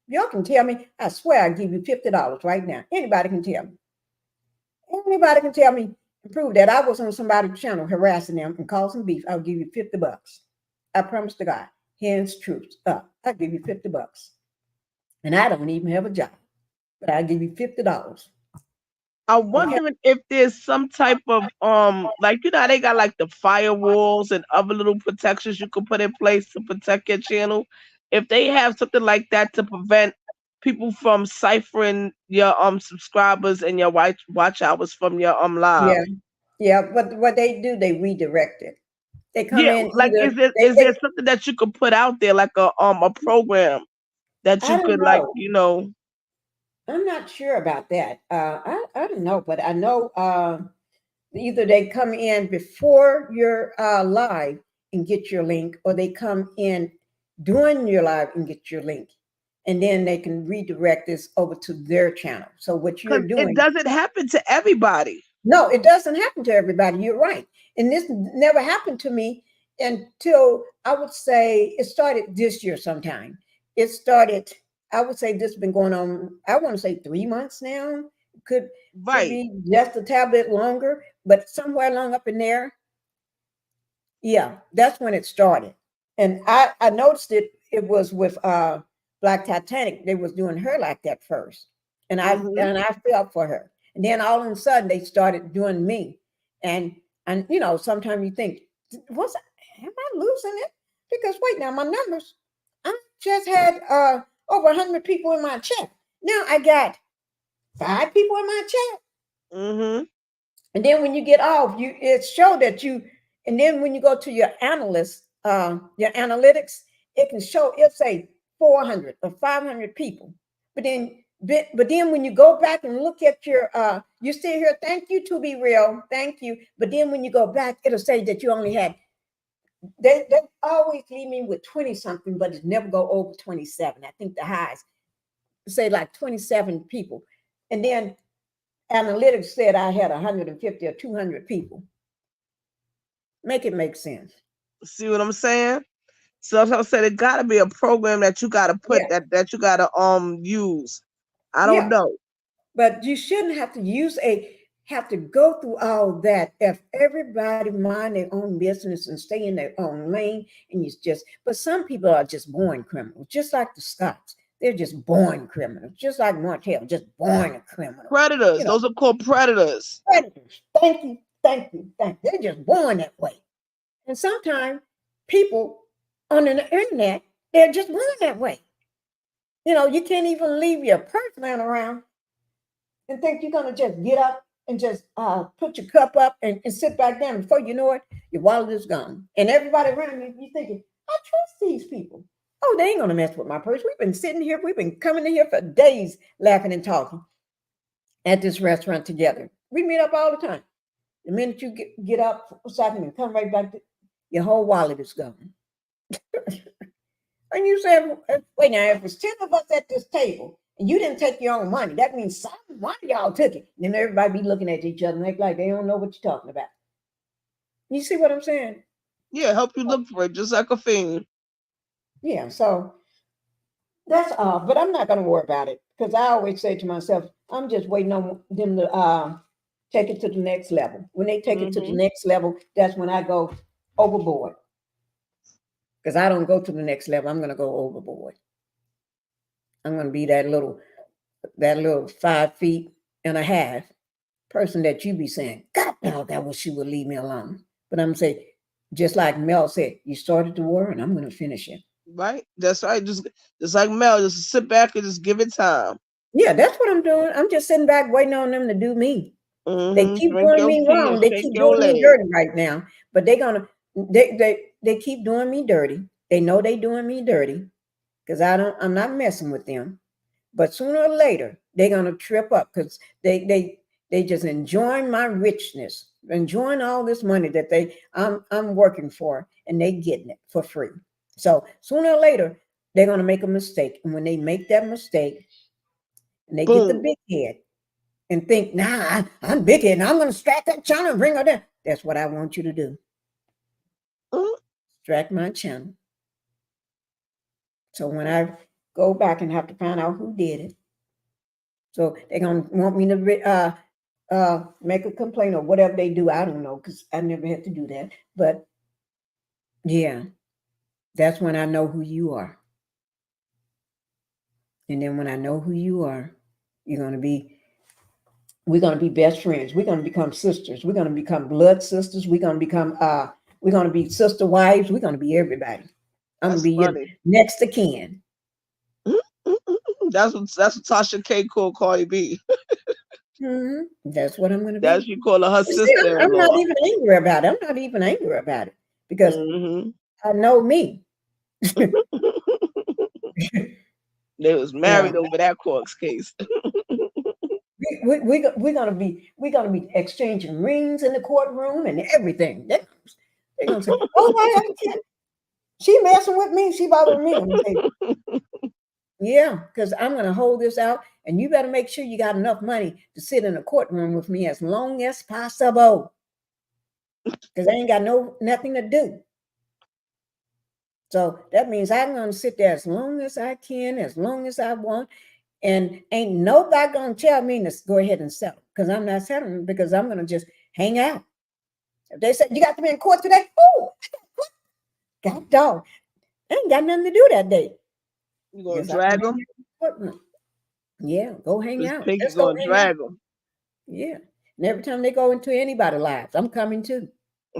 Y'all can tell me. I swear I'll give you $50 right now. Anybody can tell me. Anybody can tell me and prove that I was on somebody's channel harassing them and causing beef. I'll give you $50. I promise to God. Hands truth up. I'll give you $50. And I don't even have a job, but I'll give you $50. I'm wondering if there's some type of like, you know how they got like the firewalls and other little protections you can put in place to protect your channel. If they have something like that to prevent people from ciphering your subscribers and your watch hours from your live. Yeah. But what they do, they redirect it. They come in. Like is there something that you could put out there, like a program that you could like, you know? I'm not sure about that. I don't know, but I know either they come in before you're live and get your link, or they come in during your live and get your link, and then they can redirect this over to their channel. So what you're doing, it doesn't happen to everybody. No, it doesn't happen to everybody. You're right, and this never happened to me until I would say it started this year sometime. It started. I would say this has been going on, I want to say 3 months now. Could be just a tad bit longer, but somewhere along up in there. Yeah, that's when it started. And I noticed it was with Black Titanic. They was doing her like that first. And I felt for her. And then all of a sudden they started doing me. And you know, sometimes you think, am I losing it? Because wait now, my numbers, I just had over 100 people in my chat. Now I got 5 people in my chat. And then when you get off, it show that you, and then when you go to your analysts, your analytics, it can show, it'll say 400 or 500 people. But then when you go back and look at your, you see here, thank you, to be real, thank you. But then when you go back, it'll say that you only had, they always leave me with 20 something, but it never go over 27. I think the highs say like 27 people. And then analytics said I had 150 or 200 people. Make it make sense. See what I'm saying? So I said it got to be a program that you got to put that you got to use. I don't know. But you shouldn't have to have to go through all that if everybody mind their own business and stay in their own lane. And but some people are just born criminals, just like the Scots. They're just born criminals, just like Martell, just born a criminal. Predators. Those are called predators. Predators. Thank you. They're just born that way. And sometimes people on the internet, they're just born that way. You know, you can't even leave your purse laying around and think you're going to just get up and just put your cup up and sit back down. Before you know it, your wallet is gone. And everybody around you, you're thinking, I trust these people. Oh, they ain't going to mess with my purse. We've been sitting here. We've been coming in here for days laughing and talking at this restaurant together. We meet up all the time. The minute you get up for a second and come right back, your whole wallet is gone. And you say, wait now, if it's 10 of us at this table and you didn't take your own money, that means one of y'all took it. Then everybody be looking at each other and act like they don't know what you're talking about. You see what I'm saying? Yeah, help you look for it, just like a fiend. Yeah, so that's all. But I'm not going to worry about it because I always say to myself, I'm just waiting on them to take it to the next level. When they take it to the next level, that's when I go overboard. Because I don't go to the next level. I'm going to go overboard. I'm going to be that little 5 feet and a half person that you be saying, God, dog, I wish you would leave me alone. But I'm going to say, just like Mel said, you started the war and I'm going to finish it. Right? That's right. Just like Mel, just sit back and just give it time. Yeah, that's what I'm doing. I'm just sitting back waiting on them to do me. They keep doing me wrong. They keep doing me dirty right now. But they keep doing me dirty. They know they doing me dirty because I'm not messing with them. But sooner or later, they're gonna trip up because they just enjoying my richness, enjoying all this money that I'm working for, and they getting it for free. So sooner or later, they're gonna make a mistake. And when they make that mistake, and they get the big head and think, nah, I'm big head and I'm gonna strike that channel and bring her down. That's what I want you to do. Strike my channel. So when I go back and have to find out who did it, so they're gonna want me to make a complaint or whatever they do. I don't know because I never had to do that. But yeah, that's when I know who you are. And then when I know who you are, we're gonna be best friends. We're gonna become sisters. We're gonna become blood sisters. We're gonna be sister wives. We're gonna be everybody. I'm gonna be your next to kin. That's what Tasha K called Cardi B. That's what I'm gonna be. That's you call her sister. I'm not even angry about it. I'm not even angry about it because I know me. They was married over that Quarks case. We're gonna be exchanging rings in the courtroom and everything. They're gonna say, "Oh, she messing with me. She bothering me." Yeah, because I'm gonna hold this out, and you better make sure you got enough money to sit in a courtroom with me as long as possible. Because I ain't got nothing to do. So that means I'm gonna sit there as long as I can, as long as I want. And ain't nobody gonna tell me to go ahead and settle because I'm not settling because I'm gonna just hang out. If they say you got to be in court today, God dog, I ain't got nothing to do that day. You gonna drag them? Yeah, go hang out. Pinkie's gonna drag them. Yeah, and every time they go into anybody's lives, I'm coming too.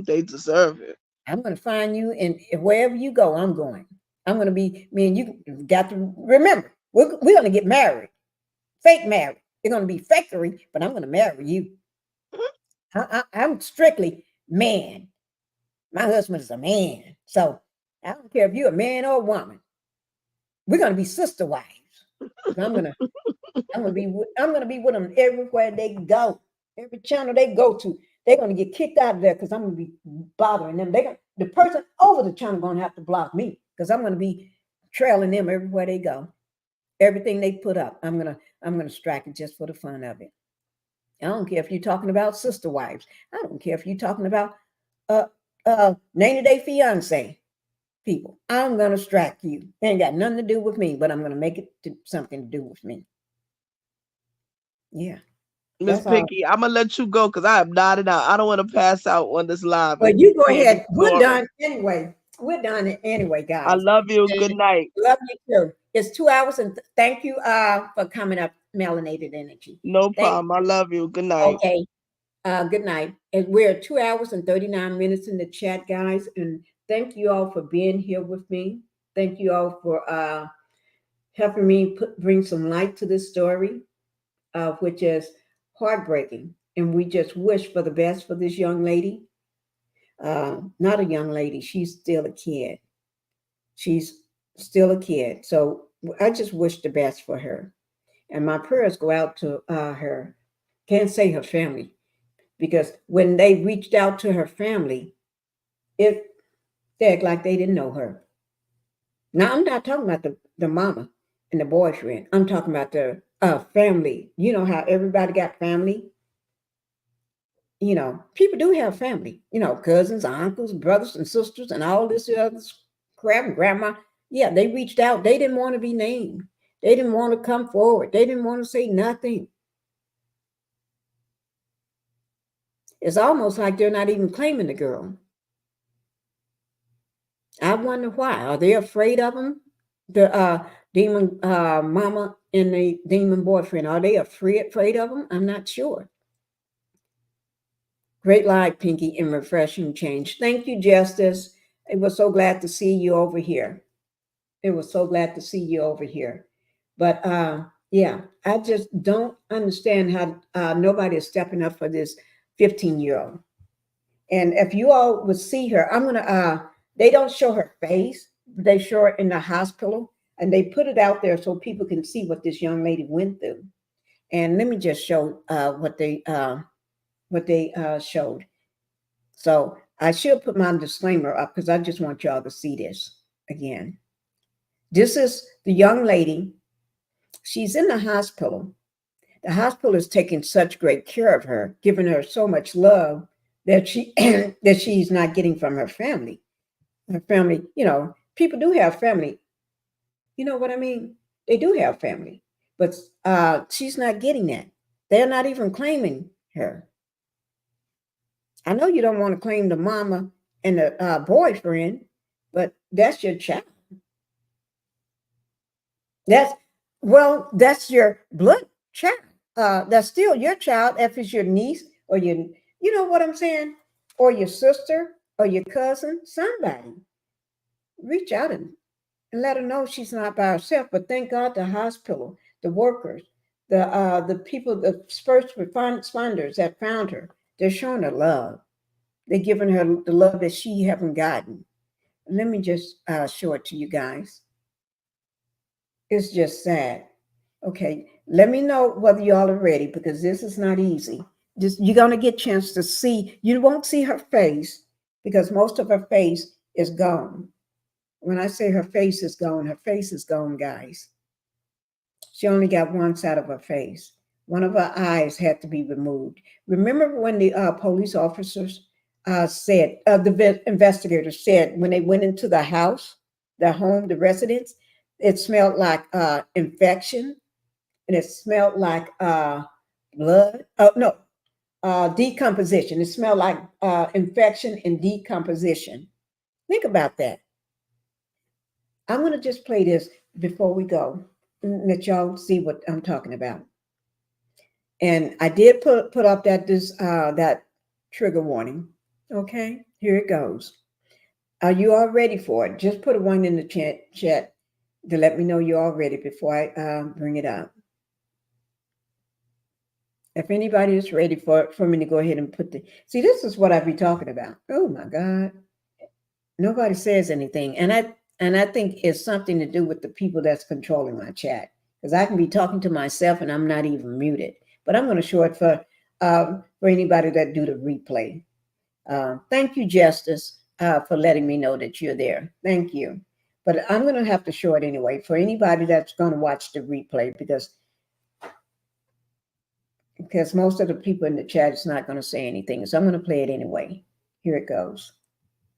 They deserve it. I'm gonna find you, and wherever you go, I'm going. I'm gonna be me and you. Got to remember. We're going to get married, fake married. They're going to be fakery, but I'm going to marry you. I'm strictly man. My husband is a man. So I don't care if you're a man or a woman. We're going to be sister wives. I'm going to be with them everywhere they go. Every channel they go to, they're going to get kicked out of there because I'm going to be bothering them. The person over the channel going to have to block me because I'm going to be trailing them everywhere they go. Everything they put up, I'm gonna strike it just for the fun of it. I don't care if you're talking about sister wives. I don't care if you're talking about 90-day fiance people. I'm gonna strike you. It ain't got nothing to do with me, but I'm gonna make it something to do with me. Yeah. Miss Pinkie, I'm gonna let you go because I am nodding out. I don't want to pass out on this live. But you go ahead. We're done anyway. We're done anyway, guys. I love you. Good night. Love you too. It's 2 hours, and thank you for coming up, Melanated Energy. No problem. I love you. Good night. Okay. Good night. And we're 2 hours and 39 minutes in the chat, guys. And thank you all for being here with me. Thank you all for helping me bring some light to this story, which is heartbreaking. And we just wish for the best for this young lady. Not a young lady. She's still a kid. She's still a kid. So I just wish the best for her. And my prayers go out to her. Can't say her family. because when they reached out to her family, they act like they didn't know her. Now, I'm not talking about the mama and the boyfriend. I'm talking about the family. You know how everybody got family? You know, people do have family, you know, cousins, uncles, brothers and sisters, and all this other crap, and grandma. Yeah, they reached out. They didn't want to be named. They didn't want to come forward. They didn't want to say nothing. It's almost like they're not even claiming the girl. I wonder why. Are they afraid of him? The demon mama and the demon boyfriend, are they afraid of him? I'm not sure. Great live, Pinkie, and refreshing change. Thank you, Justice. It was so glad to see you over here. It was so glad to see you over here. But yeah, I just don't understand how nobody is stepping up for this 15-year-old. And if you all would see her, I'm gonna they don't show her face, they show her in the hospital, and they put it out there so people can see what this young lady went through. And let me just show what they showed. So I should put my disclaimer up because I just want y'all to see this again. This is the young lady. She's in the hospital. The hospital is taking such great care of her, giving her so much love that she's not getting from her family. Her family, you know, people do have family. You know what I mean? They do have family, but she's not getting that. They're not even claiming her. I know you don't want to claim the mama and the boyfriend, but that's your child. That's your blood child. That's still your child if it's your niece or you know what I'm saying? Or your sister or your cousin, somebody. Reach out and let her know she's not by herself. But thank God the hospital, the workers, the people, the first responders that found her, they're showing her love. They're giving her the love that she haven't gotten. Let me just show it to you guys. It's just sad. Okay, let me know whether y'all are ready because this is not easy. You're going to get a chance to see. You won't see her face because most of her face is gone. When I say her face is gone, guys. She only got one side of her face. One of her eyes had to be removed. Remember when the police officers said, the investigators said, when they went into the house, the home, the residence, it smelled like infection and it smelled like blood. Oh, no, decomposition. It smelled like infection and decomposition. Think about that. I'm going to just play this before we go and let y'all see what I'm talking about. And I did put up that trigger warning. Okay, here it goes. Are you all ready for it? Just put a 1 in the chat to let me know you're all ready before I bring it up. If anybody is ready for me to go ahead and see, this is what I be talking about. Oh my God. Nobody says anything. And I think it's something to do with the people that's controlling my chat. Because I can be talking to myself and I'm not even muted. But I'm going to show it for anybody that do the replay. Thank you, Justice, for letting me know that you're there. Thank you. But I'm going to have to show it anyway for anybody that's going to watch the replay because most of the people in the chat is not going to say anything. So I'm going to play it anyway. Here it goes.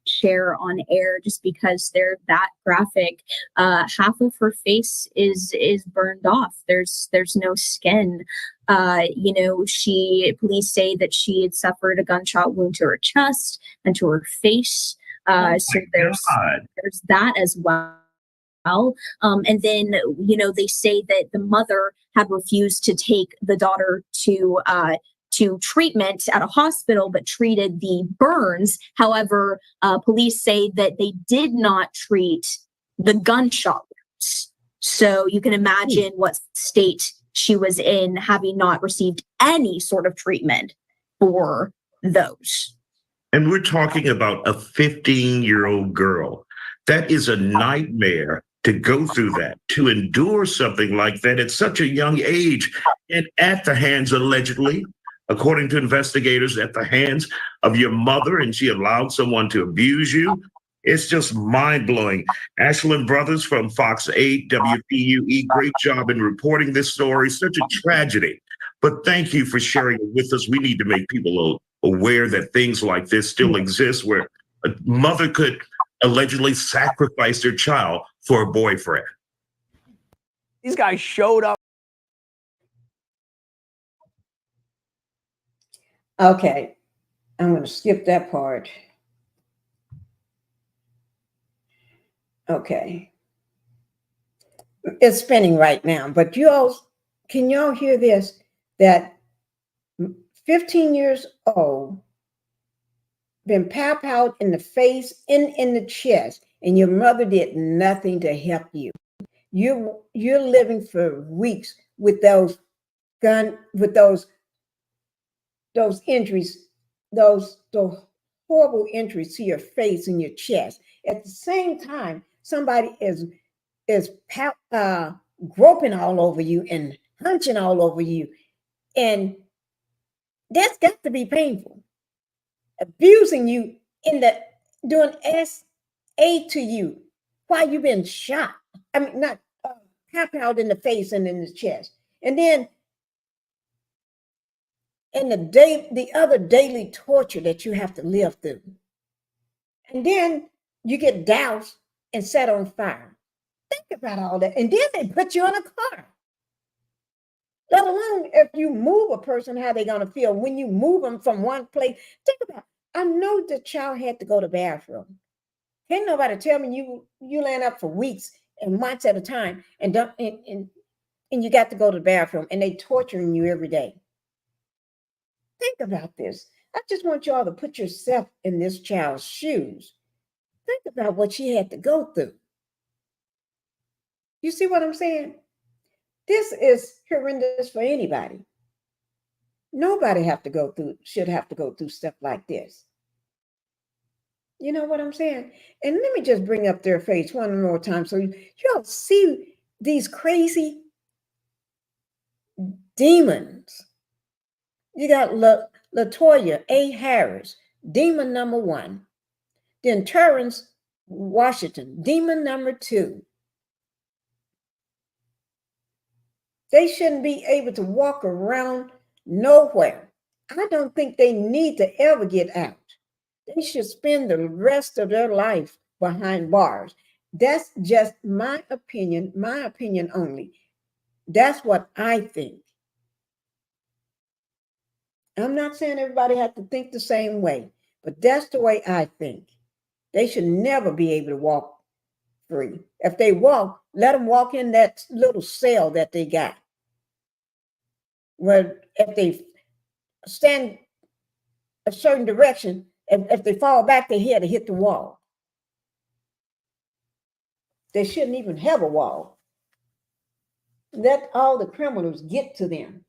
Share on air just because they're that graphic. Half of her face is burned off. There's no skin. Police say that she had suffered a gunshot wound to her chest and to her face. So there's that as well. And then, they say that the mother had refused to take the daughter to treatment at a hospital, but treated the burns. However, police say that they did not treat the gunshot wounds. So you can imagine what state she was in, having not received any sort of treatment for those. And we're talking about a 15-year-old girl. That is a nightmare to go through that, to endure something like that at such a young age and at the hands, allegedly, according to investigators, at the hands of your mother, and she allowed someone to abuse you. It's just mind-blowing. ASHLYN Brothers from Fox 8, WPUE, great job in reporting this story. Such a tragedy. But thank you for sharing it with us. We need to make people aware that things like this still exist, where a mother could allegedly sacrifice their child for a boyfriend. These guys showed up. Okay, I'm going to skip that part. Okay. It's spinning right now, but can y'all hear this? That 15 years old, been popped out in the face, in the chest, and your mother did nothing to help you. You're living for weeks with those injuries, those horrible injuries to your face and your chest. At the same time, somebody is groping all over you and hunching all over you, and that's got to be painful. Abusing you doing SA to you while you've been shot. I mean, not popped out in the face and in the chest, and then and the other daily torture that you have to live through. And then you get doused and set on fire. Think about all that. And then they put you in a car. Let alone if you move a person, how they're going to feel when you move them from one place. Think about it. I know the child had to go to the bathroom. Can't nobody tell me you laying up for weeks and months at a time and you got to go to the bathroom and they torturing you every day. Think about this. I just want y'all to put yourself in this child's shoes. Think about what she had to go through. You see what I'm saying? This is horrendous for anybody. Nobody should have to go through stuff like this. You know what I'm saying? And let me just bring up their face one more time so y'all see these crazy demons. You got LaToya A. Harris, demon number 1. Then Terrence Washington, demon number 2. They shouldn't be able to walk around nowhere. I don't think they need to ever get out. They should spend the rest of their life behind bars. That's just my opinion only. That's what I think. I'm not saying everybody has to think the same way, but that's the way I think. They should never be able to walk free. If they walk, let them walk in that little cell that they got. Where if they stand a certain direction, if they fall back, their head to hit the wall. They shouldn't even have a wall. Let all the criminals get to them.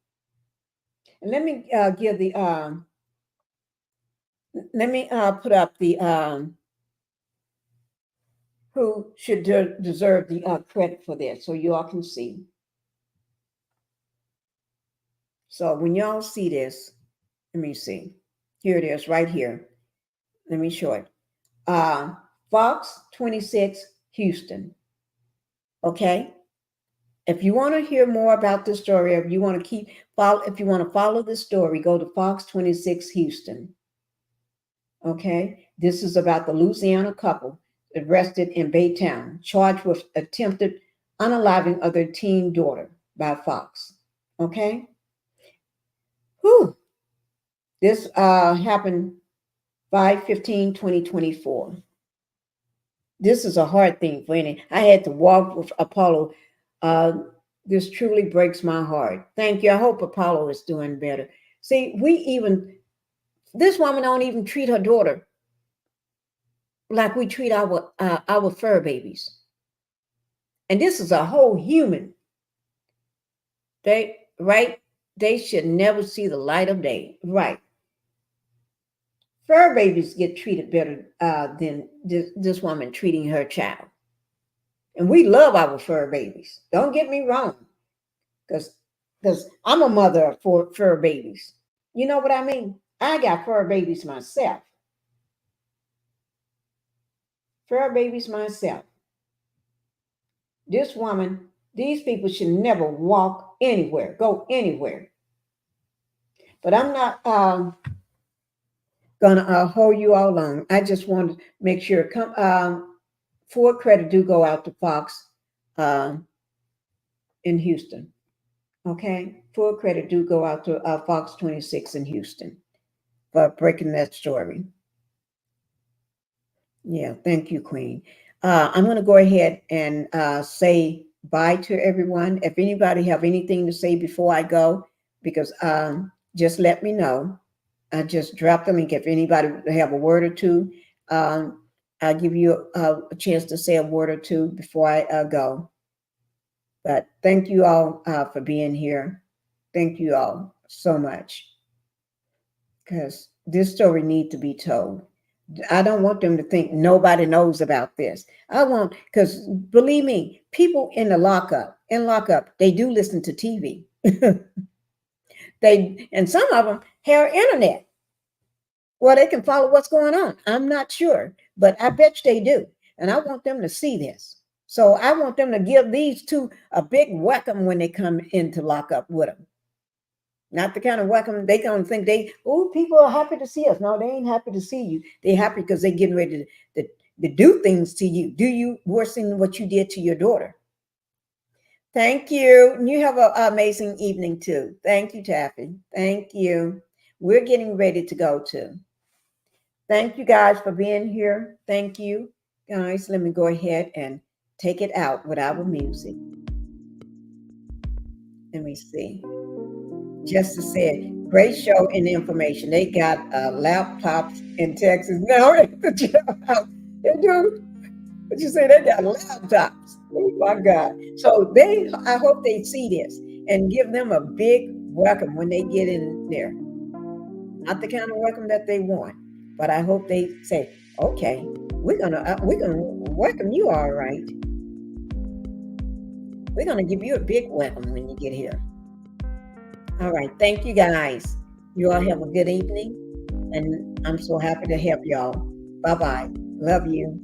And let me give the put up the who should deserve the credit for this, so you all can see. So when y'all see this, let me see. Here it is, right here. Let me show it. Fox 26, Houston. Okay. If you want to hear more about this story, if you want to follow this story, go to Fox 26 Houston. Okay, this is about the Louisiana couple arrested in Baytown, charged with attempted unaliving of their teen daughter by Fox. Okay. This happened 5/15/2024. This is a hard thing for any. I had to walk with Apollo. This truly breaks my heart. Thank you. I hope Apollo is doing better. See, this woman don't even treat her daughter like we treat our fur babies. And this is a whole human. They should never see the light of day. Right. Fur babies get treated better than this woman treating her child. And we love our fur babies. Don't get me wrong. Because I'm a mother of 4 fur babies. You know what I mean? I got fur babies myself. Fur babies myself. This woman, these people should never walk anywhere, go anywhere. But I'm not gonna hold you all long. I just want to make sure. Full credit do go out to Fox in Houston. Okay, full credit do go out to Fox 26 in Houston for breaking that story. Yeah, thank you, Queen. I'm going to go ahead and say bye to everyone. If anybody have anything to say before I go, because just let me know. I just dropped the link. If anybody have a word or two, I'll give you a chance to say a word or two before I go. But thank you all for being here. Thank you all so much. Because this story needs to be told. I don't want them to think nobody knows about this. I want, because believe me, people in lockup, they do listen to TV. And some of them have internet. Well, they can follow what's going on. I'm not sure, but I bet you they do. And I want them to see this. So I want them to give these two a big welcome when they come into lockup with them. Not the kind of welcome they gonna think people are happy to see us. No, they ain't happy to see you. They're happy because they're getting ready to do things to you. Do you worse than what you did to your daughter? Thank you. And you have an amazing evening too. Thank you, Taffy. Thank you. We're getting ready to go too. Thank you guys for being here. Thank you, guys. Let me go ahead and take it out with our music. Let me see. Justice said, great show and information. They got laptops in Texas. No, they do. What you say? They got laptops. Oh my God. So I hope they see this and give them a big welcome when they get in there. Not the kind of welcome that they want, but I hope they say, okay, we're gonna welcome you all right. We're gonna give you a big welcome when you get here. All right. Thank you, guys. You all have a good evening. And I'm so happy to help y'all. Bye-bye. Love you.